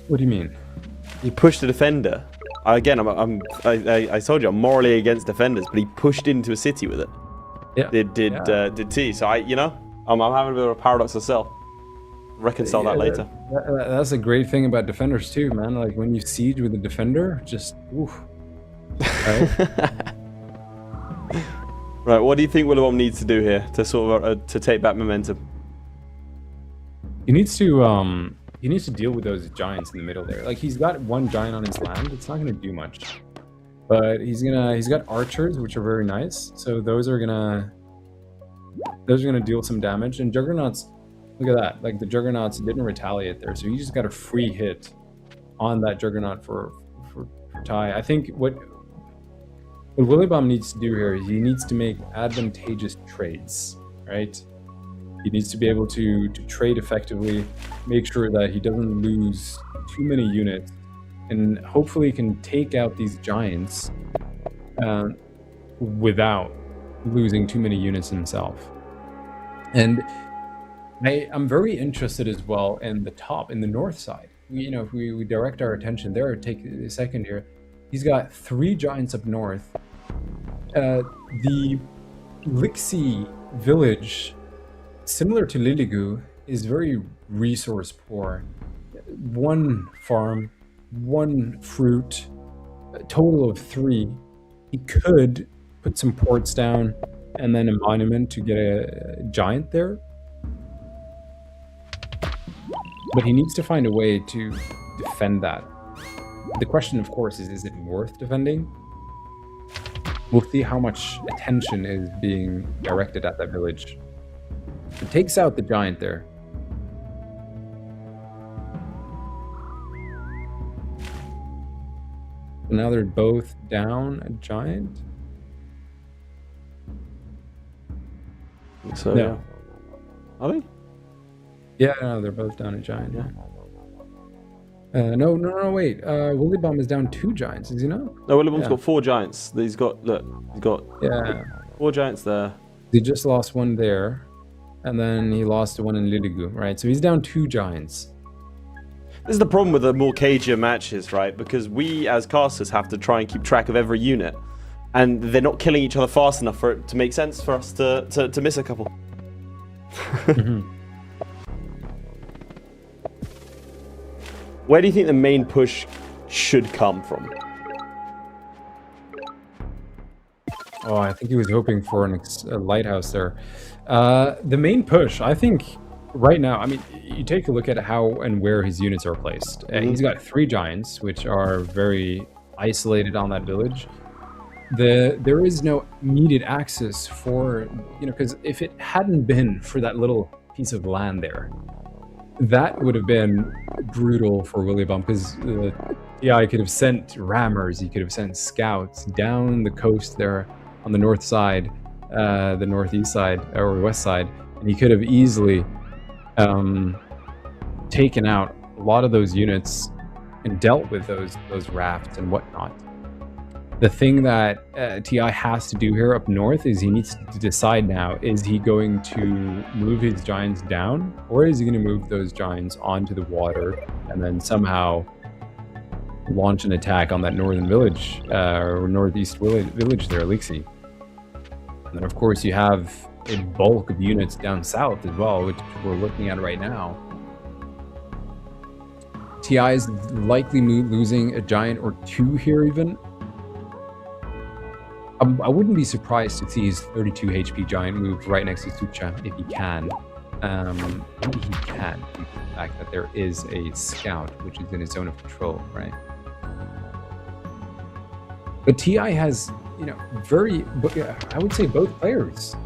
What do you mean? He pushed the defender. Again, I told you, I'm morally against defenders, but he pushed into a city with it. Yeah. Did T. So I'm having a bit of a paradox myself. Reconcile that later. That's a great thing about defenders too, man. Like when you siege with a defender, just oof. Right? Right. What do you think Willibomb needs to do here to sort of to take back momentum? He needs to deal with those giants in the middle there. Like he's got one giant on his land. It's not going to do much, but he's got archers, which are very nice. So those are gonna deal some damage. And juggernauts, look at that. Like the juggernauts didn't retaliate there, so he just got a free hit on that juggernaut for Ty. I think what Willibomb needs to do here is he needs to make advantageous trades, right? He needs to be able to trade effectively, make sure that he doesn't lose too many units, and hopefully can take out these giants without losing too many units himself. And I'm very interested as well in the top, in the north side. If we direct our attention there, take a second here. He's got 3 giants up north. The Mickzoo village, similar to Liligu, is very resource poor. 1 farm, 1 fruit, a total of 3. He could put some ports down and then a monument to get a giant there. But he needs to find a way to defend that. The question, of course, is it worth defending? We'll see how much attention is being directed at that village. It takes out the giant there. So now they're both down a giant. So, no. Are they? Yeah, no, they're both down a giant, yeah. No, wait. Willibomb is down 2 giants, is he not? No, Willibomb's got 4 giants. He's got 4 giants there. He just lost 1 there, and then he lost 1 in Liligu, right? So he's down 2 giants. This is the problem with the more cagier matches, right? Because we, as casters, have to try and keep track of every unit. And they're not killing each other fast enough for it to make sense for us to miss a couple. Where do you think the main push should come from? Oh, I think he was hoping for a lighthouse there. The main push, I think, right now, I mean, you take a look at how and where his units are placed. He's got 3 giants, which are very isolated on that village. There is no immediate access for, because if it hadn't been for that little piece of land there, that would have been brutal for Willibomb, because TI could have sent rammers, he could have sent scouts down the coast there on the north side, the northeast side or west side, and he could have easily taken out a lot of those units and dealt with those rafts and whatnot. The thing that TI has to do here up north is he needs to decide now, is he going to move his giants down, or is he going to move those giants onto the water and then somehow launch an attack on that northern village, or northeast village there, Mickzoo. And then of course you have a bulk of units down south as well, which we're looking at right now. TI is likely losing a giant or 2 here even. I wouldn't be surprised to see his 32 HP giant move right next to Sucha if he can. Maybe he can, due to the fact that there is a scout which is in his zone of control, right? But TI has, I would say both players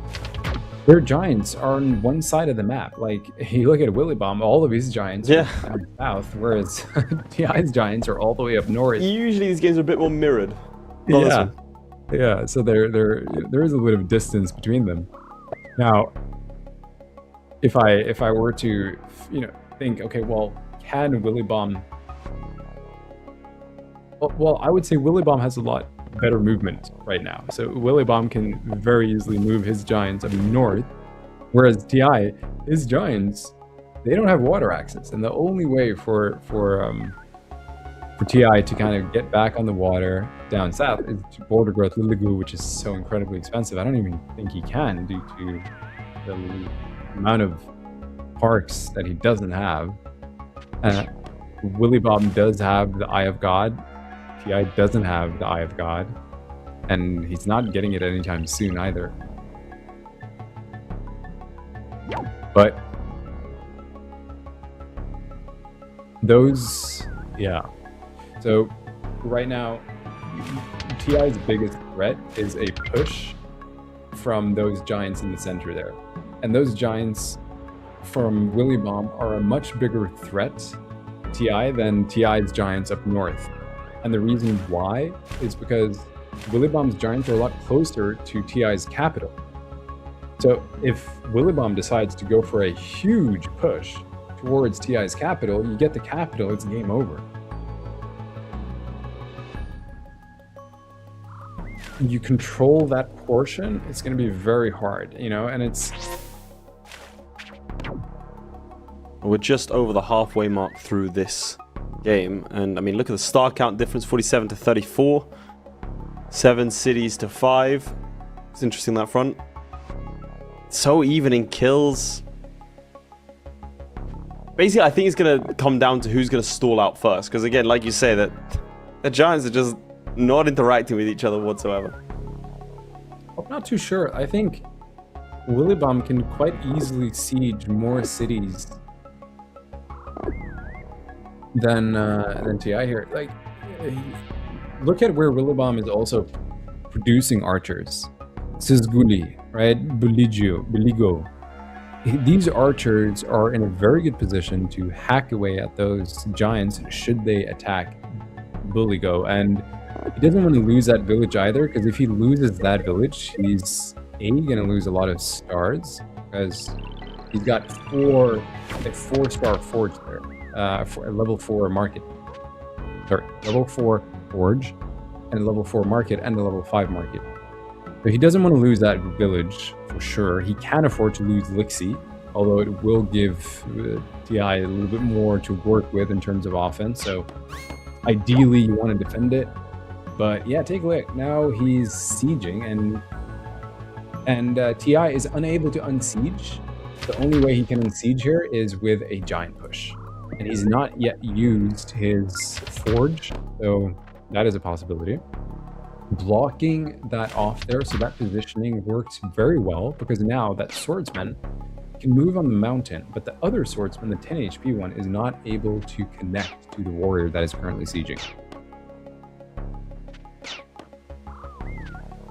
their giants are on one side of the map. Like, you look at Willibomb, all of his giants are down south, whereas TI's giants are all the way up north. Usually these games are a bit more mirrored. Yeah, yeah. So there is a bit of distance between them. Now, if I were to, think, okay, well, can Willibomb? Well, I would say Willibomb has a lot better movement right now. So Willibomb can very easily move his giants up north, whereas TI, his giants, they don't have water access, and the only way for TI to kind of get back on the water down south is to border growth Mickzoo, which is so incredibly expensive. I don't even think he can due to the amount of parks that he doesn't have. Willibomb does have the Eye of God. TI doesn't have the Eye of God, and he's not getting it anytime soon either. But those, yeah. So right now, TI's biggest threat is a push from those giants in the center there. And those giants from Willibomb are a much bigger threat to TI than TI's giants up north. And the reason why is because Willibomb's giants are a lot closer to TI's capital. So if Willibomb decides to go for a huge push towards TI's capital, you get the capital, it's game over. You control that portion, it's going to be very hard, and it's... We're just over the halfway mark through this game, and I mean, look at the star count difference, 47 to 34, 7 cities to 5. It's interesting that front. So even in kills. Basically, I think it's going to come down to who's going to stall out first, because again, like you say, that the giants are just not interacting with each other whatsoever. I'm not too sure. I think Willibomb can quite easily siege more cities than TI here. Like, look at where Willibomb is also producing archers. Sizguli, right? Buligo. These archers are in a very good position to hack away at those giants should they attack Buligo. And he doesn't want to lose that village either, because if he loses that village, he's going to lose a lot of stars, because he's got a 4-star forge there. For a level 4 market. Sorry, level 4 forge, and a level 4 market, and a level 5 market. So he doesn't want to lose that village for sure. He can afford to lose Lixi, although it will give TI a little bit more to work with in terms of offense. So ideally, you want to defend it. But yeah, take a look. Now he's sieging, and TI is unable to unsiege. The only way he can unsiege here is with a giant push. And he's not yet used his forge, so that is a possibility. Blocking that off there, so that positioning works very well, because now that swordsman can move on the mountain, but the other swordsman, the 10 HP one, is not able to connect to the warrior that is currently sieging.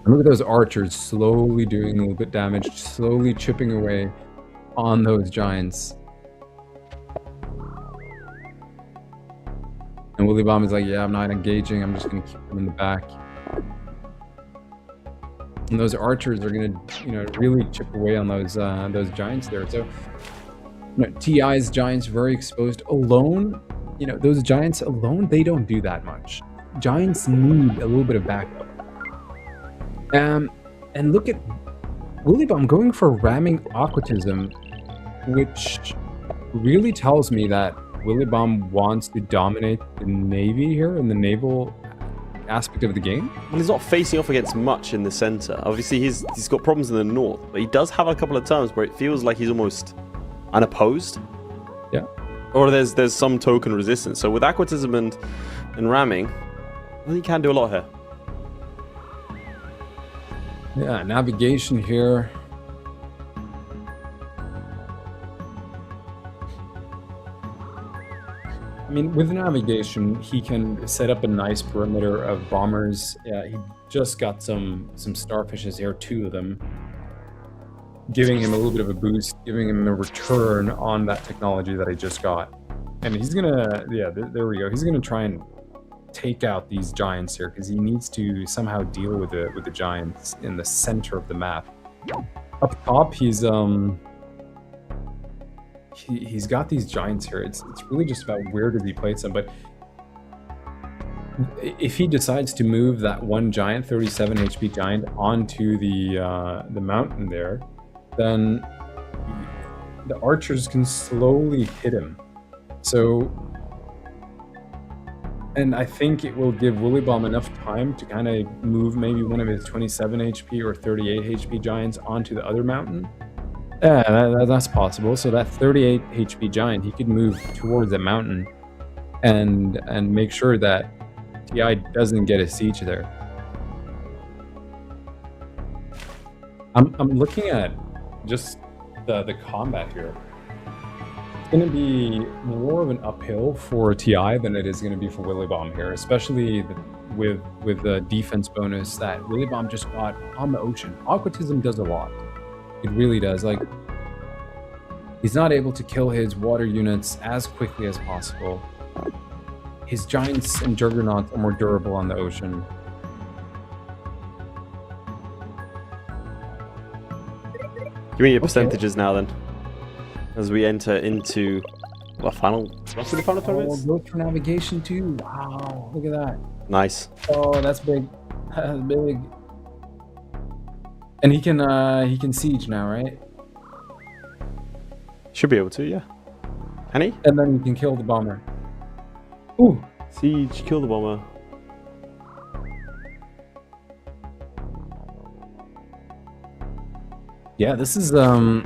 And look at those archers slowly doing a little bit damage, slowly chipping away on those giants. And Willibomb is like, yeah, I'm not engaging. I'm just going to keep them in the back. And those archers are going to, really chip away on those giants there. So, TI's giants very exposed alone. Those giants alone, they don't do that much. Giants need a little bit of backup. And look at Willibomb going for ramming aquatism, which really tells me that Willibomb wants to dominate the Navy here in the naval aspect of the game. Well, he's not facing off against much in the center. Obviously, he's got problems in the north, but he does have a couple of times where it feels like he's almost unopposed. Yeah. Or there's some token resistance. So with aquatism and ramming, well, he can do a lot here. Yeah, navigation here. I mean, with navigation, he can set up a nice perimeter of bombers. Yeah, he just got some starfishes here, 2 of them. giving him a little bit of a boost, giving him a return on that technology that I just got. And he's gonna, yeah, there we go. He's gonna try and take out these giants here because he needs to somehow deal with the giants in the center of the map. Up top, he's got these giants here. It's really just about where does he place them. But if he decides to move that one giant, 37 HP giant, onto the mountain there, then the archers can slowly hit him. So, and I think it will give Willibomb enough time to kind of move maybe one of his 27 HP or 38 HP giants onto the other mountain. Yeah, that's possible. So that 38 HP giant, he could move towards the mountain and make sure that TI doesn't get a siege there. I'm looking at just the combat here. It's going to be more of an uphill for TI than it is going to be for Willibomb here, especially with the defense bonus that Willibomb just got on the ocean. Aquatism does a lot. It really does. Like, he's not able to kill his water units as quickly as possible. His giants and juggernauts are more durable on the ocean. Give me your percentages now then, as we enter into the final tournaments. Oh, go for navigation too. Wow, look at that. Nice. Oh, that's big. That's big. And he can siege now, right? Should be able to, yeah. Can he? And then he can kill the bomber. Ooh. Siege, kill the bomber. Yeah, this is There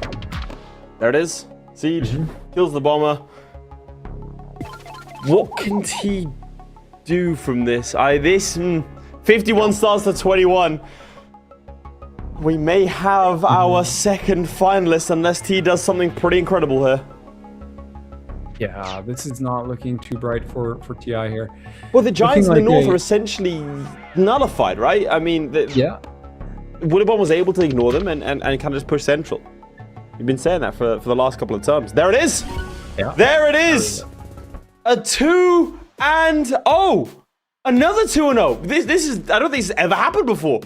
it is. Siege kills the bomber. What can he do from this? 51 stars to 21. We may have our second finalist unless T does something pretty incredible here. Yeah, this is not looking too bright for TI here. Well, the giants in the Looking north like are essentially nullified, right? I mean, yeah. Willibomb was able to ignore them and kind of just push central. You've been saying that for the last couple of terms. There it is! Yeah. There it is! A 2-0! Another 2-0! This is, I don't think this has ever happened before.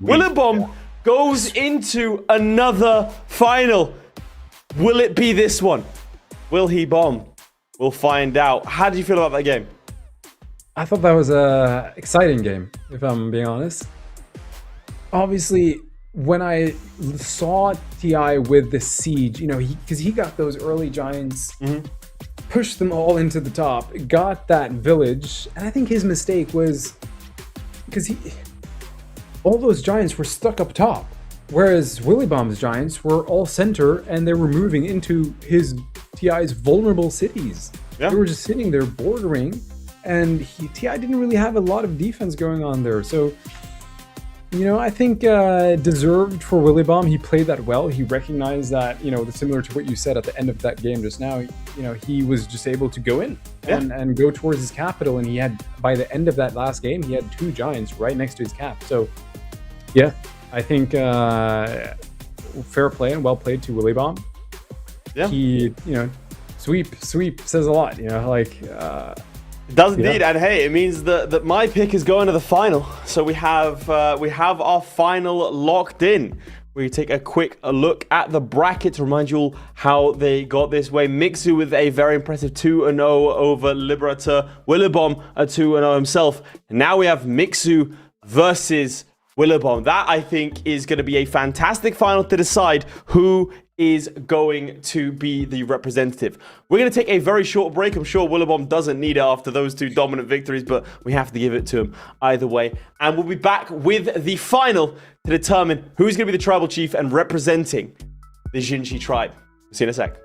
Willibomb goes into another final. Will it be this one? Will he bomb? We'll find out. How did you feel about that game? I thought that was a exciting game, if I'm being honest. Obviously, when I saw TI with the siege, you know, because he got those early giants, pushed them all into the top, got that village, and I think his mistake was because all those giants were stuck up top, whereas Willibomb's giants were all center and they were moving into TI's vulnerable cities. Yeah. They were just sitting there bordering, and TI didn't really have a lot of defense going on there. So, you know, I think deserved for Willibomb. He played that well. He recognized that, you know, similar to what you said at the end of that game just now, you know, he was just able to go in and go towards his capital. And he had, by the end of that last game, he had 2 giants right next to his cap. So, yeah, I think fair play and well played to Willibomb. Yeah. He, you know, sweep says a lot, you know, like... It does indeed, and hey, it means that my pick is going to the final. So we have our final locked in. We take a quick look at the bracket to remind you all how they got this way. Mickzoo with a very impressive 2-0 over LeLiberateur. Willibomb a 2-0 himself. And now we have Mickzoo versus Willibomb. That, I think, is going to be a fantastic final to decide who is going to be the representative. We're going to take a very short break. I'm sure Willibomb doesn't need it after those 2 dominant victories, but we have to give it to him either way. And we'll be back with the final to determine who's going to be the tribal chief and representing the XIN-XI tribe. See you in a sec.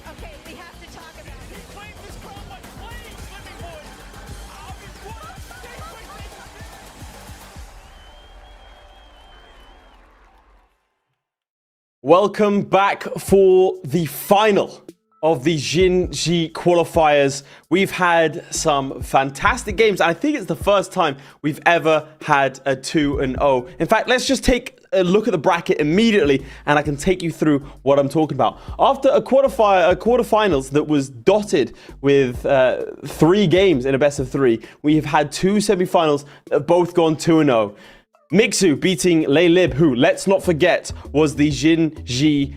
Okay, we have to talk about it. He claims his call, but please, slipping boys. Welcome back for the final of the XIN-XI qualifiers. We've had some fantastic games. I think it's the first time we've ever had a 2-0. In fact, let's just take a look at the bracket immediately and I can take you through what I'm talking about. After a quarterfinals that was dotted with 3 games in a best of 3, we have had 2 semifinals that have both gone 2-0. Mickzoo beating LeLib, who, let's not forget, was the XIN-XI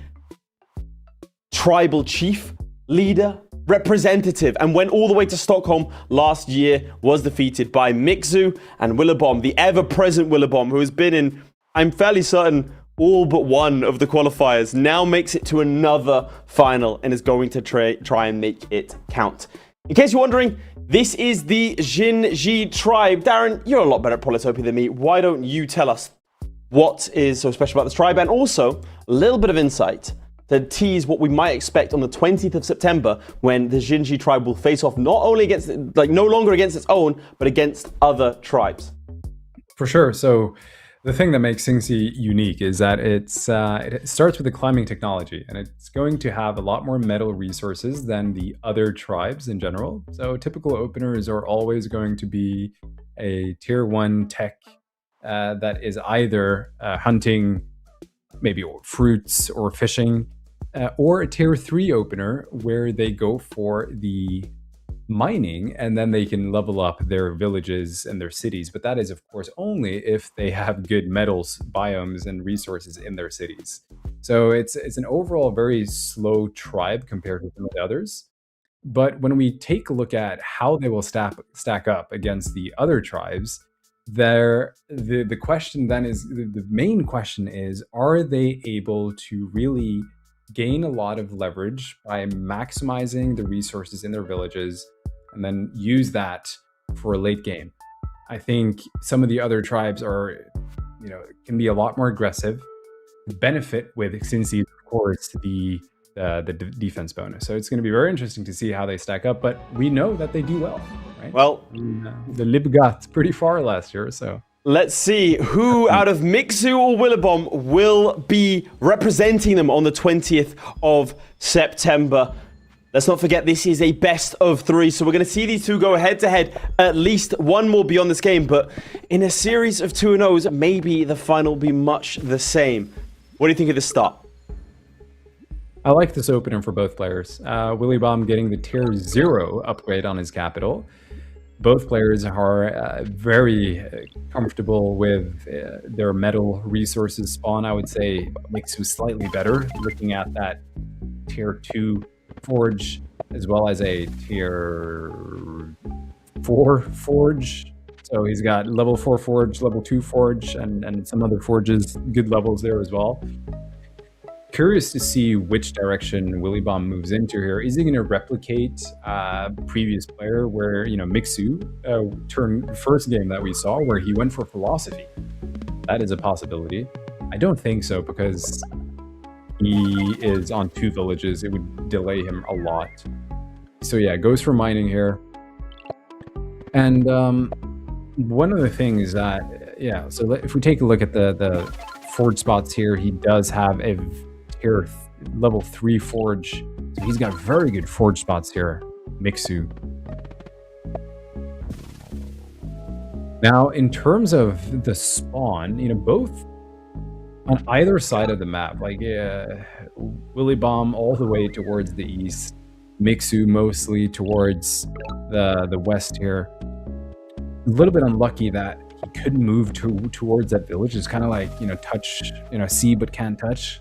tribal chief, leader, representative, and went all the way to Stockholm last year, was defeated by Mickzoo and Willibomb, the ever-present Willibomb, who has been in, I'm fairly certain, all but one of the qualifiers, now makes it to another final and is going to try and make it count. In case you're wondering, this is the XIN-XI tribe. Darren, you're a lot better at Polytopia than me. Why don't you tell us what is so special about this tribe, and also a little bit of insight to tease what we might expect on the 20th of September when the XIN-XI tribe will face off not only against, no longer against its own, but against other tribes. For sure. So the thing that makes XIN-XI unique is that it starts with the climbing technology, and it's going to have a lot more metal resources than the other tribes in general. So typical openers are always going to be a tier 1 tech that is either hunting, maybe fruits or fishing, or a tier 3 opener where they go for the mining and then they can level up their villages and their cities. But that is, of course, only if they have good metals, biomes, and resources in their cities. So it's an overall very slow tribe compared to some of the others. But when we take a look at how they will stack up against the other tribes, the question then is, the main question is, are they able to really gain a lot of leverage by maximizing the resources in their villages and then use that for a late game? I think some of the other tribes are, can be a lot more aggressive. The benefit with XIN-XI, of course, the defense bonus. So it's going to be very interesting to see how they stack up, but we know that they do well, right? Well, the Lib got pretty far last year, so. Let's see who out of Mickzoo or Willibomb will be representing them on the 20th of September. Let's not forget, this is a best of 3, so we're going to see these two go head-to-head. At least one more beyond this game, but in a series of 2-0s, maybe the final will be much the same. What do you think of this start? I like this opener for both players. Willibomb getting the tier 0 upgrade on his capital. Both players are very comfortable with their metal resources spawn. I would say Mickzoo slightly better, looking at that tier 2 forge, as well as a tier 4 forge. So he's got level 4 forge, level 2 forge, and some other forges, good levels there as well. Curious to see which direction Willibomb moves into here. Is he going to replicate previous player where, Mickzoo turned first game that we saw where he went for philosophy? That is a possibility. I don't think so, because he is on 2 villages. It would delay him a lot. So yeah, goes for mining here. And one of the things that, so if we take a look at the forge spots here, he does have a level 3 forge, so he's got very good forge spots here. Mickzoo. Now, in terms of the spawn, both on either side of the map, like Willibomb all the way towards the east, Mickzoo mostly towards the west here. A little bit unlucky that he couldn't move towards that village. It's kind of like, touch, see but can't touch.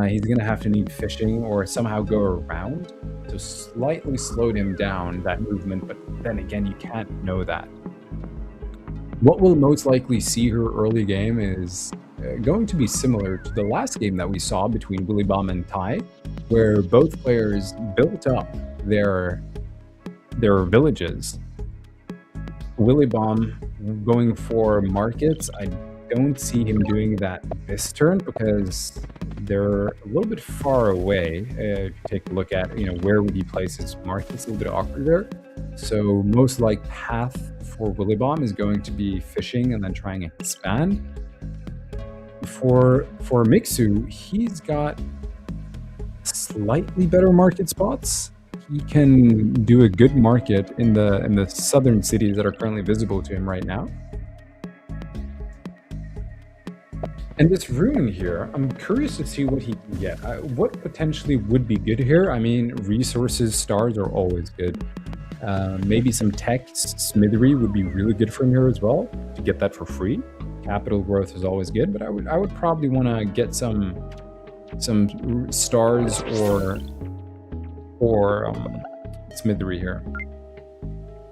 He's going to have to need fishing or somehow go around to slightly slow him down, that movement, but then again, you can't know that. What we'll most likely see her early game is going to be similar to the last game that we saw between Willibomb and Tai, where both players built up their villages. Willibomb going for markets, I don't see him doing that this turn because they're a little bit far away. If you take a look at, where would he place his markets, a little bit awkward there. So most like path for Willibomb is going to be fishing and then trying to expand. For Mickzoo, he's got slightly better market spots. He can do a good market in the southern cities that are currently visible to him right now. And this rune here, I'm curious to see what he can get. What potentially would be good here? I mean, resources, stars are always good. Maybe some tech, smithery would be really good for him here as well, to get that for free. Capital growth is always good, but I would probably want to get some stars or smithery here.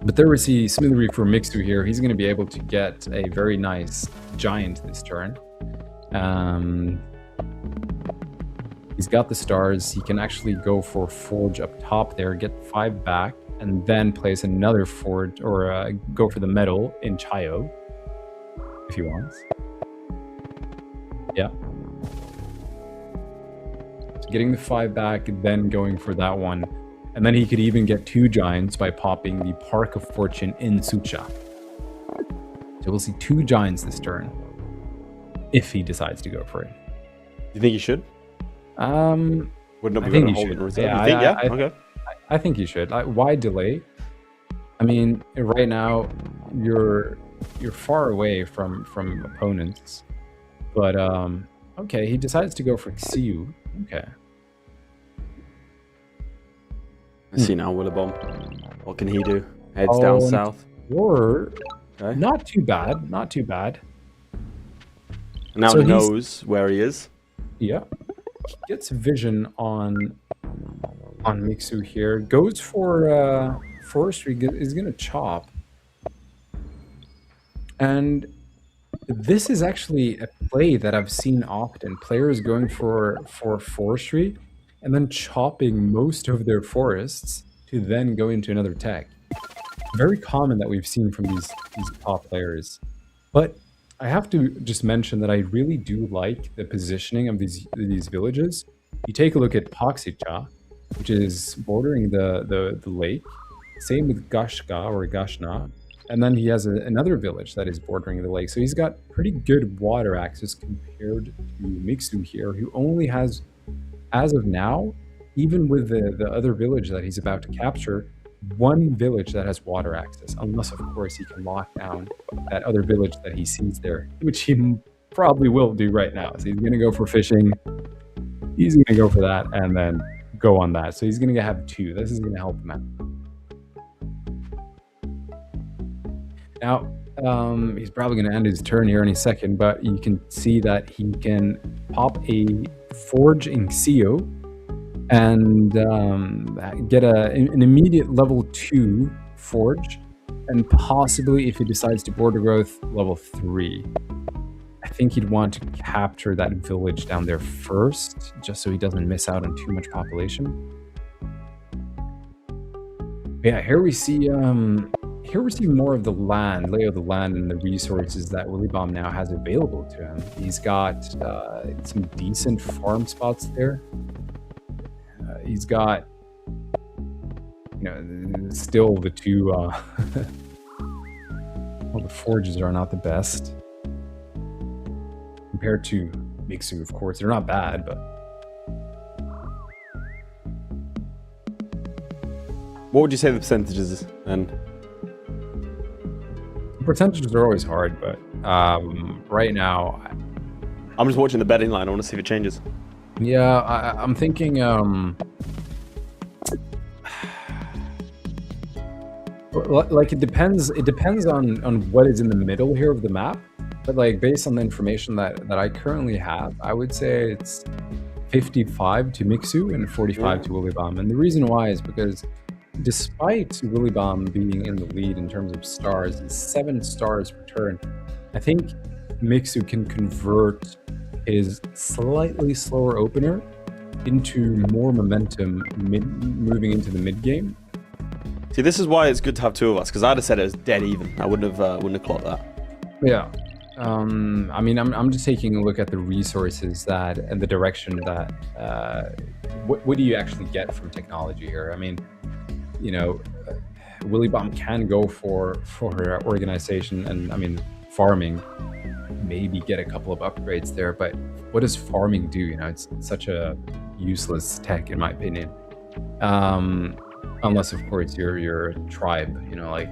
But there we see smithery for Mickzoo here. He's going to be able to get a very nice giant this turn. He's got the stars. He can actually go for forge up top there, get 5 back, and then place another forge or go for the metal in Chayo if he wants. Yeah. So getting the 5 back, then going for that one. And then he could even get 2 giants by popping the Park of Fortune in Sucha. So we'll see 2 giants this turn, if he decides to go for it. Do you think he should? Would not be going to hold it in reserve. Yeah, you think? Okay. I think he should. Why delay? I mean, right now you're far away from opponents, but okay, he decides to go for Xiu. Okay. I see now, Willibomb. What can he do? Heads down south. Or not too bad. Not too bad. And now he knows where he is. Yeah. He gets vision on Mickzoo here. Goes for forestry, is going to chop. And this is actually a play that I've seen often. Players going for forestry and then chopping most of their forests to then go into another tech. Very common that we've seen from these top players. But I have to just mention that I really do like the positioning of these villages. You take a look at Poxicha, which is bordering the lake. Same with Gashka or Gashna. And then he has another village that is bordering the lake. So he's got pretty good water access compared to Mickzoo here, who only has, as of now, even with the other village that he's about to capture, 1 village that has water access, unless of course he can lock down that other village that he sees there, which he probably will do right now. So he's going to go for fishing, he's going to go for that, and then go on that. So he's going to have 2. This is going to help him out. Now, he's probably going to end his turn here in a second, but you can see that he can pop a forge in Xio and get an immediate level 2 forge, and possibly, if he decides to border growth, level 3. I think he'd want to capture that village down there first, just so he doesn't miss out on too much population. Yeah, here we see more of the land, lay of the land, and the resources that Willibomb now has available to him. He's got some decent farm spots there. He's got, still the 2. Well, the forges are not the best compared to Mickzoo, of course. They're not bad, but What would you say the percentages is then? Percentages are always hard, but right now, I'm just watching the betting line. I want to see if it changes. yeah, I'm thinking like it depends on what is in the middle here of the map, but like based on the information that I currently have, I would say it's 55 to Mickzoo and 45 to Willibomb. And the reason why is because despite Willibomb being in the lead in terms of stars, 7 stars per turn, I think Mickzoo can convert his slightly slower opener into more momentum moving into the mid game. See, this is why it's good to have 2 of us, because I'd have said it was dead even. I wouldn't have clocked that. Yeah. I mean, I'm just taking a look at the resources and the direction that what do you actually get from technology here? I mean, you know, Willibomb can go for her organization and, I mean, farming, maybe get a couple of upgrades there, but what does farming do? You know, it's such a useless tech in my opinion. Unless of course you're a tribe, you know, like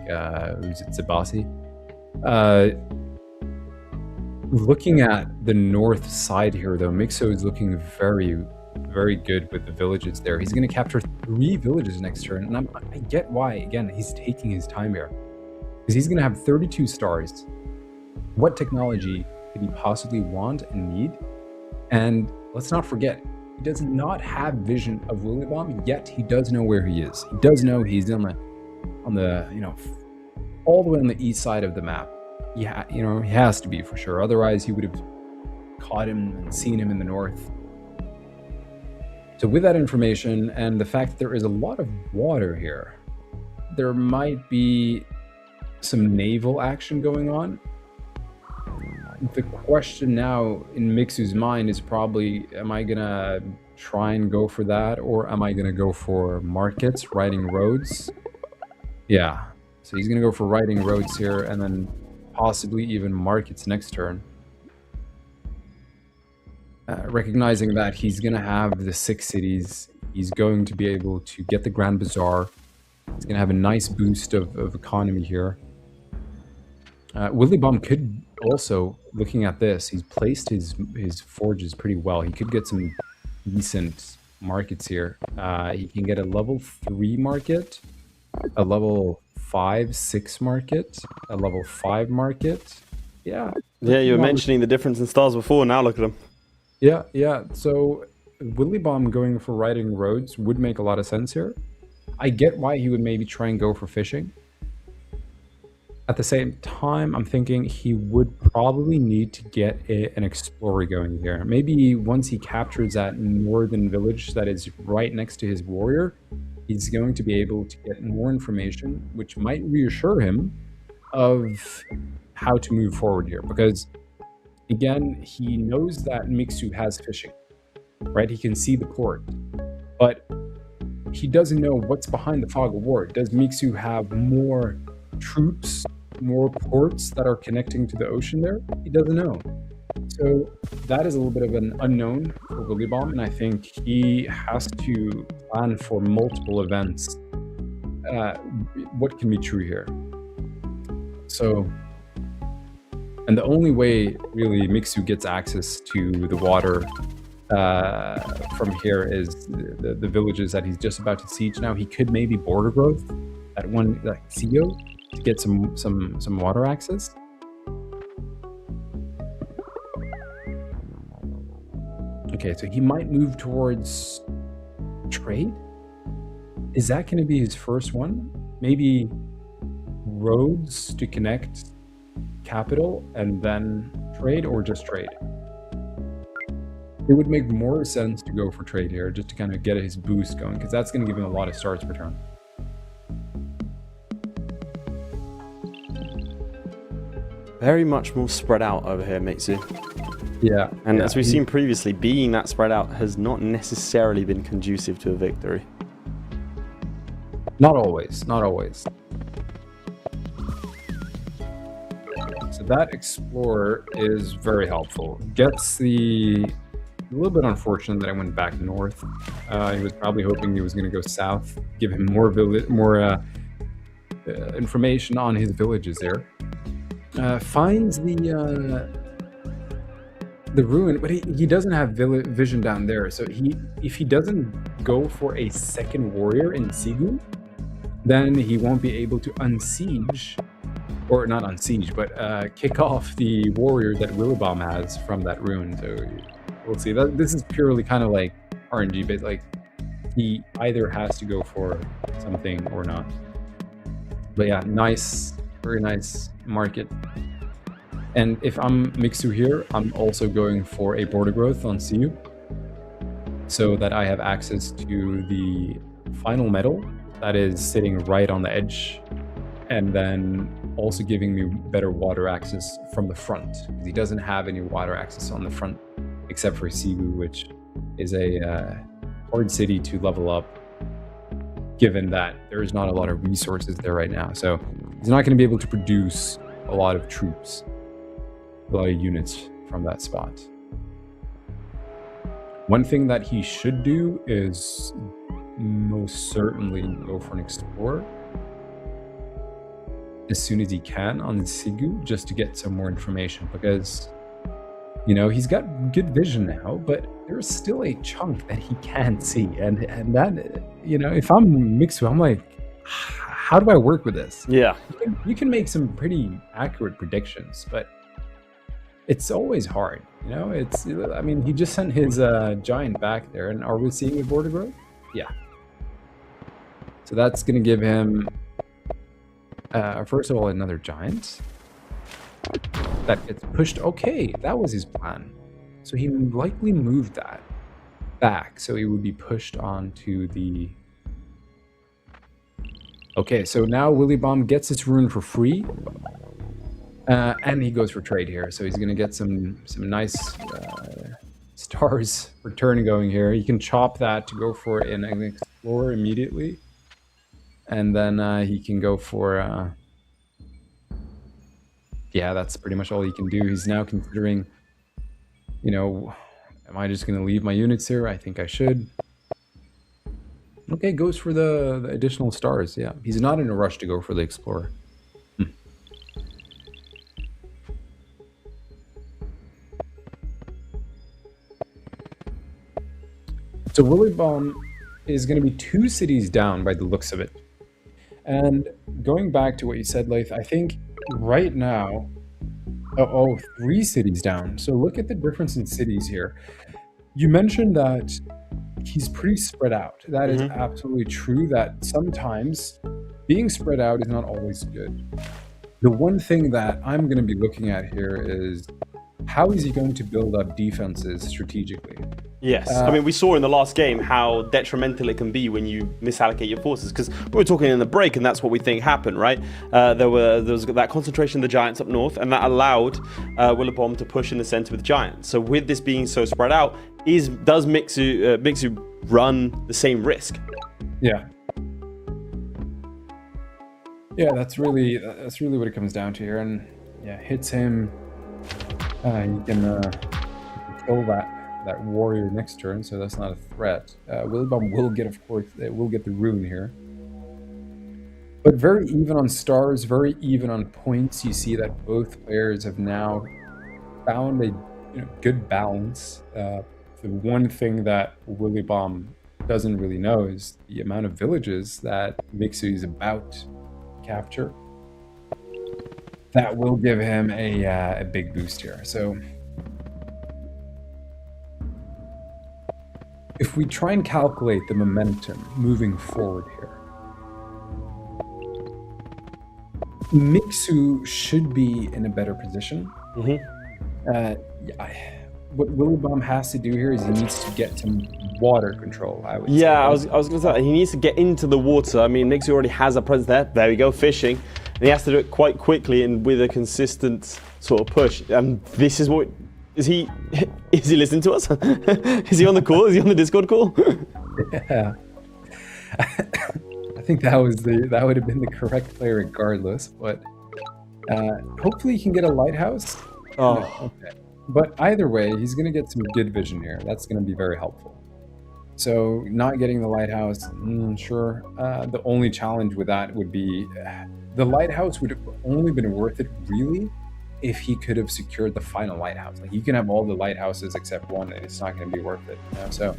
who's it, Zabasi? Looking at the north side here though, Mickzoo is looking very, very good with the villages there. He's going to capture 3 villages next turn, and I get why. Again, he's taking his time here because he's going to have 32 stars. What technology could he possibly want and need? And let's not forget, he does not have vision of Willibomb, yet he does know where he is. He does know he's on the you know, all the way on the east side of the map. Yeah, you know, he has to be for sure. Otherwise, he would have caught him and seen him in the north. So with that information and the fact that there is a lot of water here, there might be some naval action going on. The question now in Mickzoo's mind is probably, am I gonna try and go for that, or am I gonna go for markets, riding roads? Yeah, so he's gonna go for riding roads here, and then possibly even markets next turn. Recognizing that he's gonna have the 6 cities, he's going to be able to get the Grand Bazaar. He's gonna have a nice boost of economy here. Willibomb could also, looking at this, he's placed his forges pretty well. He could get some decent markets here. He can get a level 3 market, a level 5, 6 market, a level 5 market. Yeah. Yeah, you were mentioning the difference in stars before. Now look at them. Yeah. So Willibomb going for riding roads would make a lot of sense here. I get why he would maybe try and go for fishing. At the same time, I'm thinking he would probably need to get an explorer going here. Maybe once he captures that northern village that is right next to his warrior, he's going to be able to get more information, which might reassure him of how to move forward here. Because, again, he knows that Mickzoo has fishing, right? He can see the port, but he doesn't know what's behind the fog of war. Does Mickzoo have more troops, more ports that are connecting to the ocean there? He doesn't know. So that is a little bit of an unknown for Willibomb, and I think he has to plan for multiple events. What can be true here? So, and the only way really Mickzoo gets access to the water from here is the villages that he's just about to siege now. He could maybe border growth at one, like CEO, to get some water access. Okay, so he might move towards trade. Is that going to be his first one? Maybe roads to connect capital and then trade, or just trade? It would make more sense to go for trade here, just to kind of get his boost going, because that's going to give him a lot of stars per turn. Very much more spread out over here, Mickzoo. Yeah. And as we've seen previously, being that spread out has not necessarily been conducive to a victory. Not always, not always. So that explorer is very helpful. Gets the a little bit unfortunate that I went back north. He was probably hoping he was going to go south, give him more information on his villages there. Finds the ruin, but he doesn't have vision down there. So if he doesn't go for a second warrior in Sigu, then he won't be able to unsiege, or not unsiege, but kick off the warrior that Willibomb has from that ruin. So we'll see. This is purely kind of like RNG, but like he either has to go for something or not. But yeah, nice, very nice market. And if I'm Mickzoo here, I'm also going for a border growth on CU, so that I have access to the final medal that is sitting right on the edge, and then also giving me better water access from the front, because he doesn't have any water access on the front except for Sigu, which is a hard city to level up, given that there is not a lot of resources there right now. So he's not going to be able to produce a lot of troops, a lot of units from that spot. One thing that he should do is most certainly go for an explorer as soon as he can on the Sigu, just to get some more information, because you know he's got good vision now, but there's still a chunk that he can't see, and that, you know, if I'm Mickzoo, I'm like, how do I work with this? Yeah, you can make some pretty accurate predictions, but it's always hard, you know. I mean, he just sent his giant back there, and are we seeing the border growth? Yeah. So that's going to give him, first of all, another giant that gets pushed. Okay, that was his plan. So he likely moved that back, so he would be pushed onto the... Okay, so now Willibomb gets his rune for free. And he goes for trade here, so he's gonna get some nice stars return going here. He can chop that to go for an explorer immediately, and then he can go for yeah, that's pretty much all he can do. He's now considering, you know, am I just gonna leave my units here? I think I should. Okay, goes for the additional stars. Yeah, he's not in a rush to go for the explorer. So Willibomb is going to be 2 cities down by the looks of it. And going back to what you said, Laith, I think right now, 3 cities down. So look at the difference in cities here. You mentioned that he's pretty spread out. That is absolutely true, that sometimes being spread out is not always good. The one thing that I'm going to be looking at here is, how is he going to build up defenses strategically? Yes, I mean, we saw in the last game how detrimental it can be when you misallocate your forces, because we were talking in the break, and that's what we think happened, right? There was that concentration of the giants up north, and that allowed Willibomb to push in the center with giants. So with this being so spread out, does Mickzoo run the same risk? Yeah. Yeah, that's really what it comes down to here, and yeah, hits him. You can kill that warrior next turn, so that's not a threat. Willibomb will get, of course, will get the rune here. But very even on stars, very even on points. You see that both players have now found a good balance. The one thing that Willibomb doesn't really know is the amount of villages that Mickzoo is about to capture. That will give him a big boost here. So if we try and calculate the momentum moving forward here, Mickzoo should be in a better position. What Willibomb has to do here is he needs to get some water control, I would say. Yeah, I was going to say, he needs to get into the water. I mean, Mickzoo already has a presence there. There we go, fishing. And he has to do it quite quickly and with a consistent sort of push. And this is what... Is he listening to us? Is he on the call? Is he on the Discord call? Yeah. I think that would have been the correct play regardless, but hopefully he can get a lighthouse. Oh. Okay. But either way, he's going to get some good vision here. That's going to be very helpful. So not getting the lighthouse, sure. The only challenge with that would be the lighthouse would have only been worth it really if he could have secured the final lighthouse. Like, you can have all the lighthouses except one, and it's not going to be worth it. You know? So,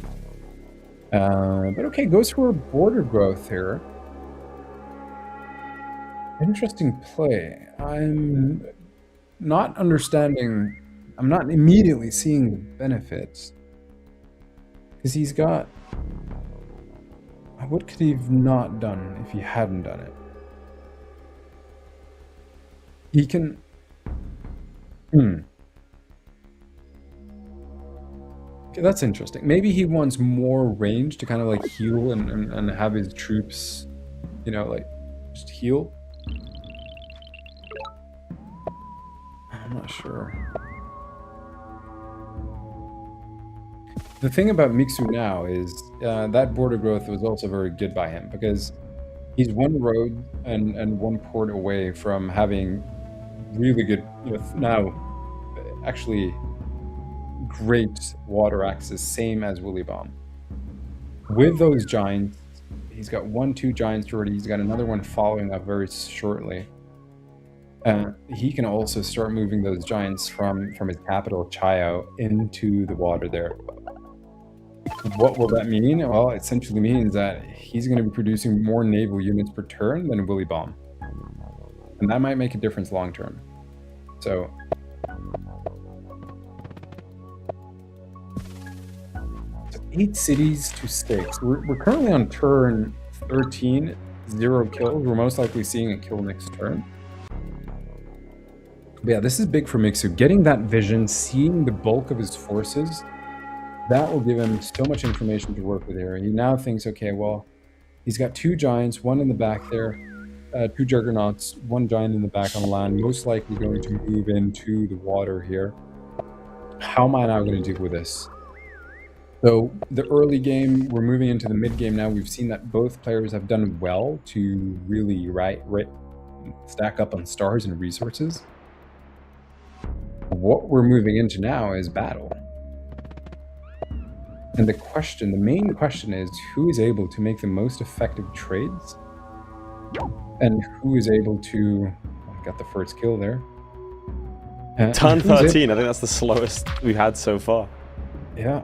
but okay, goes for border growth here. Interesting play. I'm not understanding. I'm not immediately seeing the benefits. Because he's got... What could he have not done if he hadn't done it? He can... Okay, that's interesting. Maybe he wants more range to kind of like heal and have his troops, you know, like just heal. I'm not sure. The thing about Mickzoo now is that border growth was also very good by him, because he's one road and one port away from having really good, you know, now actually great water access, same as Willibomb. With those giants, he's got 2 giants already. He's got another one following up very shortly. He can also start moving those giants from his capital, Chao, into the water there. What will that mean? Well, it essentially means that he's going to be producing more naval units per turn than Willibomb. And that might make a difference long term. So... 8 cities to 6. We're currently on turn 13, 0 kills. We're most likely seeing a kill next turn. But yeah, this is big for Mickzoo. Getting that vision, seeing the bulk of his forces, that will give him so much information to work with here. He now thinks, okay, well, he's got 2 giants, 1 in the back there, 2 juggernauts, 1 giant in the back on the land, most likely going to move into the water here. How am I now going to deal with this? So the early game, we're moving into the mid game now. We've seen that both players have done well to really stack up on stars and resources. What we're moving into now is battle. And the main question is, who is able to make the most effective trades? And who is able to... got the first kill there. Turn 13, I think that's the slowest we've had so far. Yeah.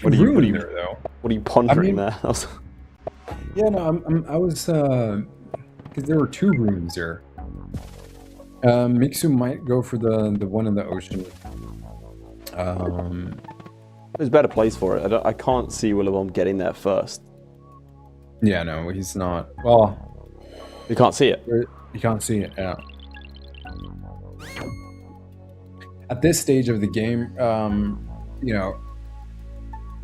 What are you pondering there? Yeah, no, I was because there were 2 rooms here. Mickzoo might go for the one in the ocean. There's better place for it. I can't see Willibomb getting there first. Yeah, no, he's not. Well, you can't see it. You can't see it. Yeah. At this stage of the game, you know,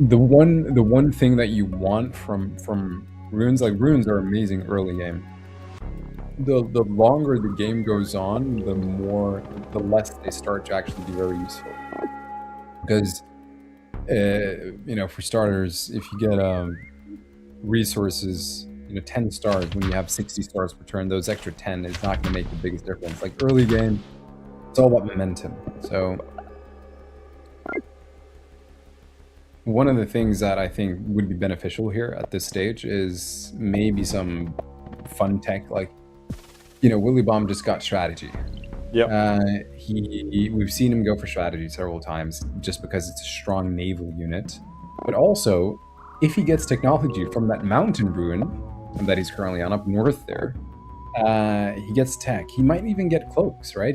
the one thing that you want from runes, like runes are amazing early game. The longer the game goes on, the less they start to actually be very useful. Because you know, for starters, if you get resources, you know, 10 stars when you have 60 stars per turn, those extra 10 is not going to make the biggest difference. Like early game, it's all about momentum. So one of the things that I think would be beneficial here at this stage is maybe some fun tech, like, you know, Willibomb just got strategy. Yep. We've seen him go for strategy several times just because it's a strong naval unit. But also, if he gets technology from that mountain ruin that he's currently on up north there, he gets tech. He might even get cloaks, right?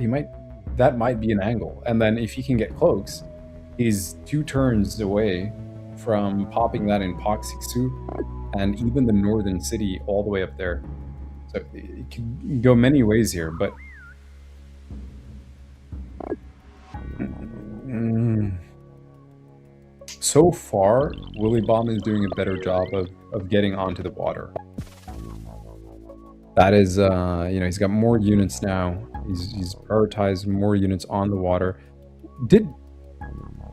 That might be an angle. And then if he can get cloaks, he's 2 turns away from popping that in Polytopia and even the northern city all the way up there. So it can go many ways here, but so far, Willibomb is doing a better job of getting onto the water. That is, you know, he's got more units now. He's prioritized more units on the water.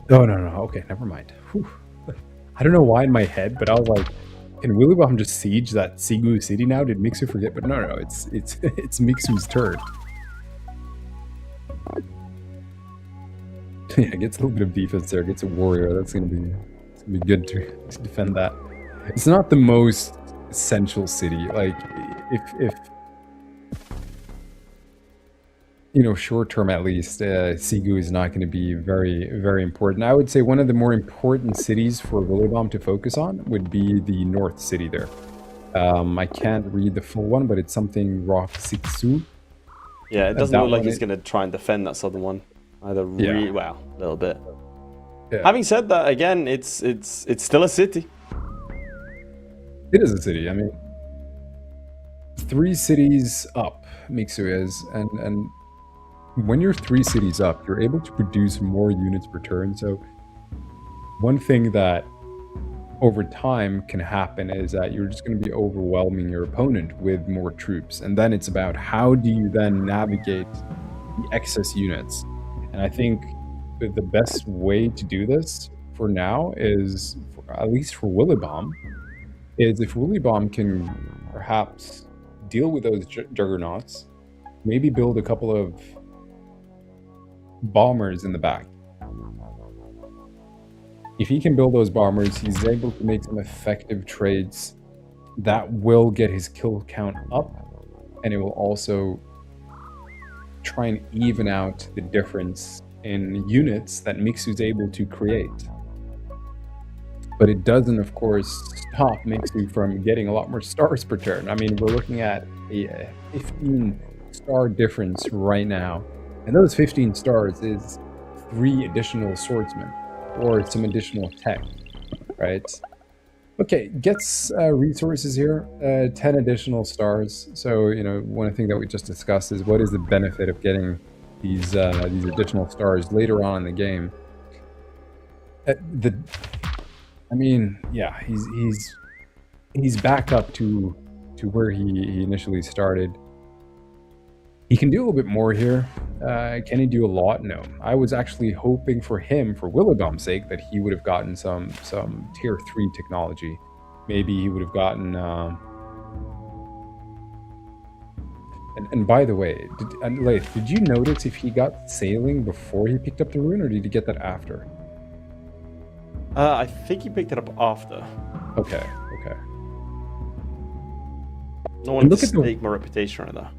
Oh, no, okay, never mind. Whew. I don't know why in my head, but I was like, can Willibomb just siege that Sigu city now? Did Mickzoo forget? But no, it's it's Mickzoo's turn. Yeah, gets a little bit of defense there. Gets a warrior. That's gonna be good to defend that. It's not the most essential city. Like if you know, short term at least, Sigu is not going to be very important. I would say one of the more important cities for Willibomb to focus on would be the north city there. I can't read the full one, but it's something Rock Sitsu. Yeah, it doesn't look like he's going to try and defend that southern one either. Yeah. Well, a little bit. Yeah. Having said that, again, it's still a city. It is a city. I mean, 3 cities up, Mickzoo is, and when you're 3 cities up, you're able to produce more units per turn. So one thing that over time can happen is that you're just going to be overwhelming your opponent with more troops. And then it's about how do you then navigate the excess units. And I think the best way to do this for now is, at least for Willibomb, is if Willibomb can perhaps deal with those juggernauts, maybe build a couple of bombers in the back. If he can build those bombers, he's able to make some effective trades that will get his kill count up, and it will also try and even out the difference in units that Mickzoo's able to create. But it doesn't, of course, stop Mickzoo from getting a lot more stars per turn. I mean, we're looking at a 15-star difference right now. And those 15 stars is 3 additional swordsmen or some additional tech, right? Okay, gets resources here, 10 additional stars. So, you know, one thing that we just discussed is what is the benefit of getting these additional stars later on in the game? I mean, yeah, he's back up to where he initially started. He can do a little bit more here. Can he do a lot? No. I was actually hoping for him, for Willibomb's sake, that he would have gotten some tier 3 technology. Maybe he would have gotten... And by the way, Leif, did you notice if he got sailing before he picked up the rune, or did he get that after? I think he picked it up after. Okay. No one to stake my reputation right there.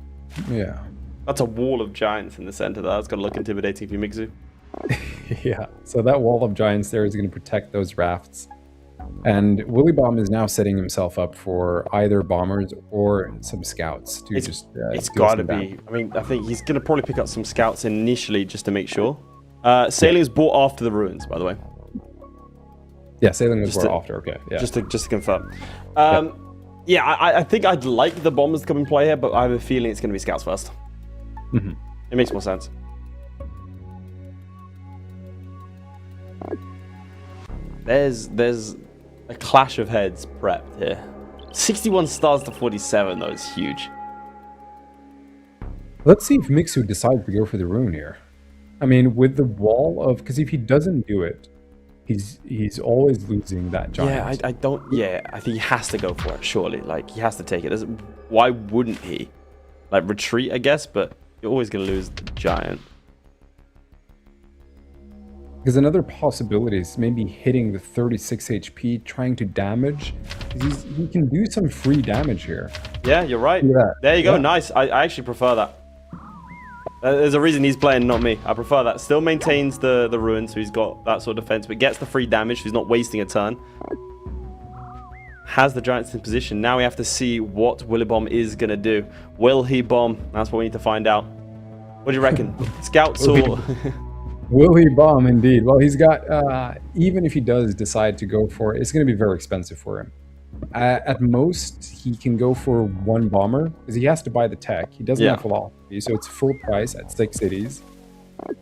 Yeah. That's a wall of giants in the center. That's going to look intimidating if you Mickzoo. Yeah, so that wall of giants there is going to protect those rafts. And Willibomb is now setting himself up for either bombers or some scouts to it's got to be. I mean, I think he's going to probably pick up some scouts initially just to make sure. Sailing is bought after the ruins, by the way. Yeah, sailing was bought after. Okay, yeah. Just to confirm. Yeah, I think I'd like the bombers to come and play here, but I have a feeling it's going to be scouts first. Mm-hmm. It makes more sense. There's a clash of heads prepped here. 61 stars to 47, though, is huge. Let's see if Mickzoo decides to go for the rune here. I mean, with the wall of... Because if he doesn't do it, he's always losing that giant. Yeah, I don't... Yeah, I think he has to go for it, surely. Like, he has to take it. Why wouldn't he? Like, retreat, I guess, but you're always going to lose the giant. Because another possibility is maybe hitting the 36 HP, trying to damage. He can do some free damage here. Yeah, you're right. Yeah. There you go. Nice. I actually prefer that. There's a reason he's playing, not me. I prefer that. Still maintains the ruin, so he's got that sort of defense, but gets the free damage, so he's not wasting a turn. Has the giants in position. Now we have to see what Willibomb is going to do. Will he bomb? That's what we need to find out. What do you reckon? Scouts or... Will he bomb, indeed? Well, he's got, even if he does decide to go for it, it's going to be very expensive for him. At most, he can go for 1 bomber, because he has to buy the tech. He doesn't have philosophy, so it's full price at 6 cities.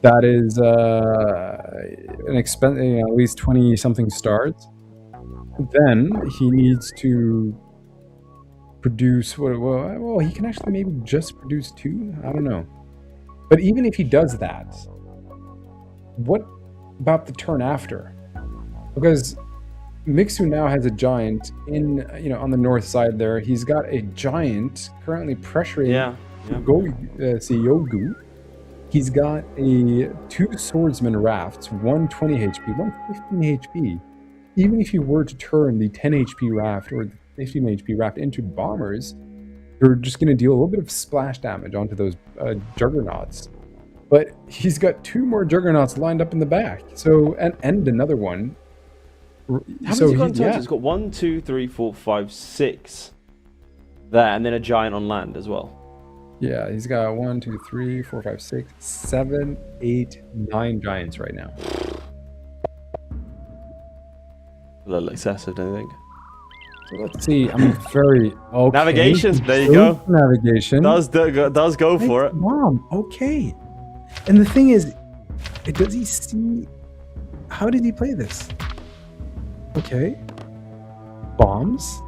That is an expense, at least 20-something stars. Then he needs to produce, well, he can actually maybe just produce 2? I don't know. But even if he does that, what about the turn after? Because Mickzoo now has a giant in, on the north side there. He's got a giant currently pressuring Seogu. He's got a 2 swordsman rafts, one 20 HP, one 15 HP. Even if you were to turn the 10 HP raft or the 15 HP raft into bombers, you're just going to deal a little bit of splash damage onto those juggernauts. But he's got 2 more juggernauts lined up in the back. So and another one. How many's he got in total? He's got 1, 2, 3, 4, 5, 6 there, and then a giant on land as well. Yeah, he's got 1, 2, 3, 4, 5, 6, 7, 8, 9 giants right now. A little excessive, don't you think? So let's see. I'm very okay. Navigation. There you go. Navigation does go for it. Mom. Okay. And the thing is, does he see? How did he play this? Okay. Bombs.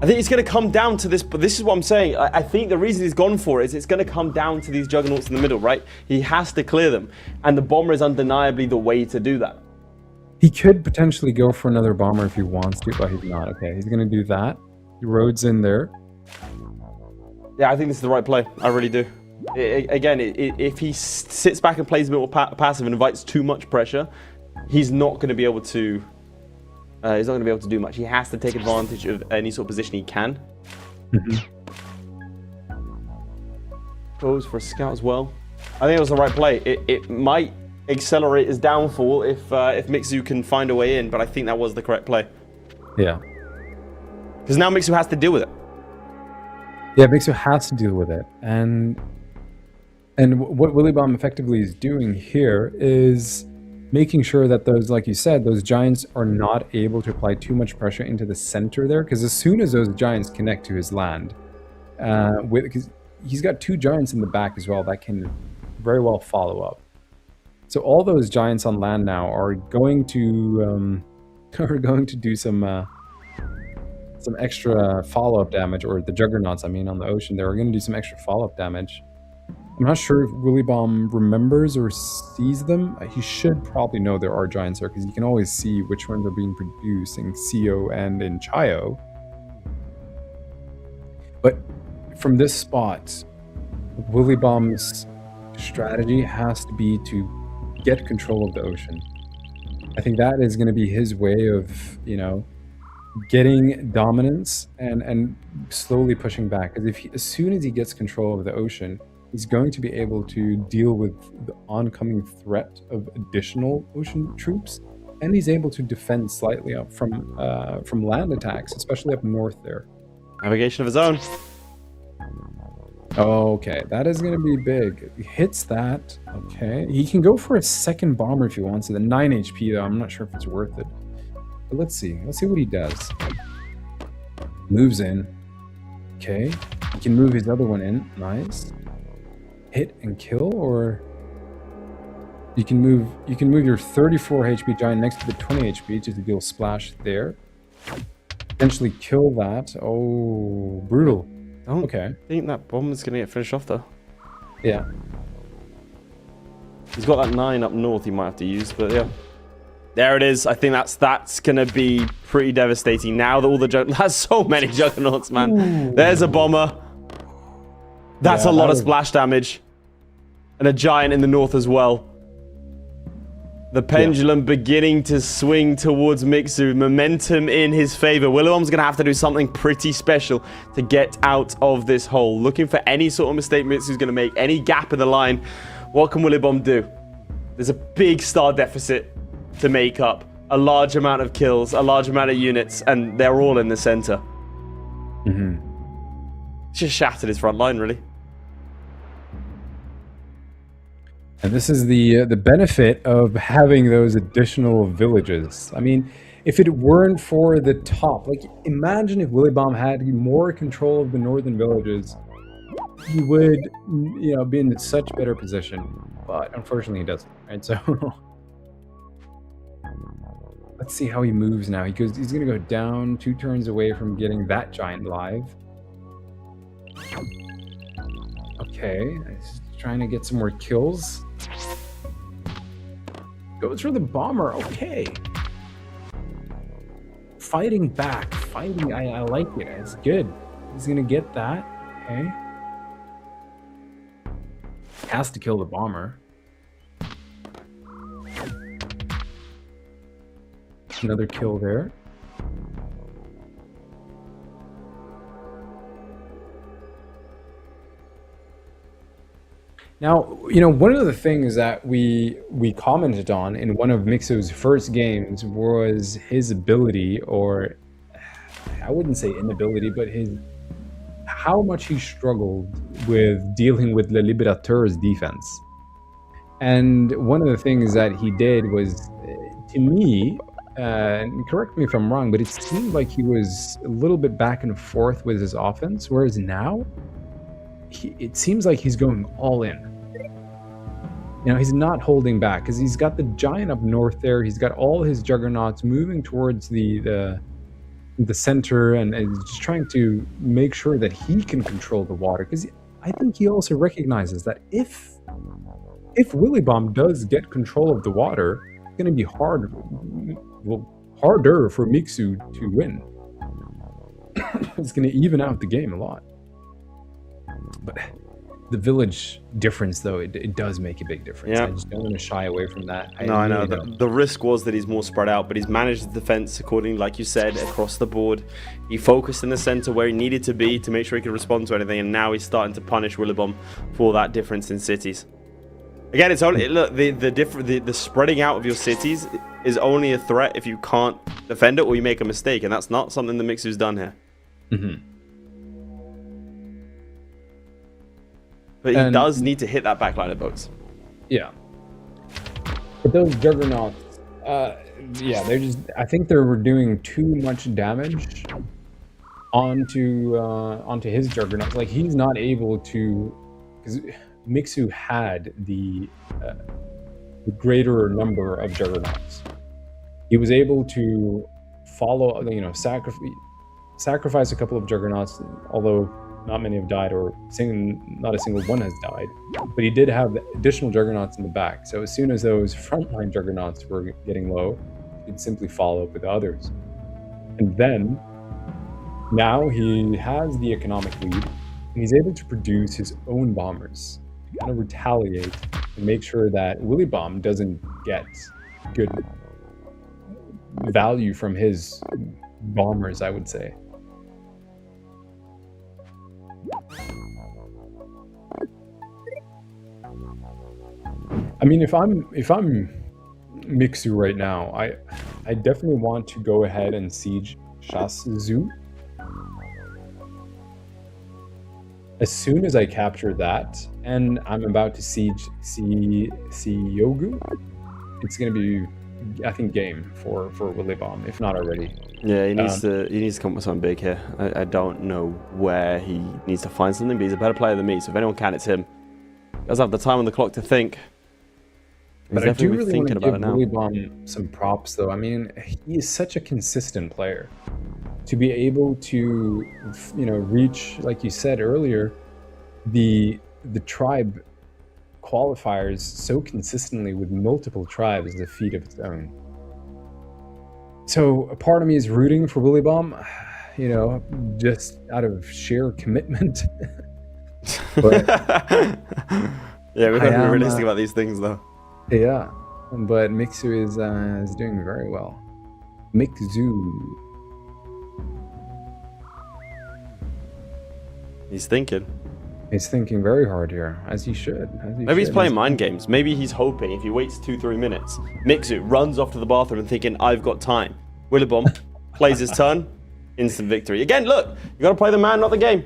I think it's going to come down to this, but this is what I'm saying. I think the reason he's gone for it is it's going to come down to these juggernauts in the middle, right? He has to clear them, and the bomber is undeniably the way to do that. He could potentially go for another bomber if he wants to, but he's not. Okay, he's going to do that. He roads in there. Yeah, I think this is the right play. I really do. If he sits back and plays a bit more passive and invites too much pressure, he's not going to be able to. He's not going to be able to do much. He has to take advantage of any sort of position he can. Goes for a scout as well. I think it was the right play. It might accelerate his downfall if Mickzoo can find a way in, but I think that was the correct play. Yeah. Because now Mickzoo has to deal with it. Yeah, Mickzoo has to deal with it. And what Willibomb effectively is doing here is making sure that those, like you said, those giants are not able to apply too much pressure into the center there, because as soon as those giants connect to his land, because he's got 2 giants in the back as well that can very well follow up. So all those giants on land now are going to do some extra follow-up damage, or the juggernauts, I mean, on the ocean. They're going to do some extra follow-up damage. I'm not sure if Willibomb remembers or sees them. He should probably know there are giants there, because you can always see which ones are being produced in CO and in Chayo. But from this spot, Willibomb's strategy has to be to get control of the ocean. I think that is going to be his way of, getting dominance and slowly pushing back. Because as soon as he gets control of the ocean, he's going to be able to deal with the oncoming threat of additional ocean troops, and he's able to defend slightly up from land attacks, especially up north there. Navigation of his own. Okay, that is going to be big. He hits that. Okay, he can go for a second bomber if he wants to. The 9 HP though, I'm not sure if it's worth it. But let's see what he does. Moves in. Okay, he can move his other one in. Nice. Hit and kill, or you can move your 34 HP giant next to the 20 HP just to deal splash there. Potentially kill that. Oh, brutal. I think that bomb is going to get finished off though. Yeah. He's got that 9 up north he might have to use, but yeah. There it is. I think that's going to be pretty devastating now that all the that's so many juggernauts, man. Ooh. There's a bomber. That's a lot of splash damage. And a giant in the north as well. The pendulum beginning to swing towards Mickzoo. Momentum in his favor. Willibomb's going to have to do something pretty special to get out of this hole. Looking for any sort of mistake Mickzoo's going to make. Any gap in the line. What can Willibomb do? There's a big star deficit to make up. A large amount of kills. A large amount of units. And they're all in the center. It's just shattered his front line, really. And this is the benefit of having those additional villages. I mean, if it weren't for the top, like imagine if Willibomb had more control of the northern villages, he would, be in such better position. But unfortunately, he doesn't. Right, so let's see how he moves now. He's going to go down 2 turns away from getting that giant live. Okay, he's trying to get some more kills. Goes for the bomber. Okay. fighting back, fighting. I like it. It's good. He's gonna get that. Okay. Has to kill the bomber. Another kill there. Now, you know, one of the things that we commented on in one of Mickzoo's first games was his ability, or I wouldn't say inability, but how much he struggled with dealing with LeLiberateur's defense. And one of the things that he did was, to me, and correct me if I'm wrong, but it seemed like he was a little bit back and forth with his offense, whereas now, it seems like he's going all in. You know, he's not holding back because he's got the giant up north there. He's got all his juggernauts moving towards the center, and he's just trying to make sure that he can control the water. Because I think he also recognizes that if Willibomb does get control of the water, it's going to be harder for Mickzoo to win. It's going to even out the game a lot. But the village difference, though, it does make a big difference. Yeah. I just don't want to shy away from that. I know. The risk was that he's more spread out, but he's managed the defense accordingly, like you said, across the board. He focused in the center where he needed to be to make sure he could respond to anything, and now he's starting to punish Willibomb for that difference in cities. Again, it's only look the spreading out of your cities is only a threat if you can't defend it or you make a mistake, and that's not something that Mickzoo's done here. Mm-hmm. But he does need to hit that backline of boats. Yeah. But those juggernauts, yeah, they're just, I think they were doing too much damage onto his juggernauts. Like, he's not able to, because Mickzoo had the greater number of juggernauts. He was able to follow, you know, sacrifice a couple of juggernauts, although not many have died, or not a single one has died. But he did have additional juggernauts in the back. So as soon as those frontline juggernauts were getting low, he'd simply follow up with the others. And then, now he has the economic lead, and he's able to produce his own bombers, to kind of retaliate and make sure that Willibomb doesn't get good value from his bombers, I would say. I mean, if I'm Mickzoo right now, I definitely want to go ahead and siege Mickzoo. As soon as I capture that, and I'm about to siege Yogu, it's gonna be, I think, game for Willibomb, if not already. Yeah, he needs to come up with something big here. I don't know where he needs to find something, but he's a better player than me. So if anyone can, it's him. He does have the time on the clock to think. But I do really want to give Willibomb some props, though. I mean, he is such a consistent player. To be able to, you know, reach, like you said earlier, the tribe qualifiers so consistently with multiple tribes is a feat of its own. So a part of me is rooting for Willibomb, you know, just out of sheer commitment. But yeah, we have to be realistic about these things, though. Yeah, but Mickzoo is doing very well. Mickzoo. He's thinking. He's thinking very hard here, as he should. Maybe he's playing mind games. Maybe he's hoping if he waits 2-3 minutes, Mickzoo runs off to the bathroom and thinking, I've got time. Willibomb plays his turn, instant victory. Again, look, you got to play the man, not the game.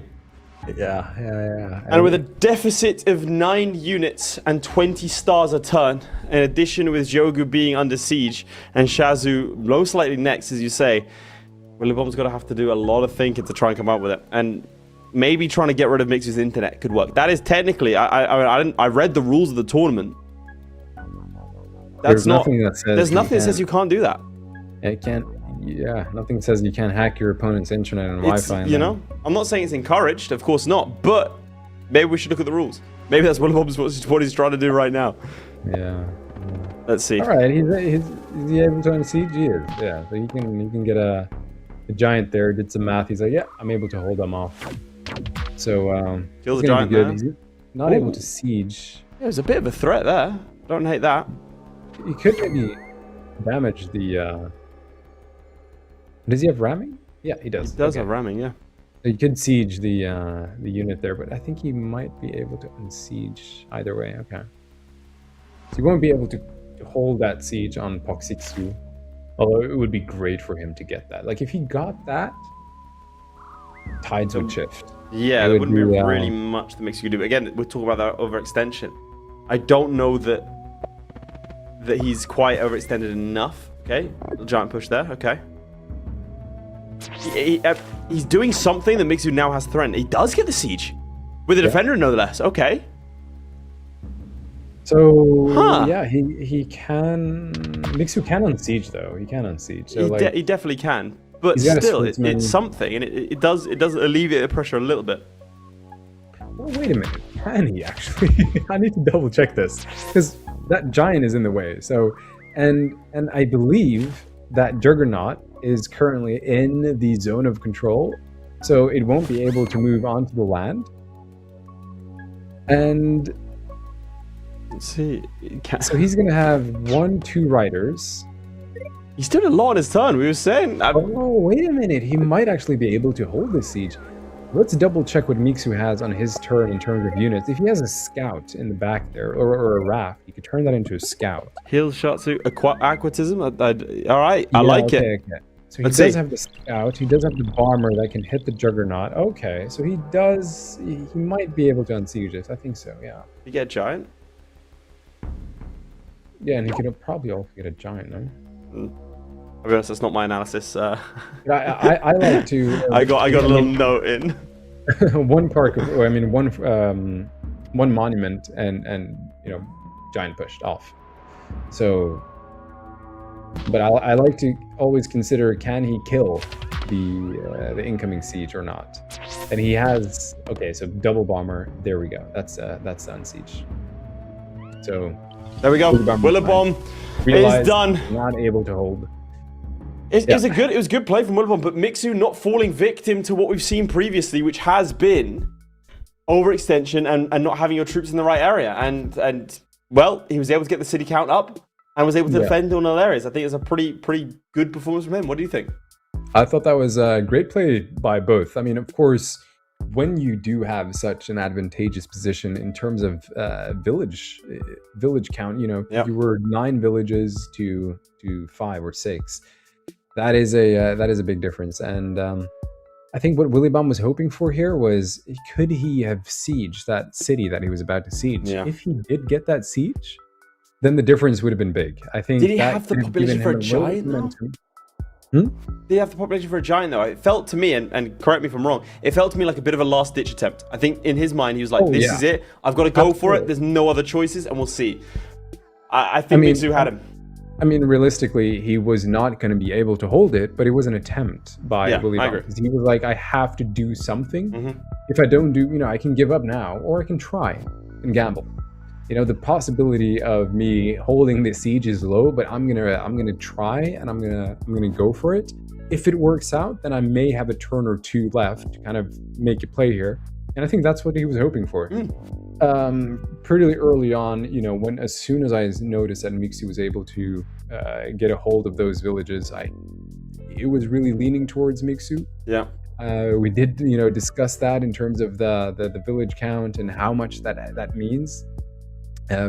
Yeah. And with a deficit of 9 units and 20 stars a turn, in addition with Yogu being under siege and Shazoo most likely next, as you say, Willibomb's got to have to do a lot of thinking to try and come up with it. And maybe trying to get rid of Mickzoo's internet could work. That is technically, I read the rules of the tournament. There's nothing that says you can't do that. It can't. Yeah, nothing says you can't hack your opponent's internet and Wi-Fi. You know, I'm not saying it's encouraged, of course not, but maybe we should look at the rules. Maybe that's Willibomb's what he's trying to do right now. Yeah. Let's see. All right, he's able to unsiege. He is. Yeah, so he can get a the giant there did some math. He's like, yeah, I'm able to hold them off. So Kill the he's gonna giant be good. there. He's not able to siege. Yeah, there's a bit of a threat there. Don't hate that. He could maybe damage the. Does he have ramming? Yeah, he does. He does have ramming, yeah. He could siege the unit there, but I think he might be able to unsiege either way. Okay. So he won't be able to hold that siege on Mickzoo. Although it would be great for him to get that. Like if he got that, tides would shift. Yeah, It there would wouldn't be be, really much that Mickzoo could do. But again, we're talking about that overextension. I don't know that he's quite overextended enough. Okay, little giant push there. Okay. He's doing something that Mickzoo now has threatened. He does get the siege with a defender, no less. Okay. So yeah, he can. Mickzoo can unsiege though. He can unsiege. So He definitely can. But He's got a still, swordsman. it's something, and it does alleviate the pressure a little bit. well, wait a minute. Can he actually? I need to double check this because that giant is in the way. So, and I believe that Juggernaut is currently in the zone of control, so it won't be able to move onto the land. And Let's see. so he's gonna have 1-2 riders. He's doing a lot on his turn. We were saying. Oh, wait a minute. He might actually be able to hold this siege. Let's double check what Mickzoo has on his turn in terms of units. If he has a scout in the back there, or a raft, he could turn that into a scout. Heal Shatsu, Aquatism. All right, I like it. Okay. So he Let's does see. have the scout. He does have the bomber that can hit the Juggernaut. Okay, so he does. He might be able to unsiege this. I think so. Yeah. You get a giant. Yeah, and he could probably also get a giant. No. I'll be honest, that's not my analysis. But I like to. I got a little note in. one park, or I mean one monument, and giant pushed off. So, but I like to always consider, can he kill the incoming siege or not? And he has, okay, so double bomber. There we go. That's the unsiege. So There we go. Willibomb is done. Not able to hold. It was a good play from Willibomb, but Mickzoo not falling victim to what we've seen previously, which has been overextension and not having your troops in the right area. And well, he was able to get the city count up and was able to defend on all areas. I think it's a pretty good performance from him. What do you think? I thought that was a great play by both. I mean, of course, when you do have such an advantageous position in terms of village count, you were 9 villages to 5 or 6. That is a big difference. And I think what Willibomb was hoping for here was, could he have sieged that city that he was about to siege? Yeah. If he did get that siege, then the difference would have been big. I think. Did he have the population for a giant though? Did he have the population for a giant though? It felt to me, and correct me if I'm wrong, it felt to me like a bit of a last ditch attempt. I think in his mind he was like, this is it. I've got to go for it. There's no other choices, and we'll see. I think Mickzoo had him. I mean, realistically, he was not going to be able to hold it, but it was an attempt by Willibomb. Because he was like, I have to do something. If I don't do, I can give up now, or I can try and gamble. The possibility of me holding the siege is low, but I'm gonna try, and I'm gonna go for it. If it works out, then I may have a turn or two left to kind of make a play here. And I think that's what he was hoping for. Pretty early on, as soon as I noticed that Mickzoo was able to get a hold of those villages, it was really leaning towards Mickzoo. Yeah. We did, discuss that in terms of the village count and how much that means.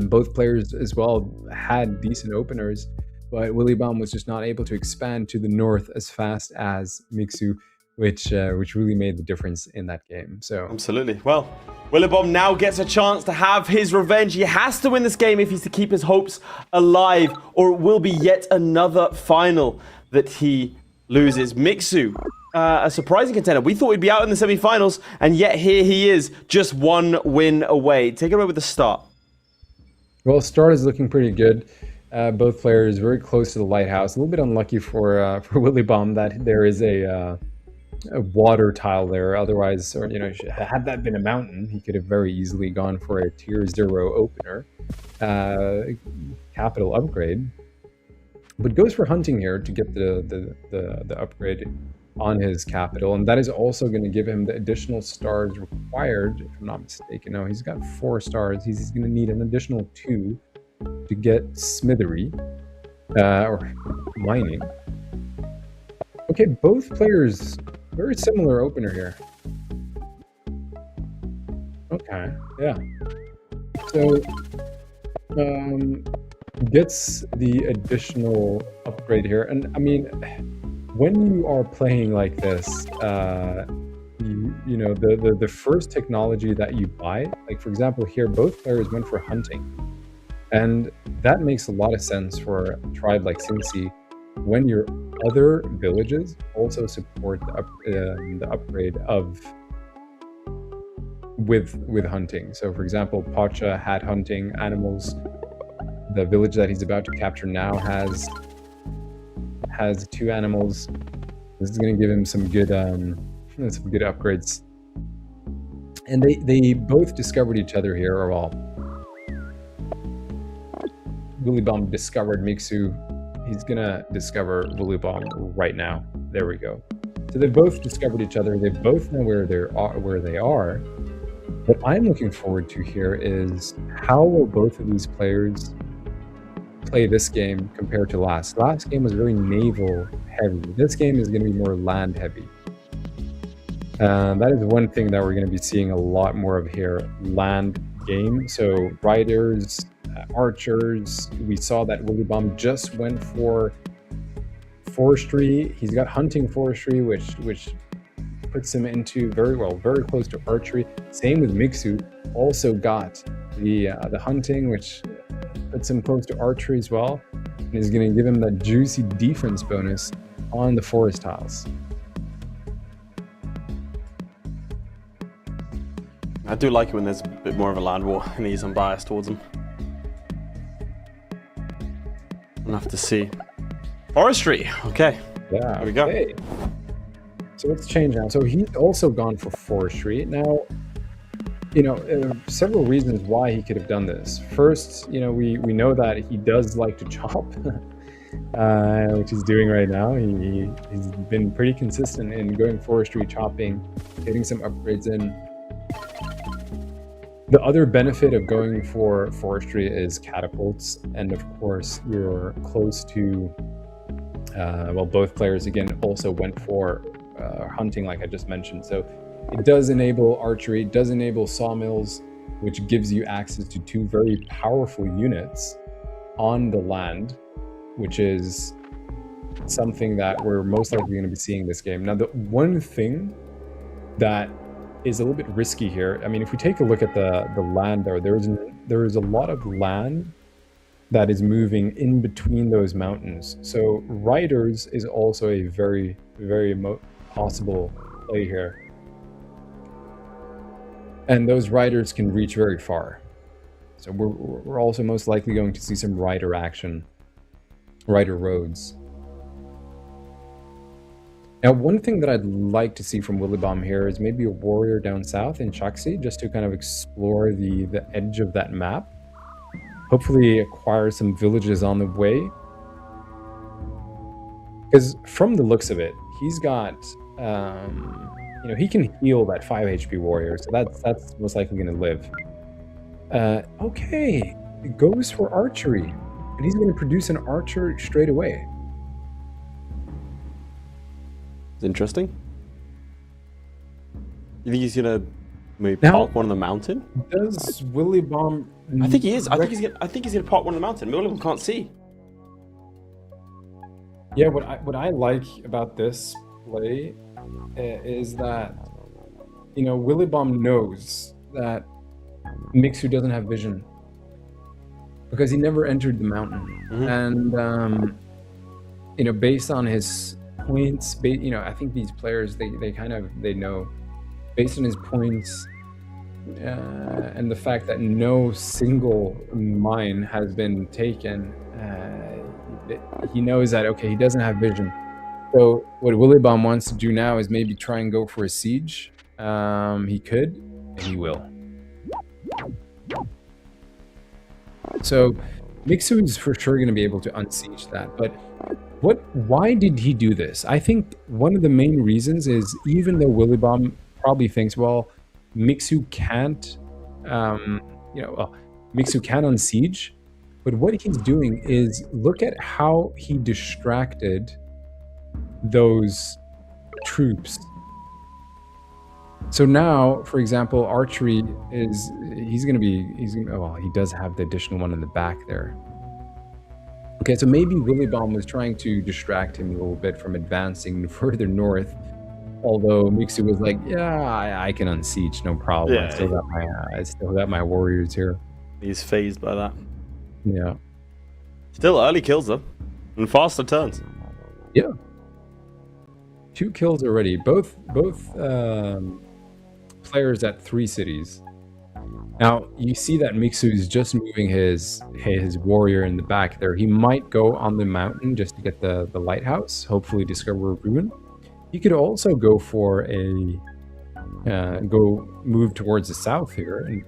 Both players as well had decent openers, but Willibomb was just not able to expand to the north as fast as Mickzoo, which really made the difference in that game. So absolutely. Well, Willibomb now gets a chance to have his revenge. He has to win this game if he's to keep his hopes alive, or it will be yet another final that he loses. Mickzoo, a surprising contender. We thought he'd be out in the semifinals, and yet here he is, just 1 win away. Take it away with the start. Well, start is looking pretty good. Both players very close to the lighthouse. A little bit unlucky for Willibomb that there is a water tile there. Otherwise, or had that been a mountain, he could have very easily gone for a tier 0 opener, capital upgrade. But goes for hunting here to get the upgrade. on his capital, and that is also going to give him the additional stars required, if I'm not mistaken. No, he's got 4 stars. He's going to need an additional 2 to get smithery, or mining. Okay, both players, very similar opener here. Okay, yeah. So, gets the additional upgrade here. And I mean, when you are playing like this, you know, the first technology that you buy, like for example here, both players went for hunting. And that makes a lot of sense for a tribe like XIN-XI when your other villages also support the upgrade of with hunting. So for example, Pacha had hunting animals. The village that he's about to capture now has 2 animals. This is going to give him some good upgrades. And they both discovered each other here, or well, Willibomb discovered Mickzoo. He's gonna discover Willibomb right now. There we go. So they both discovered each other. They both know where they are. What I'm looking forward to here is how will both of these players play this game compared to last. Last game was very naval heavy. This game is going to be more land heavy. That is one thing that we're going to be seeing a lot more of here, land game. So riders, archers, we saw that Willibomb just went for forestry. He's got hunting forestry, which puts him into very close to archery. Same with Mickzoo, also got the hunting, which puts him close to archery as well, and is going to give him that juicy defense bonus on the forest tiles. I do like it when there's a bit more of a land war and he's unbiased towards them. We'll have to see. Forestry, okay. Yeah, there we go. Okay. So let's change now. So he's also gone for forestry. Now, you know, several reasons why he could have done this. First, you know, we know that he does like to chop, which he's doing right now. He's been pretty consistent in going forestry, chopping, getting some upgrades in. The other benefit of going for forestry is catapults, and of course you're close to, well, both players again also went for hunting, like I just mentioned. So it does enable archery, it does enable sawmills, which gives you access to 2 very powerful units on the land, which is something that we're most likely going to be seeing this game. Now, the one thing that is a little bit risky here, I mean, if we take a look at the land there is a lot of land that is moving in between those mountains. So riders is also a very, very possible play here. And those riders can reach very far. So we're also most likely going to see some rider action, rider roads. Now, one thing that I'd like to see from Willibomb here is maybe a warrior down south in XIN-XI, just to kind of explore the edge of that map. Hopefully acquire some villages on the way. Because from the looks of it, he's got, you know, he can heal that 5 HP warrior, so that's most likely going to live. Okay, it goes for archery, and he's going to produce an archer straight away. Interesting. You think he's gonna maybe Now, park one on the mountain? Does Willibomb? I think he is. I think he's gonna park one on the mountain. Willibomb can't see. Yeah, what I like about this play is that, you know, Willibomb knows that Mickzoo doesn't have vision because he never entered the mountain, and you know, based on his points, you know, I think these players they know based on his points and the fact that no single mine has been taken, he knows that, okay, he doesn't have vision. So what Willibomb wants to do now is maybe try and go for a siege. He could, and he will. So Mickzoo is for sure going to be able to unsiege that, but Why did he do this? I think one of the main reasons is, even though Willibomb probably thinks, well, Mickzoo can't, Mickzoo can unsiege, but what he's doing is, look at how he distracted those troops. So now, for example, archery is, he does have the additional one in the back there. Okay, so maybe Willibomb was trying to distract him a little bit from advancing further north, although Mickzoo was like, yeah, I can unsiege, no problem. Yeah. I still got my warriors here. He's phased by that. Yeah. Still early kills though, and faster turns. Yeah. 2 kills already. Both players at 3 cities. Now you see that Mickzoo is just moving his warrior in the back there. He might go on the mountain just to get the lighthouse, hopefully discover a ruin. He could also go for move towards the south here, and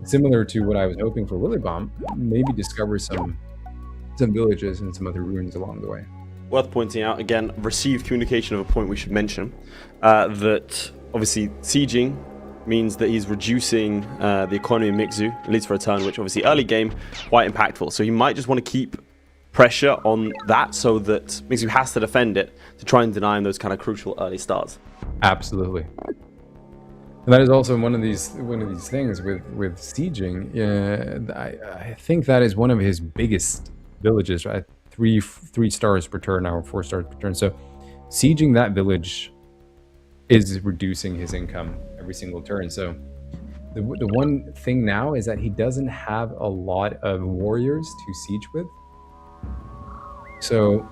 similar to what I was hoping for Willibomb, maybe discover some villages and some other ruins along the way. Worth pointing out, again, received communication of a point we should mention, that obviously sieging means that he's reducing the economy of Mickzoo, at least for a turn, which obviously early game, quite impactful. So he might just want to keep pressure on that so that Mickzoo has to defend it to try and deny him those kind of crucial early starts. Absolutely. And that is also one of these things with sieging. I think that is one of his biggest villages, right? 3 stars per turn now, or 4 stars per turn. So sieging that village is reducing his income every single turn. So the one thing now is that he doesn't have a lot of warriors to siege with. So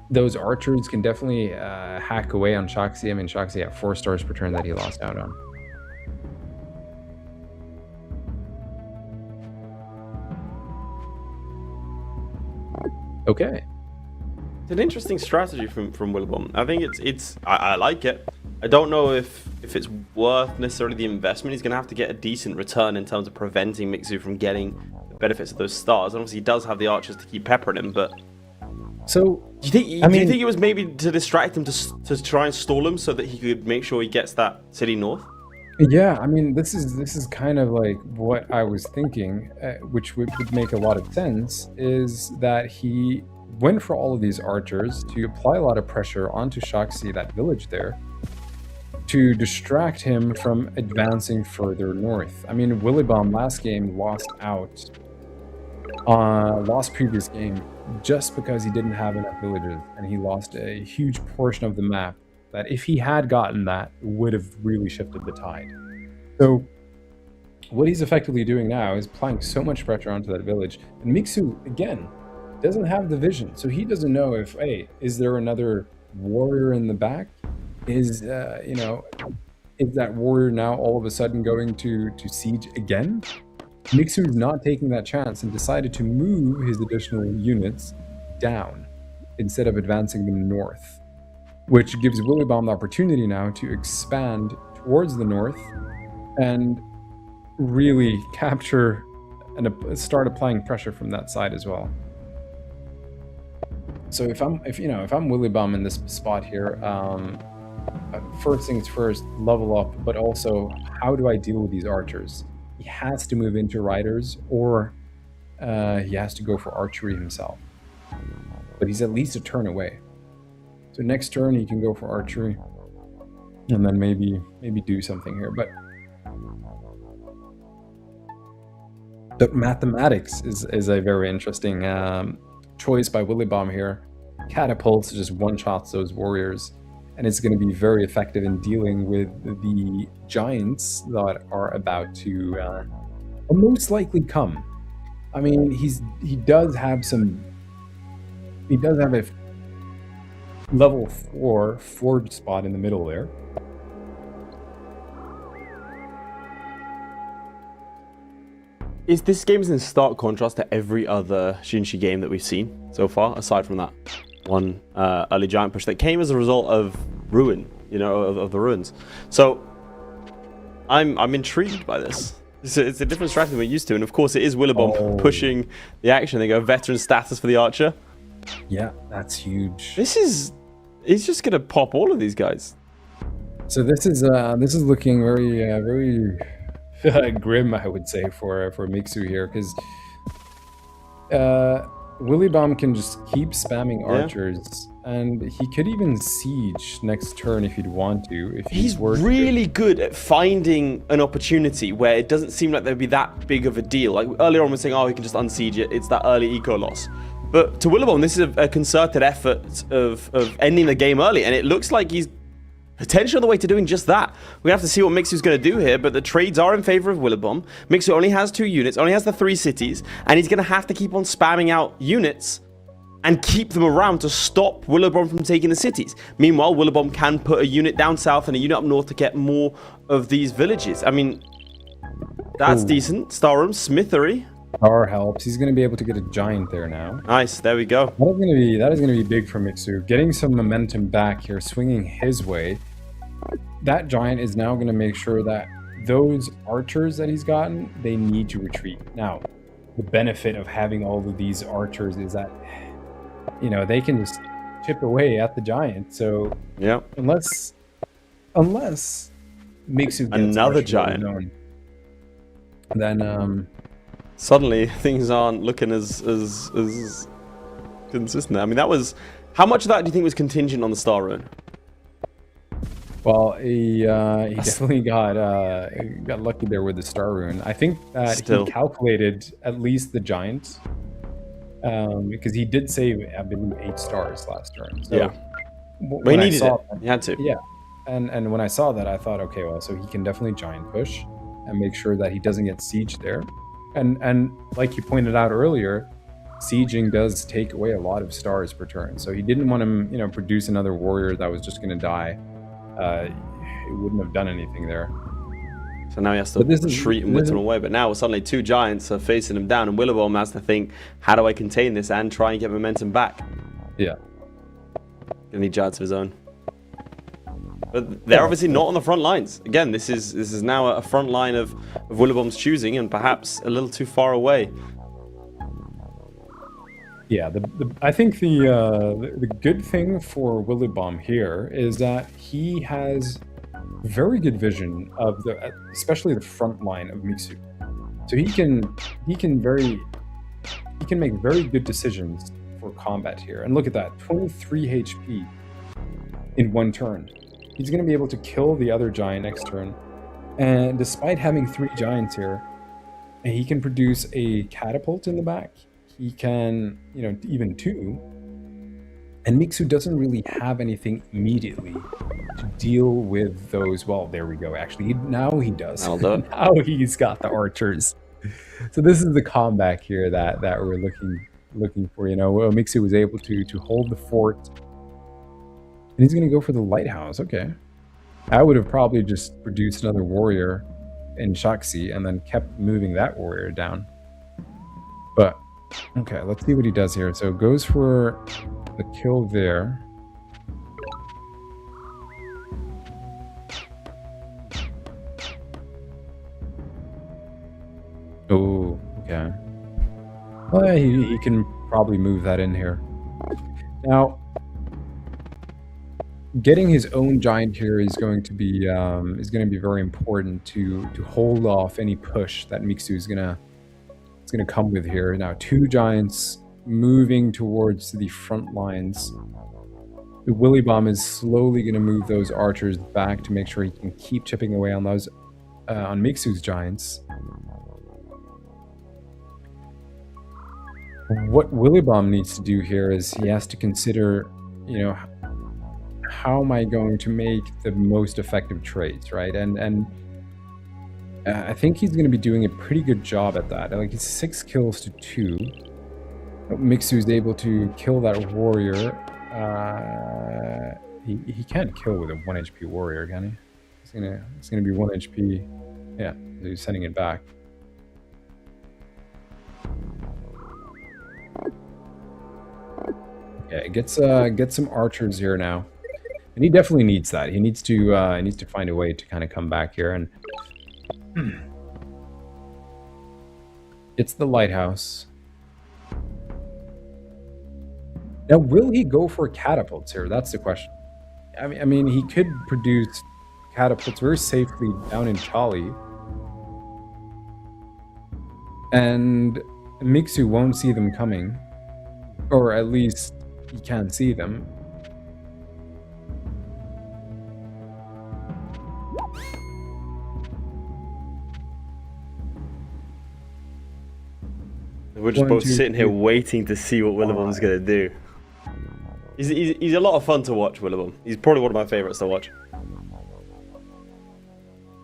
those archers can definitely hack away on Shoxi. I mean, Shoxi at 4 stars per turn that he lost out on. Okay. It's an interesting strategy from Willibomb. I think I like it. I don't know if it's worth necessarily the investment. He's going to have to get a decent return in terms of preventing Mickzoo from getting the benefits of those stars. And obviously, he does have the archers to keep peppering him, but... So, do you think it was maybe to distract him to try and stall him so that he could make sure he gets that city north? Yeah, I mean, this is kind of like what I was thinking, which would make a lot of sense, is that he went for all of these archers to apply a lot of pressure onto Shoxi, that village there, to distract him from advancing further north. I mean, Willibomb last game lost previous game just because he didn't have enough villages, and he lost a huge portion of the map that, if he had gotten that, would have really shifted the tide. So what he's effectively doing now is applying so much pressure onto that village, and Mickzoo, again, doesn't have the vision, so he doesn't know if, hey, is there another warrior in the back? Is that warrior now all of a sudden going to siege again? Mickzoo is not taking that chance and decided to move his additional units down instead of advancing them north, which gives Willibomb the opportunity now to expand towards the north and really capture and start applying pressure from that side as well. So if I'm Willibomb in this spot here, first things first, level up, but also, how do I deal with these archers? He has to move into riders, or he has to go for archery himself. But he's at least a turn away. So next turn he can go for archery, and then maybe do something here. But the mathematics is a very interesting choice by Willibomb here. Catapults just one-shots those warriors, and it's going to be very effective in dealing with the giants that are about to most likely come. I mean, he does have a level 4 forge spot in the middle there. This game is in stark contrast to every other XIN-XI game that we've seen so far, aside from that one early giant push that came as a result of ruin, of the ruins. So I'm intrigued by this. It's a different strategy we're used to, and of course it is Willibomb pushing the action. They go veteran status for the archer. Yeah, that's huge. He's just gonna pop all of these guys. So this is looking very grim, I would say, for Mickzoo here, because Willibomb can just keep spamming archers, and he could even siege next turn if he'd want to. If he's really good at finding an opportunity where it doesn't seem like there'd be that big of a deal. Like earlier on, we're saying, oh, he can just unsiege it. It's that early eco loss. But to Willibomb, this is a concerted effort of ending the game early, and it looks like he's potentially on the way to doing just that. We have to see what Mickzoo's going to do here, but the trades are in favor of Willibomb. Mickzoo only has 2 units, only has the 3 cities, and he's going to have to keep on spamming out units and keep them around to stop Willibomb from taking the cities. Meanwhile, Willibomb can put a unit down south and a unit up north to get more of these villages. I mean, that's decent. Starroom, Smithery. Star helps. He's going to be able to get a giant there now. Nice, there we go. That is going to be big for Mickzoo. Getting some momentum back here, swinging his way. That giant is now going to make sure that those archers that he's gotten, they need to retreat. Now, the benefit of having all of these archers is that, you know, they can just chip away at the giant. So yeah, unless Mickzoo gets another giant, then suddenly things aren't looking as consistent. I mean, that was, how much of that do you think was contingent on the star rune? Well, he definitely got lucky there with the star rune. I think that he calculated at least the giant, because he did save, I believe, 8 stars last turn. So yeah, but he needed it. He had to. Yeah, and when I saw that, I thought, okay, well, so he can definitely giant push and make sure that he doesn't get sieged there. And like you pointed out earlier, sieging does take away a lot of stars per turn. So he didn't want him, you know, produce another warrior that was just going to die. It wouldn't have done anything there. So now he has to retreat and whittle him away. But now suddenly 2 giants are facing him down, and Willibomb has to think, how do I contain this and try and get momentum back? Yeah. Gonna need giants of his own. But they're obviously not on the front lines. Again, this is now a front line of Willibomb's choosing, and perhaps a little too far away. Yeah, I think the good thing for Willibomb here is that he has very good vision of especially the front line of Mickzoo. So he can make very good decisions for combat here. And look at that, 23 HP in 1 turn. He's going to be able to kill the other giant next turn. And despite having 3 giants here, he can produce a catapult in the back. He can, you know, even 2. And Mickzoo doesn't really have anything immediately to deal with those. Well, there we go. Actually, now he does. Now he's got the archers. So this is the comeback here that we're looking for. You know, Mickzoo was able to hold the fort. And he's going to go for the lighthouse. Okay. I would have probably just produced another warrior in Shaxi and then kept moving that warrior down. But, okay, let's see what he does here. So goes for the kill there. Oh, okay. Well, yeah, he can probably move that in here. Now, getting his own giant here is going to be very important to hold off any push that Mickzoo is gonna come with here. Now 2 giants moving towards the front lines. The Willibomb is slowly going to move those archers back to make sure he can keep chipping away on those on Mickzoo's giants. What Willibomb needs to do here is he has to consider, you know, how am I going to make the most effective trades, right? And I think he's going to be doing a pretty good job at that. Like, it's 6 kills to 2. Mickzoo is able to kill that warrior. He can't kill with a 1 HP warrior, can he? It's gonna be 1 HP. Yeah, he's sending it back. Okay, get some archers here now. And he definitely needs that. He needs to find a way to kind of come back here. And It's the lighthouse. Now, will he go for catapults here? That's the question. I mean, he could produce catapults very safely down in Charlie, and Mickzoo won't see them coming, or at least he can't see them. We're just One, both two, sitting here three. waiting to see what Willibomb's going to do. He's a lot of fun to watch, Willibomb. He's probably one of my favorites to watch.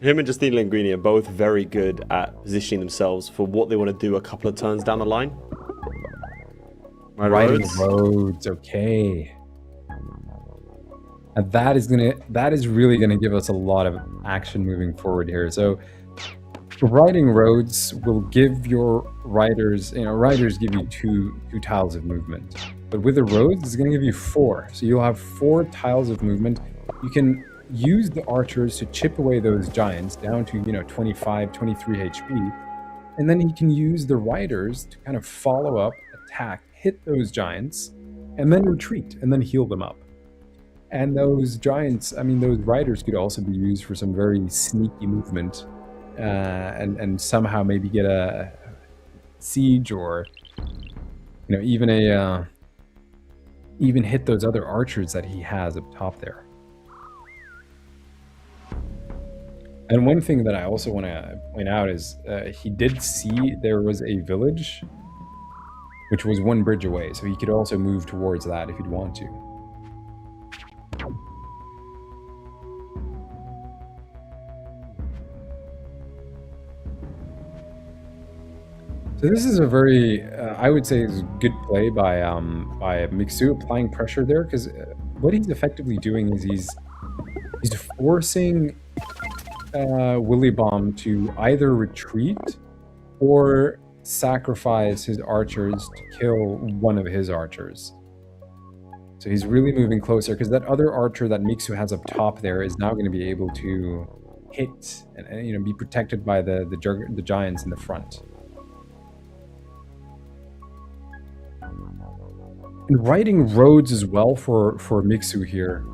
Him and Justine Linguini are both very good at positioning themselves for what they want to do a couple of turns down the line. Riding roads, okay. And that is really gonna give us a lot of action moving forward here. So riding roads will give your riders, riders give you two tiles of movement. But with the roads, it's gonna give you 4. So you'll have 4 tiles of movement. You can use the archers to chip away those giants down to 25, 23 HP. And then you can use the riders to kind of follow up, attack, hit those giants, and then retreat, and then heal them up. And those giants, those riders could also be used for some very sneaky movement, and somehow maybe get a siege, or even hit those other archers that he has up top there. And one thing that I also want to point out is he did see there was a village, which was 1 bridge away, so he could also move towards that if he'd want to. So this is a very, I would say, is a good play by Mickzoo, applying pressure there, because what he's effectively doing is he's forcing Willibomb to either retreat or sacrifice his archers to kill one of his archers. So he's really moving closer, because that other archer that Mickzoo has up top there is now going to be able to hit and be protected by the giants in the front. And riding roads as well for Mickzoo here.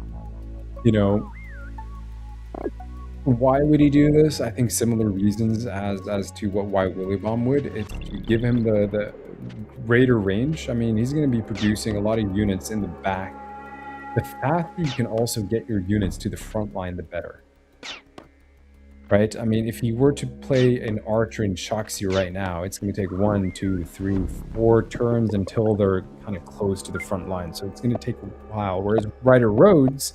Why would he do this? I think similar reasons as to why Willibomb would. It's to give him the greater range. He's going to be producing a lot of units in the back. The faster you can also get your units to the front line, the better. Right? If he were to play an archer in Shoxi right now, it's going to take 1, 2, 3, 4 turns until they're kind of close to the front line. So it's going to take a while. Whereas Rider Rhodes,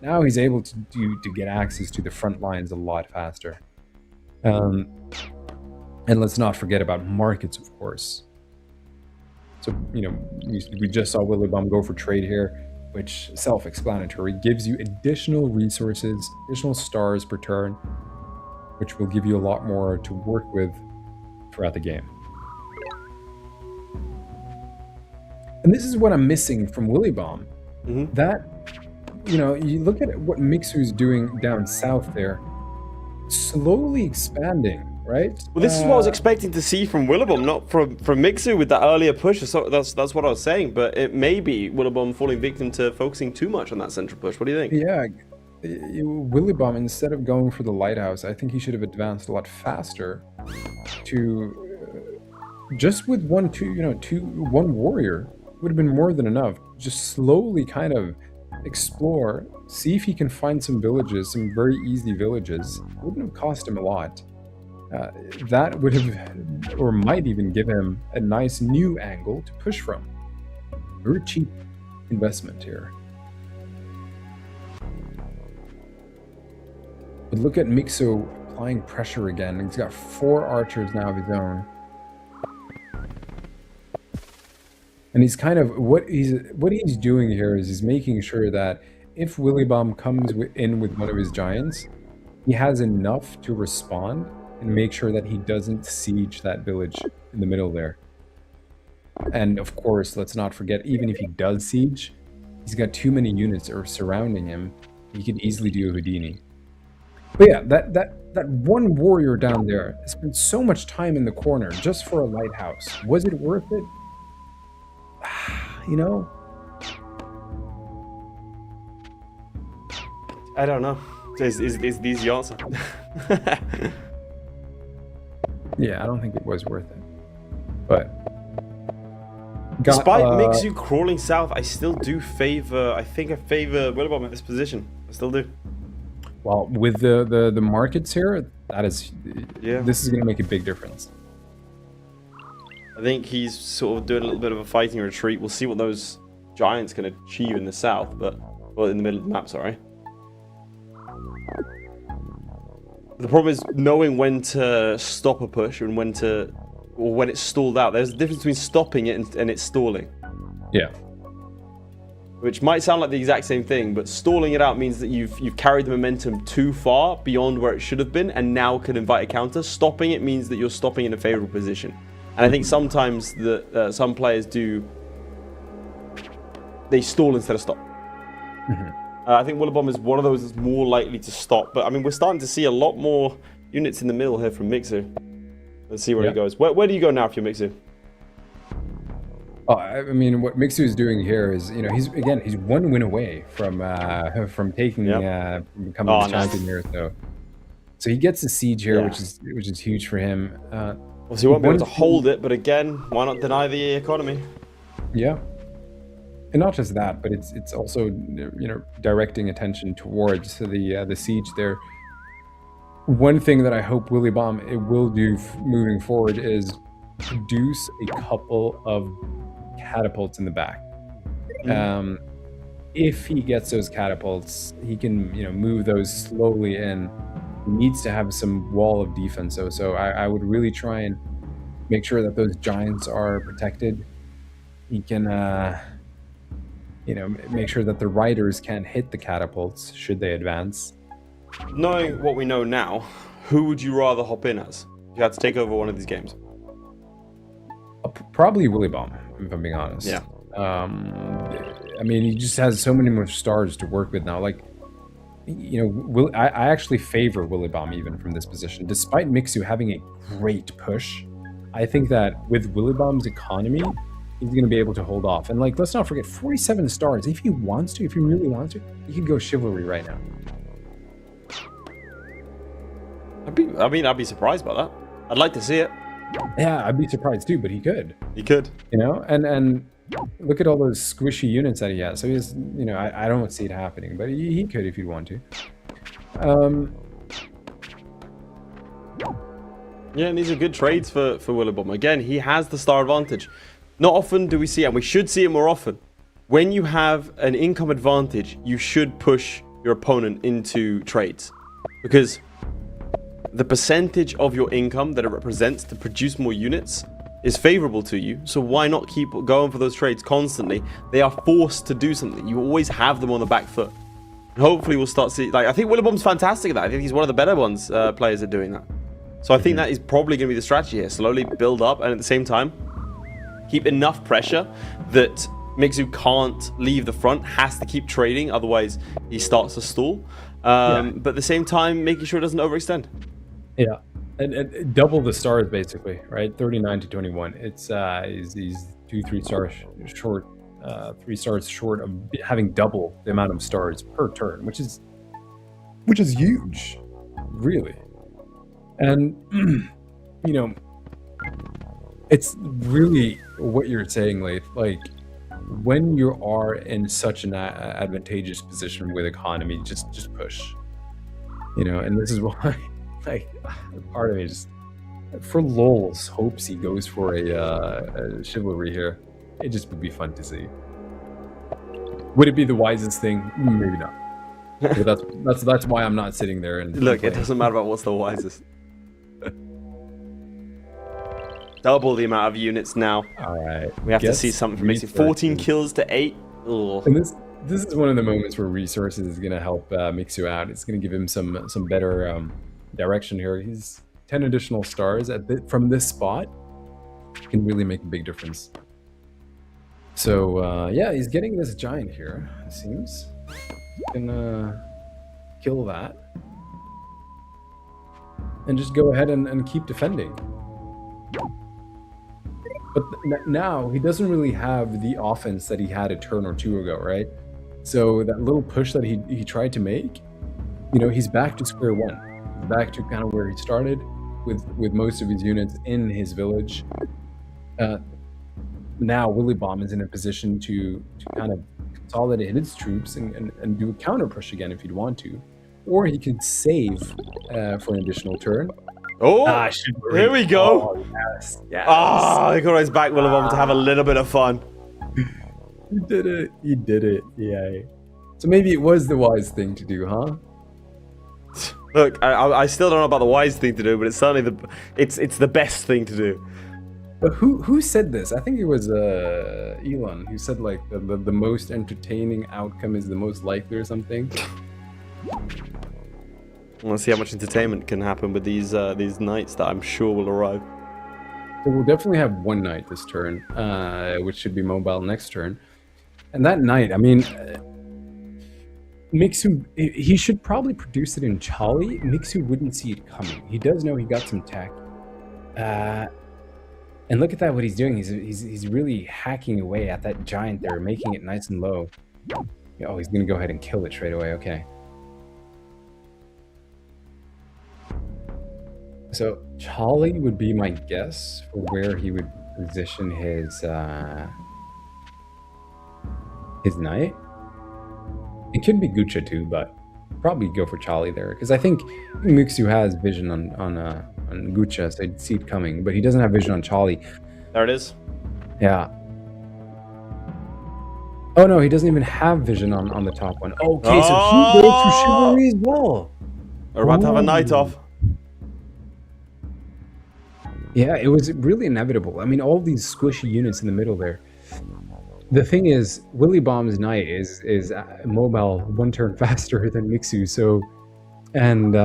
now he's able to get access to the front lines a lot faster. And let's not forget about markets, of course. So, we just saw Willibomb go for trade here, which, self-explanatory, gives you additional resources, additional stars per turn, which will give you a lot more to work with throughout the game. And this is what I'm missing from Willibomb. Mm-hmm. That, you look at what Mickzoo's doing down south there, slowly expanding, right? Well, this is what I was expecting to see from Willibomb, not from Mickzoo with that earlier push. So that's what I was saying. But it may be Willibomb falling victim to focusing too much on that central push. What do you think? Yeah, Willibomb, instead of going for the lighthouse, I think he should have advanced a lot faster to just with one warrior would have been more than enough. Just slowly kind of explore, see if he can find some villages, some very easy villages. It wouldn't have cost him a lot. That would have, or might even give him a nice new angle to push from. Very cheap investment here. But look at Mickzoo applying pressure again. He's got 4 archers now of his own. And he's kind of, what he's doing here is he's making sure that if Willibomb comes in with one of his giants, he has enough to respond and make sure that he doesn't siege that village in the middle there. And of course, let's not forget, even if he does siege, he's got too many units surrounding him. He could easily do a Houdini. But yeah, that one warrior down there spent so much time in the corner just for a lighthouse. Was it worth it? You know? I don't know. Is the answer? Yeah, I don't think it was worth it. But despite Mickzoo crawling south, I still do favor. I think I favor Willibomb at this position. I still do. Well, with the markets here, that is, Yeah. this is going to make a big difference. I think he's sort of doing a little bit of a fighting retreat. We'll see what those giants can achieve in the south, but well, in the middle of the map, sorry. The problem is knowing when to stop a push and when to, or when it's stalled out. There's a difference between stopping it and it's stalling. Yeah. Which might sound like the exact same thing, but stalling it out means that you've carried the momentum too far beyond where it should have been and now can invite a counter. Stopping it means that you're stopping in a favorable position. And I think sometimes some players they stall instead of stop. I think Willibomb is one of those that's more likely to stop. But I mean, we're starting to see a lot more units in the middle here from Mickzoo. Let's see where he goes. Where do you go now if you're Mickzoo? Oh, I mean, what Mickzoo is doing here is, you know, he's one win away from taking becoming the champion here. So he gets the siege here, which is huge for him. Obviously, he won't be able to hold it, but again, why not deny the economy? Yeah. And not just that, but it's also, you know, directing attention towards the siege there. One thing that I hope Willibomb will do moving forward is produce a couple of catapults in the back. If he gets those catapults, he can, you know, move those slowly in. He needs to have some wall of defense. So I would really try and make sure that those giants are protected. He can, you know, make sure that the riders can't hit the catapults should they advance. Knowing what we know now, who would you rather hop in as if you had to take over one of these games? Probably Willibomb, if I'm being honest. Yeah. I mean, he just has so many more stars to work with now. Like, you know, I actually favor Willibomb even from this position. Despite Mickzoo having a great push, I think that with Willibomb's economy, he's going to be able to hold off. And like, let's not forget, 47 stars. If he wants to, if he really wants to, he could go chivalry right now. I'd be surprised by that. I'd like to see it. Yeah, I'd be surprised too, but he could. He could. You know, and look at all those squishy units that he has. So he's, you know, I don't see it happening, but he could if he'd want to. Yeah, and these are good trades for Willibomb. Again, he has the star advantage. Not often do we see it, and we should see it more often. When you have an income advantage, you should push your opponent into trades. Because the percentage of your income that it represents to produce more units is favorable to you. So why not keep going for those trades constantly? They are forced to do something. You always have them on the back foot. And hopefully we'll start seeing, like, I think Willibomb's fantastic at that. I think he's one of the better ones, players at doing that. So I think that is probably going to be the strategy here. Slowly build up, and at the same time, keep enough pressure that Mickzoo can't leave the front, has to keep trading, otherwise he starts to stall. But at the same time, making sure it doesn't overextend. Yeah, and double the stars basically, right? 39 to 21. It's he's 2-3 stars short, 3 stars short of having double the amount of stars per turn, which is huge, really. And you know, it's really what you're saying, Leif. Like, when you are in such an advantageous position with economy, just push. You know, and this is why. Like, part of me just, for lols, hopes he goes for a chivalry here. It just would be fun to see. Would it be the wisest thing? Maybe not. But that's why I'm not sitting there and look. It doesn't matter about what's the wisest. Double the amount of units now. All right, we have to see something from Mickzoo. 14 kills to 8. Ugh. And this is one of the moments where resources is going to help Mickzoo out. It's going to give him some better direction here. He's 10 additional stars from this spot can really make a big difference. So yeah, he's getting this giant here, it seems. Gonna kill that. and just go ahead and keep defending. But now he doesn't really have the offense that he had a turn or two ago, right? So that little push that he tried to make, you know, he's back to square one. He's back to kind of where he started with most of his units in his village. Now Willibomb is in a position to kind of consolidate his troops and do a counter push again if he'd want to. Or he could save for an additional turn. Oh, here we go. Oh, yes, yes. Ah, he got his back, Willibomb, to have a little bit of fun. You did it. You did it. Yay. So maybe it was the wise thing to do, huh? Look, I still don't know about the wise thing to do, but it's certainly it's the best thing to do. But who said this? I think it was Elon who said like the most entertaining outcome is the most likely or something. I want to see how much entertainment can happen with these knights that I'm sure will arrive. So we'll definitely have one knight this turn, which should be mobile next turn. And that knight, I mean, Mickzoo, he should probably produce it in Charlie. Mickzoo wouldn't see it coming. He does know he got some tech. And look at that, what he's doing. He's really hacking away at that giant there, making it nice and low. Oh, he's going to go ahead and kill it straight away. Okay. So Charlie would be my guess for where he would position his knight. It could be Gucha too, but probably go for Charlie there because I think Mickzoo has vision on Gucha, so I'd see it coming, but he doesn't have vision on Charlie. There it is. Yeah. Oh no, he doesn't even have vision on the top one. Okay, so he goes for chivalry as well. We're about to have a knight off. Yeah, it was really inevitable. I mean, all these squishy units in the middle there. The thing is, Willibomb's knight is mobile one turn faster than Mickzoo, so... And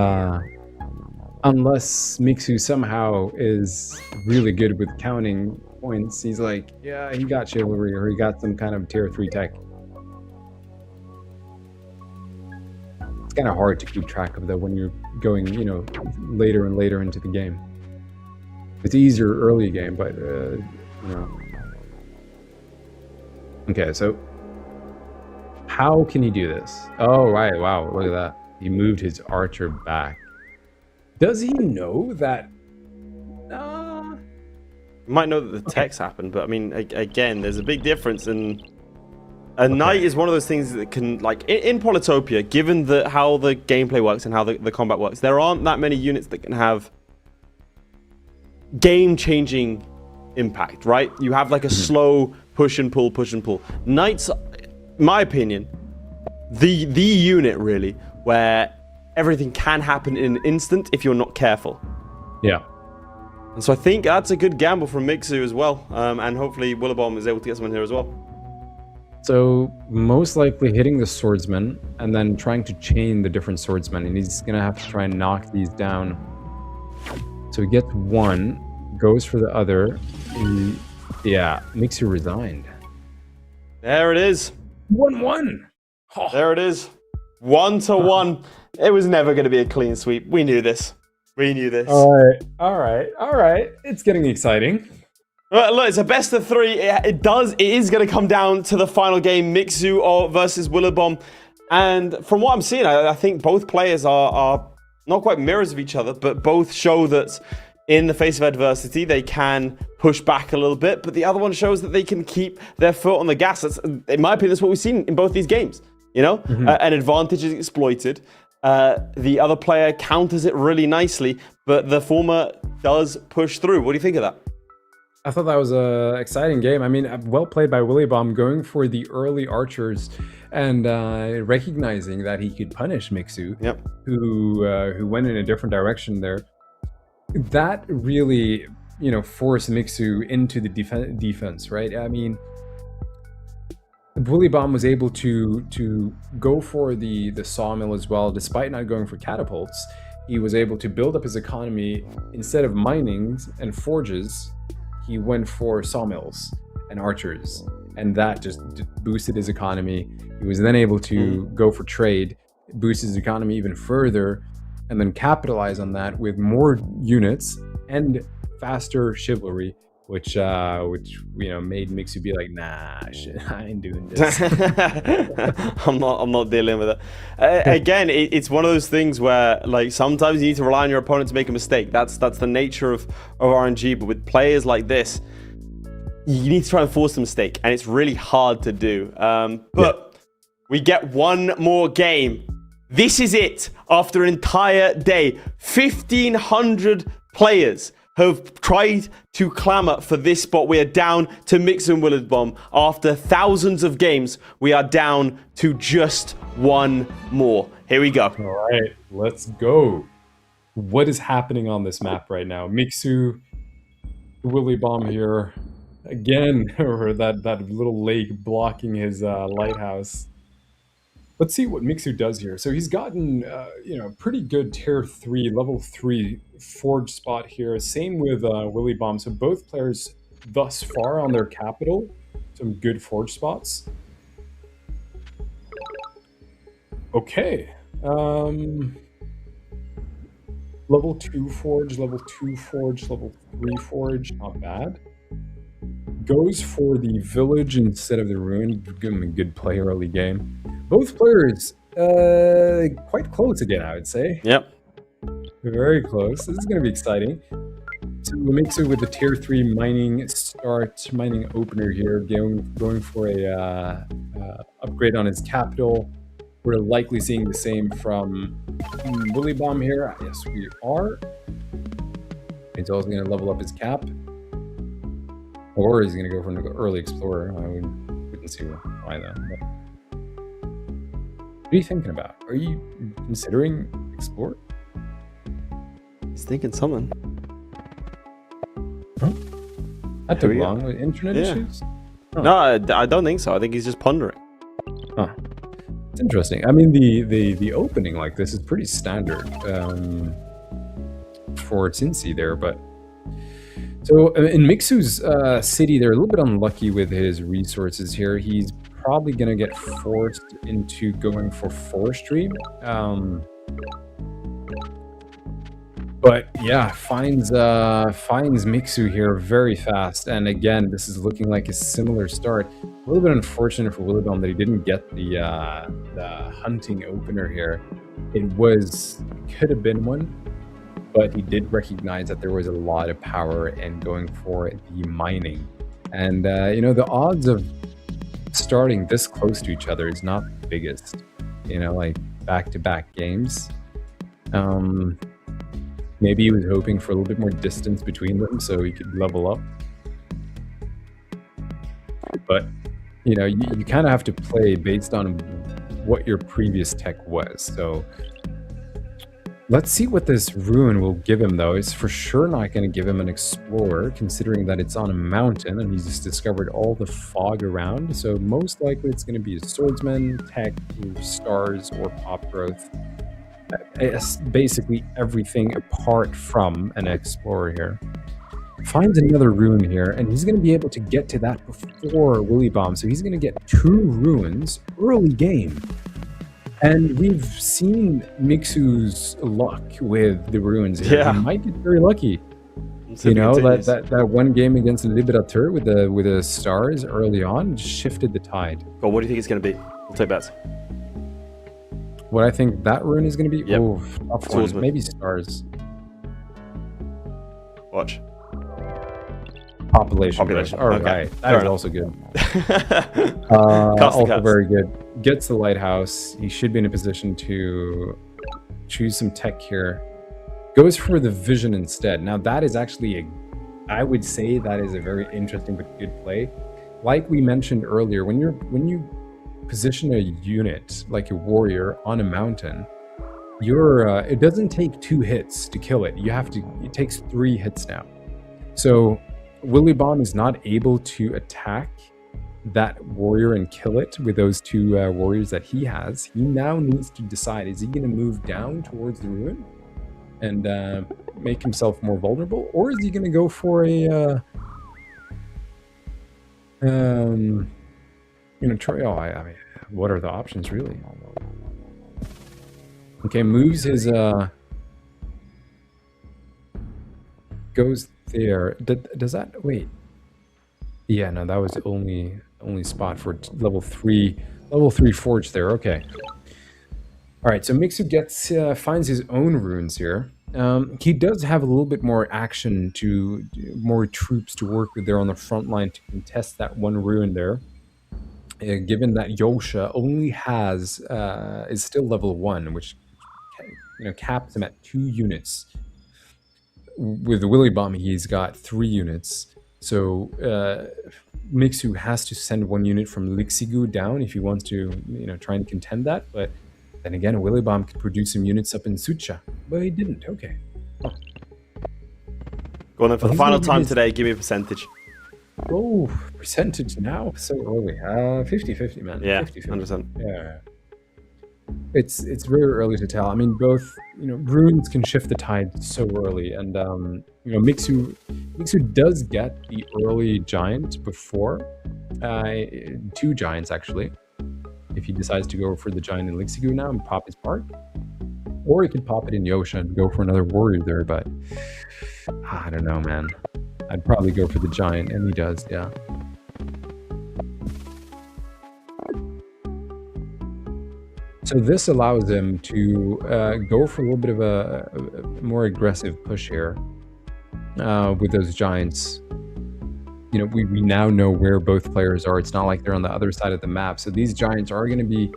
unless Mickzoo somehow is really good with counting points, he's like, yeah, he got chivalry, or he got some kind of tier 3 tech. It's kind of hard to keep track of that when you're going, you know, later and later into the game. It's easier early game, but, you know. Okay, so how can he do this? Oh, right, wow, look at that. He moved his archer back. Does he know that? You might know that the tech's happened, but I mean, again, there's a big difference, and a knight is one of those things that can, like, in Polytopia, given how the gameplay works and how the combat works, there aren't that many units that can have game-changing impact, right? You have like a slow push and pull. Knights, in my opinion, the unit really where everything can happen in an instant if you're not careful. Yeah. And so I think that's a good gamble from Mickzoo as well, and hopefully Willibomb is able to get someone here as well. So most likely hitting the swordsman and then trying to chain the different swordsmen, and he's gonna have to try and knock these down. So he gets one, goes for the other. Yeah, Mickzoo resigned. There it is. 1-1. Oh. There it is. 1-1. It was never going to be a clean sweep. We knew this. We knew this. All right. It's getting exciting. Well, look, it's a best of 3. It is going to come down to the final game, Mickzoo versus Willibomb. And from what I'm seeing, I think both players are not quite mirrors of each other, but both show that in the face of adversity, they can push back a little bit, but the other one shows that they can keep their foot on the gas. That's, in my opinion, that's what we've seen in both these games. You know, an advantage is exploited. The other player counters it really nicely, but the former does push through. What do you think of that? I thought that was an exciting game. I mean, well played by Willibomb, going for the early archers and recognizing that he could punish Mickzoo, who went in a different direction there. That really, you know, forced Mickzoo into the defense, right? I mean, Willibomb was able to go for the sawmill as well, despite not going for catapults. He was able to build up his economy. Instead of mining and forges, he went for sawmills and archers, and that just boosted his economy. He was then able to go for trade, boost his economy even further. and then capitalize on that with more units and faster chivalry, which made Mickzoo be like, nah, shit, I ain't doing this. I'm not dealing with it. Again, it's one of those things where like sometimes you need to rely on your opponent to make a mistake. That's the nature of RNG. But with players like this, you need to try and force a mistake, and it's really hard to do. But we get one more game. This is it. After an entire day, 1,500 players have tried to clamor for this spot. We are down to Mickzoo and Willibomb. After thousands of games, we are down to just one more. Here we go. All right, let's go. What is happening on this map right now? Mickzoo, Willibomb here. Again, or that little lake blocking his lighthouse. Let's see what Mickzoo does here. So he's gotten, pretty good tier 3, level 3 forge spot here. Same with Willibomb. So both players thus far on their capital, some good forge spots. Okay. Level 2 forge, level 2 forge, level 3 forge. Not bad. Goes for the village instead of the ruin. Give him a good play early game. Both players quite close again, I would say. Yep. Very close. This is going to be exciting. So Mickzoo with the tier 3 mining opener here, going for a upgrade on his capital. We're likely seeing the same from Willibomb here. Yes, we are. He's also going to level up his cap. Or he's going to go for an early explorer. I wouldn't see why though. But what are you thinking about? Are you considering explore? He's thinking something. Huh? That took long. With internet issues? Huh. No, I don't think so. I think he's just pondering. Huh. It's interesting. I mean, the opening like this is pretty standard for XIN-XI there, but so in Mickzoo's city, they're a little bit unlucky with his resources here. He's probably going to get forced into going for forestry. But yeah, finds Mickzoo here very fast. And again, this is looking like a similar start. A little bit unfortunate for Willibomb that he didn't get the hunting opener here. Could have been one. But he did recognize that there was a lot of power in going for the mining. And, the odds of starting this close to each other is not the biggest, like back-to-back games. Maybe he was hoping for a little bit more distance between them so he could level up. But, you kind of have to play based on what your previous tech was. So let's see what this ruin will give him, though. It's for sure not going to give him an explorer, considering that it's on a mountain and he's just discovered all the fog around. So most likely it's going to be a swordsman, tech, stars, or pop growth. It's basically everything apart from an explorer here. Finds another ruin here, and he's going to be able to get to that before Willibomb. So he's going to get 2 ruins early game. And we've seen Mickzoo's luck with the ruins here. Yeah. He might get very lucky. That one game against LeLiberateur with the stars early on shifted the tide. Well, what do you think it's going to be? We'll take bets. What I think that ruin is going to be? Yep. Oh, tough one. Maybe stars. Watch. Population. All okay. right. That is also good. Also also very good. Gets the lighthouse. He should be in a position to choose some tech here. Goes for the vision instead. Now that is actually I would say that is a very interesting but good play. Like we mentioned earlier, when you position a unit like a warrior on a mountain, it doesn't take 2 hits to kill it. It takes 3 hits now. So Willibomb is not able to attack that warrior and kill it with those 2 warriors that he has. He now needs to decide, is he going to move down towards the ruin and make himself more vulnerable, or is he going to go for a what are the options really? Okay, moves his goes there. Does that wait? Yeah, no, that was the only spot for level 3 forge there. Okay. All right, so Mickzoo gets finds his own runes here. He does have a little bit more action more troops to work with there on the front line to contest that one rune there. Given that Yosha only is still level 1, which caps him at 2 units. With Willibomb, he's got 3 units. So Mickzoo has to send 1 unit from Mickzoo down if he wants to try and contend that. But then again, Willibomb could produce some units up in Sucha, but he didn't. Okay. Oh. Go on then, for the final time today, give me a percentage. Oh, percentage now? So early. 50-50, man. Yeah, 50-50. 100%. Yeah. It's very early to tell. I mean, both runes can shift the tide so early, and Mickzoo does get the early giant before 2 giants actually. If he decides to go for the giant in Mickzoo now and pop his park, or he could pop it in Yosha and go for another warrior there. But I don't know, man. I'd probably go for the giant, and he does, yeah. So this allows him to go for a little bit of a more aggressive push here with those giants. We now know where both players are. It's not like they're on the other side of the map. So these giants are going to be...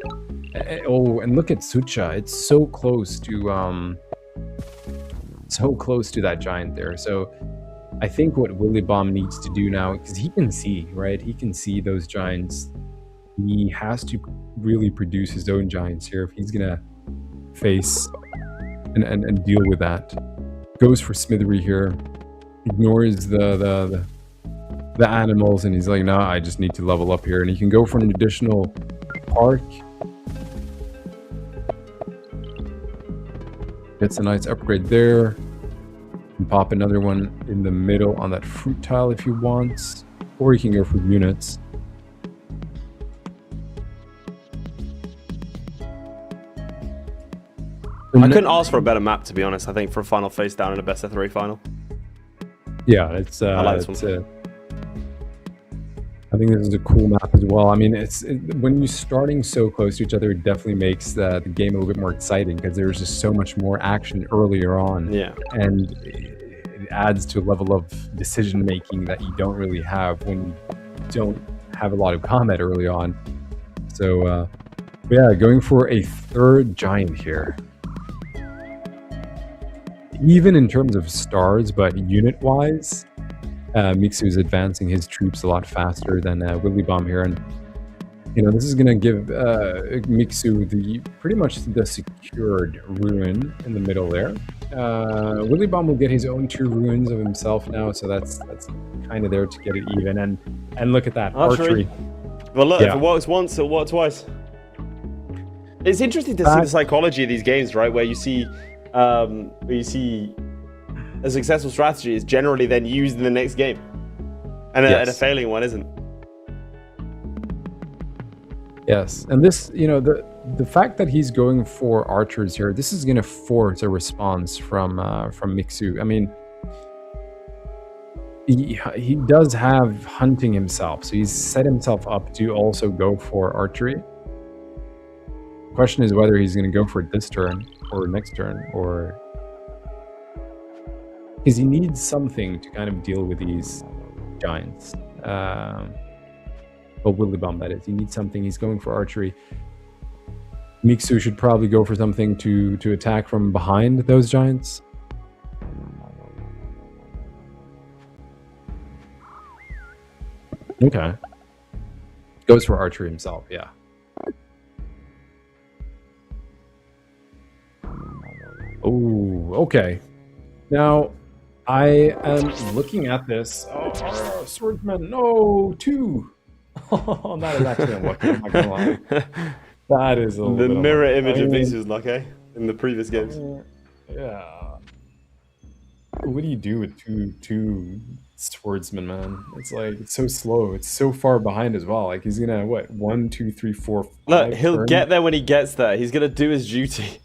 Oh, and look at Sucha. It's so close to that giant there. So I think what Willibomb needs to do now, because he can see, right? He can see those giants. He has to really produce his own giants here if he's gonna face and deal with that. Goes for Smithery here, ignores the animals, and he's like, no, I just need to level up here. And he can go for an additional park. Gets a nice upgrade there. And pop another one in the middle on that fruit tile if he wants, or he can go for units. I couldn't ask for a better map, to be honest. I think for a final face down in a best of 3 final. Yeah, it's. I like this one. I think this is a cool map as well. I mean, when you're starting so close to each other, it definitely makes the game a little bit more exciting because there's just so much more action earlier on. Yeah, and it adds to a level of decision making that you don't really have when you don't have a lot of combat early on. So, yeah, going for a 3rd giant here. Even in terms of stars, but unit-wise, Mickzoo is advancing his troops a lot faster than Willibomb here, and this is going to give Mickzoo pretty much the secured ruin in the middle there. Willibomb will get his own 2 ruins of himself now, so that's kind of there to get it even. And look at that archery. Well, look, if it works once, it'll work twice. It's interesting to see the psychology of these games, right? Where you see a successful strategy is generally then used in the next game, and a failing one isn't. Yes, and this, the fact that he's going for archers here, this is going to force a response from Mickzoo. I mean, he does have hunting himself, so he's set himself up to also go for archery. The question is whether he's going to go for it this turn or next turn, or because he needs something to kind of deal with these giants. Well, Willibomb, that is. He needs something. He's going for archery. Mickzoo should probably go for something to attack from behind those giants. Okay. Goes for archery himself, yeah. Oh, okay. Now, I am looking at this. Oh, swordsman, no, 2. Oh, that is actually unlucky. I'm not gonna lie. That is a the mirror image of Mickzoo's luck, eh? In the previous games. Yeah. What do you do with two swordsmen, man? It's like, it's so slow. It's so far behind as well. Like, he's gonna, what, 1, 2, 3, 4, 5. Look, he'll get there when he gets there. He's gonna do his duty.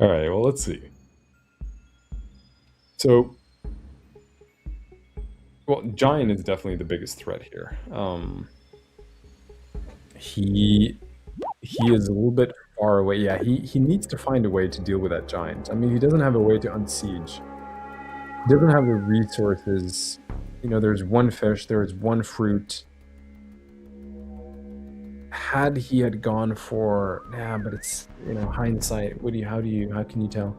All right, well, let's see. So, well, Giant is definitely the biggest threat here. He is a little bit far away. Yeah, he needs to find a way to deal with that Giant. I mean, he doesn't have a way to unsiege. He doesn't have the resources. You know, there's one fish, there's one fruit. Had he had gone for, yeah, but it's, you know, hindsight. How can you tell?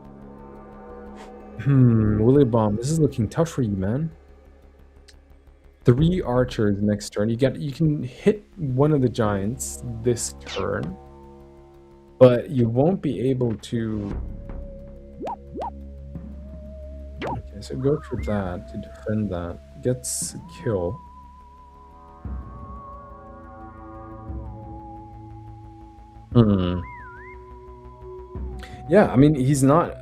Willibomb, this is looking tough for you, man. 3 archers next turn. You can hit one of the giants this turn, but you won't be able to. Okay, so go for that to defend that. Gets a kill. Yeah, I mean, he's not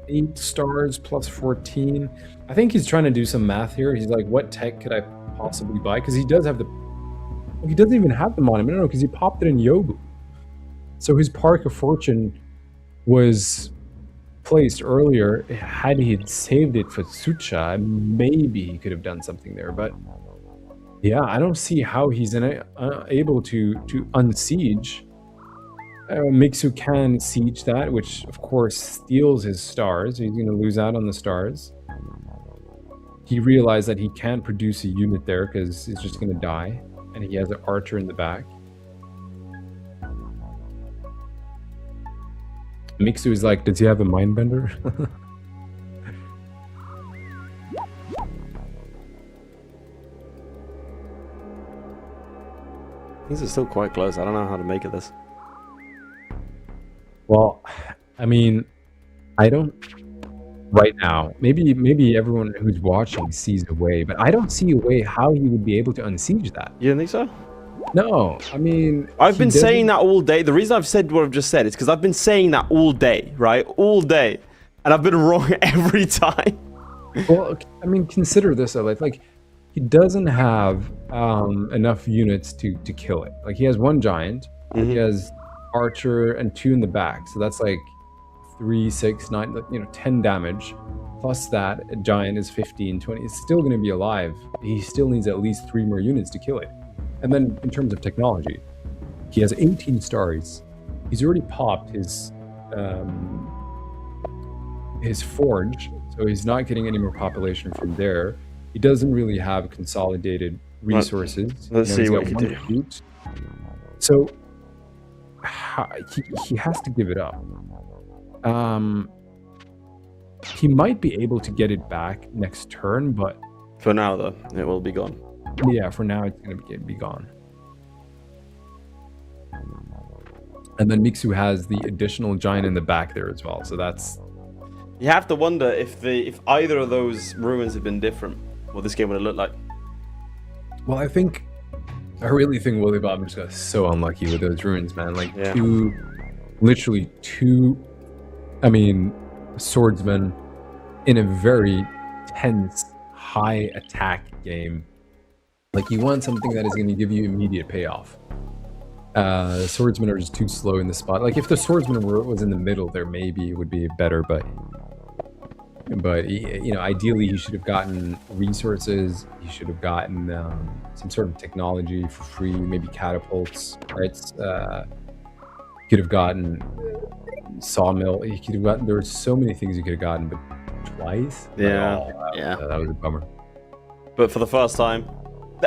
8 stars plus 14. I think he's trying to do some math here. He's like, what tech could I possibly buy? Because he does have he doesn't even have them on him. No, because he popped it in Yobu. So his Park of Fortune was placed earlier. Had he saved it for Sucha, maybe he could have done something there. But yeah, I don't see how he's able to unsiege. Mickzoo can siege that, which of course steals his stars. He's going to lose out on the stars. He realized that he can't produce a unit there because it's just going to die, and he has an archer in the back. Mickzoo is like, does he have a mindbender? These are still quite close. I don't know how to make of this. Well, I mean, I don't right now. Maybe everyone who's watching sees a way, but I don't see a way how he would be able to unsiege that. You don't think so? No, I mean, I've been saying that all day. The reason I've said what I've just said is because I've been saying that all day, right? All day. And I've been wrong every time. Well, I mean, consider this though. Like he doesn't have enough units to kill it. Like he has 1 giant. He has archer and 2 in the back. So that's like 3, 6, 9, 10 damage. Plus that, a giant is 15, 20. It's still going to be alive. He still needs at least 3 more units to kill it. And then in terms of technology, he has 18 stars. He's already popped his forge, so he's not getting any more population from there. He doesn't really have consolidated resources. Let's see what he can do. Fruit. So he has to give it up. He might be able to get it back next turn, but for now, though, it will be gone. Yeah, for now, it's going to be gone. And then Mickzoo has the additional giant in the back there as well. So that's... You have to wonder if either of those ruins had been different, what this game would have looked like. Well, I really think Willibomb just got so unlucky with those ruins, man. Like literally two, swordsmen in a very tense, high attack game. Like you want something that is going to give you immediate payoff. Swordsmen are just too slow in the spot. Like if the swordsman was in the middle there, maybe it would be better, but ideally he should have gotten resources. He should have gotten some sort of technology for free, maybe catapults, right? He could have gotten sawmill. He could have gotten. There were so many things he could have gotten, but twice. Yeah, that was a bummer. But for the first time.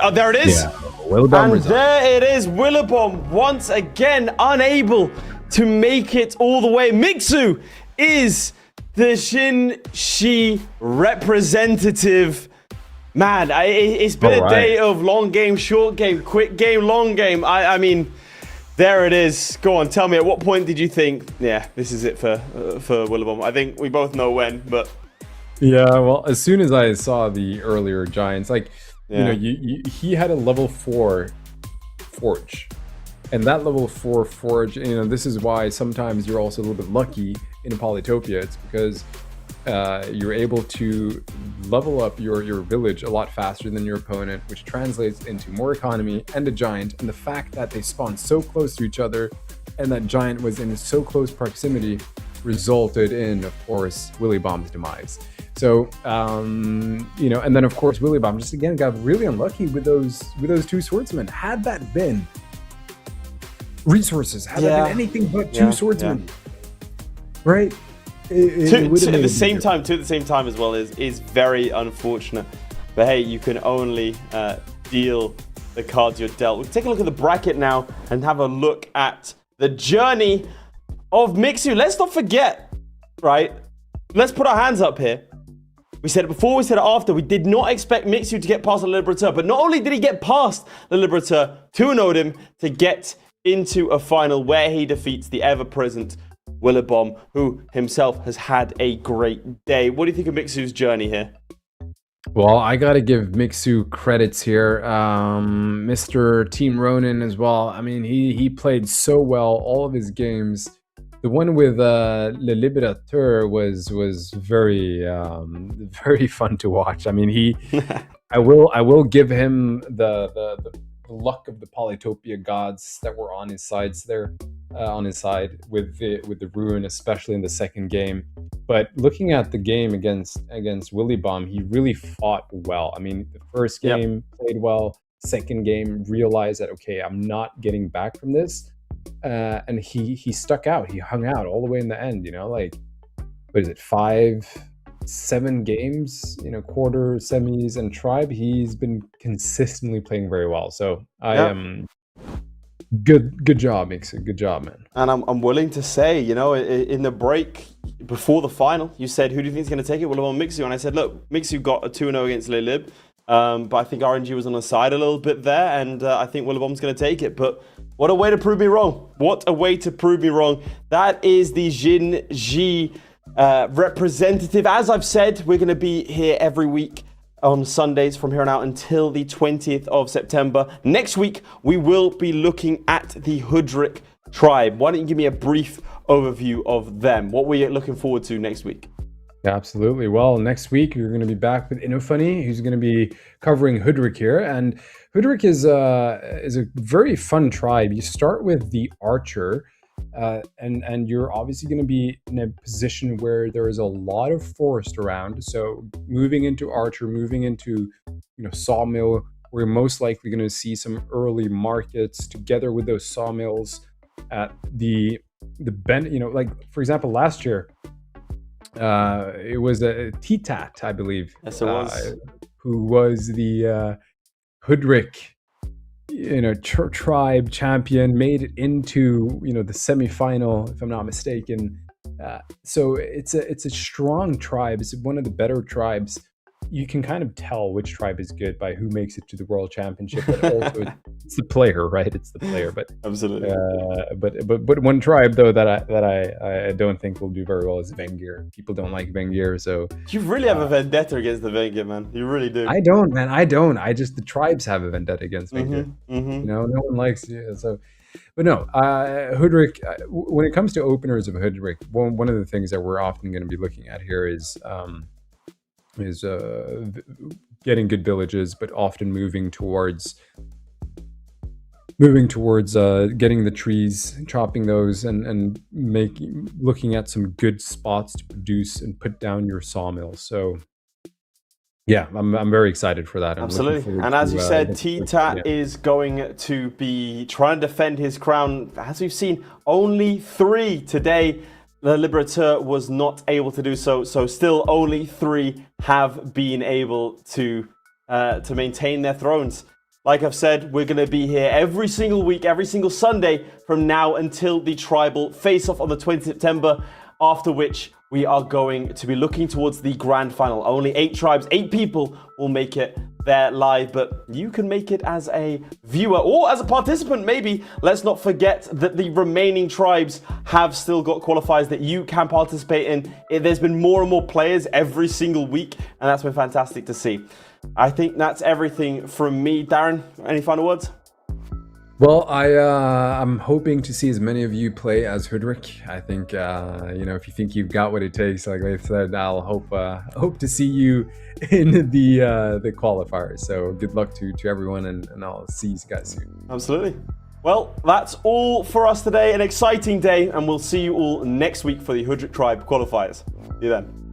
Oh, there it is. Yeah, Willibomb and there it is. Willibomb once again unable to make it all the way. Mickzoo is the XIN-XI representative. Man, it's been a day of long game, short game, quick game, long game. I mean, there it is. Go on, tell me, at what point did you think, yeah, this is it for Willibomb? I think we both know when, but... Yeah, well, as soon as I saw the earlier giants, like... Yeah. He had a level 4 forge, and that level 4 forge, this is why sometimes you're also a little bit lucky in Polytopia. It's because you're able to level up your village a lot faster than your opponent, which translates into more economy and a giant. And the fact that they spawned so close to each other and that giant was in so close proximity resulted in, of course, Willibomb's demise. So, you know, and then of course Willibomb just again got really unlucky with those two swordsmen. Had that been resources, had that been anything but two swordsmen, right? At the same time as well is very unfortunate. But hey, you can only deal the cards you're dealt. We'll take a look at the bracket now and have a look at the journey of Mickzoo. Let's not forget, right? Let's put our hands up here. We said it before, we said it after. We did not expect Mickzoo to get past LeLiberateur, but not only did he get past LeLiberateur, 2-0'd him to get into a final where he defeats the ever-present Willibomb, who himself has had a great day. What do you think of Mickzoo's journey here? Well, I gotta give Mickzoo credits here. Mr. Team Ronin as well. I mean, he played so well all of his games. The one with LeLiberateur was very very fun to watch. I mean, I will give him the luck of the Polytopia gods that were on his sides there, on his side with the ruin, especially in the second game. But looking at the game against Willibomb, he really fought well. I mean, the first game played well. Second game realized that, okay, I'm not getting back from this. And he stuck out. He hung out all the way in the end, you know, like, what is it, 5-7 games, you know, quarter, semis, and tribe. He's been consistently playing very well. So I am good job, Mickzoo. Good job, man. And I'm willing to say, you know, in the break before the final, you said, who do you think is going to take it? Well, I'm Mickzoo. And I said, look, Mickzoo got a 2-0 against LeLib. But I think RNG was on the side a little bit there, and I think Willibomb's going to take it. But what a way to prove me wrong. What a way to prove me wrong. That is the XIN-XI representative. As I've said, we're going to be here every week on Sundays from here on out until the 20th of September. Next week, we will be looking at the Hoodrick tribe. Why don't you give me a brief overview of them? What we're looking forward to next week? Yeah, absolutely. Well, next week you're going to be back with Innofunny, who's going to be covering Hoodrick here. And Hoodrick is a very fun tribe. You start with the archer, and you're obviously going to be in a position where there is a lot of forest around. So moving into archer, moving into, you know, sawmill, we're most likely going to see some early markets together with those sawmills at the bend. You know, like for example, last year. It was a T-Tat, I believe. Yes, it was. Who was the Hoodrick, you know, tribe champion, made it into, you know, the semifinal, if I'm not mistaken. So it's a strong tribe. It's one of the better tribes. You can kind of tell which tribe is good by who makes it to the World Championship, but also it's the player, right? It's the player. But absolutely. But one tribe though that I don't think will do very well is Vengir. People don't like Vengir, so you really have a vendetta against the Vengir, man. You really do. I don't, man. I don't. I just the tribes have a vendetta against Vengir. You know, no one likes you. So, but no, Hoodrick. When it comes to openers of Hoodrick, one of the things that we're often going to be looking at here is getting good villages, but often moving towards getting the trees, chopping those, and looking at some good spots to produce and put down your sawmills. So yeah, I'm very excited for that. Absolutely. And as you said, T-Tat is going to be trying to defend his crown. As we've seen, only 3 today. LeLiberateur was not able to do so, so still only 3 have been able to maintain their thrones. Like I've said, we're going to be here every single week, every single Sunday from now until the tribal face-off on the 20th of September, after which we are going to be looking towards the grand final. Only 8 tribes, 8 people will make it there live, but you can make it as a viewer or as a participant maybe. Let's not forget that the remaining tribes have still got qualifiers that you can participate in. There's been more and more players every single week, and that's been fantastic to see. I think that's everything from me. Darren, any final words? Well, I'm hoping to see as many of you play as Hoodrick. I think you know, if you think you've got what it takes, like I said, I'll hope to see you in the qualifiers. So good luck to everyone, and I'll see you guys soon. Absolutely. Well, that's all for us today. An exciting day, and we'll see you all next week for the Hudrik Tribe qualifiers. See you then.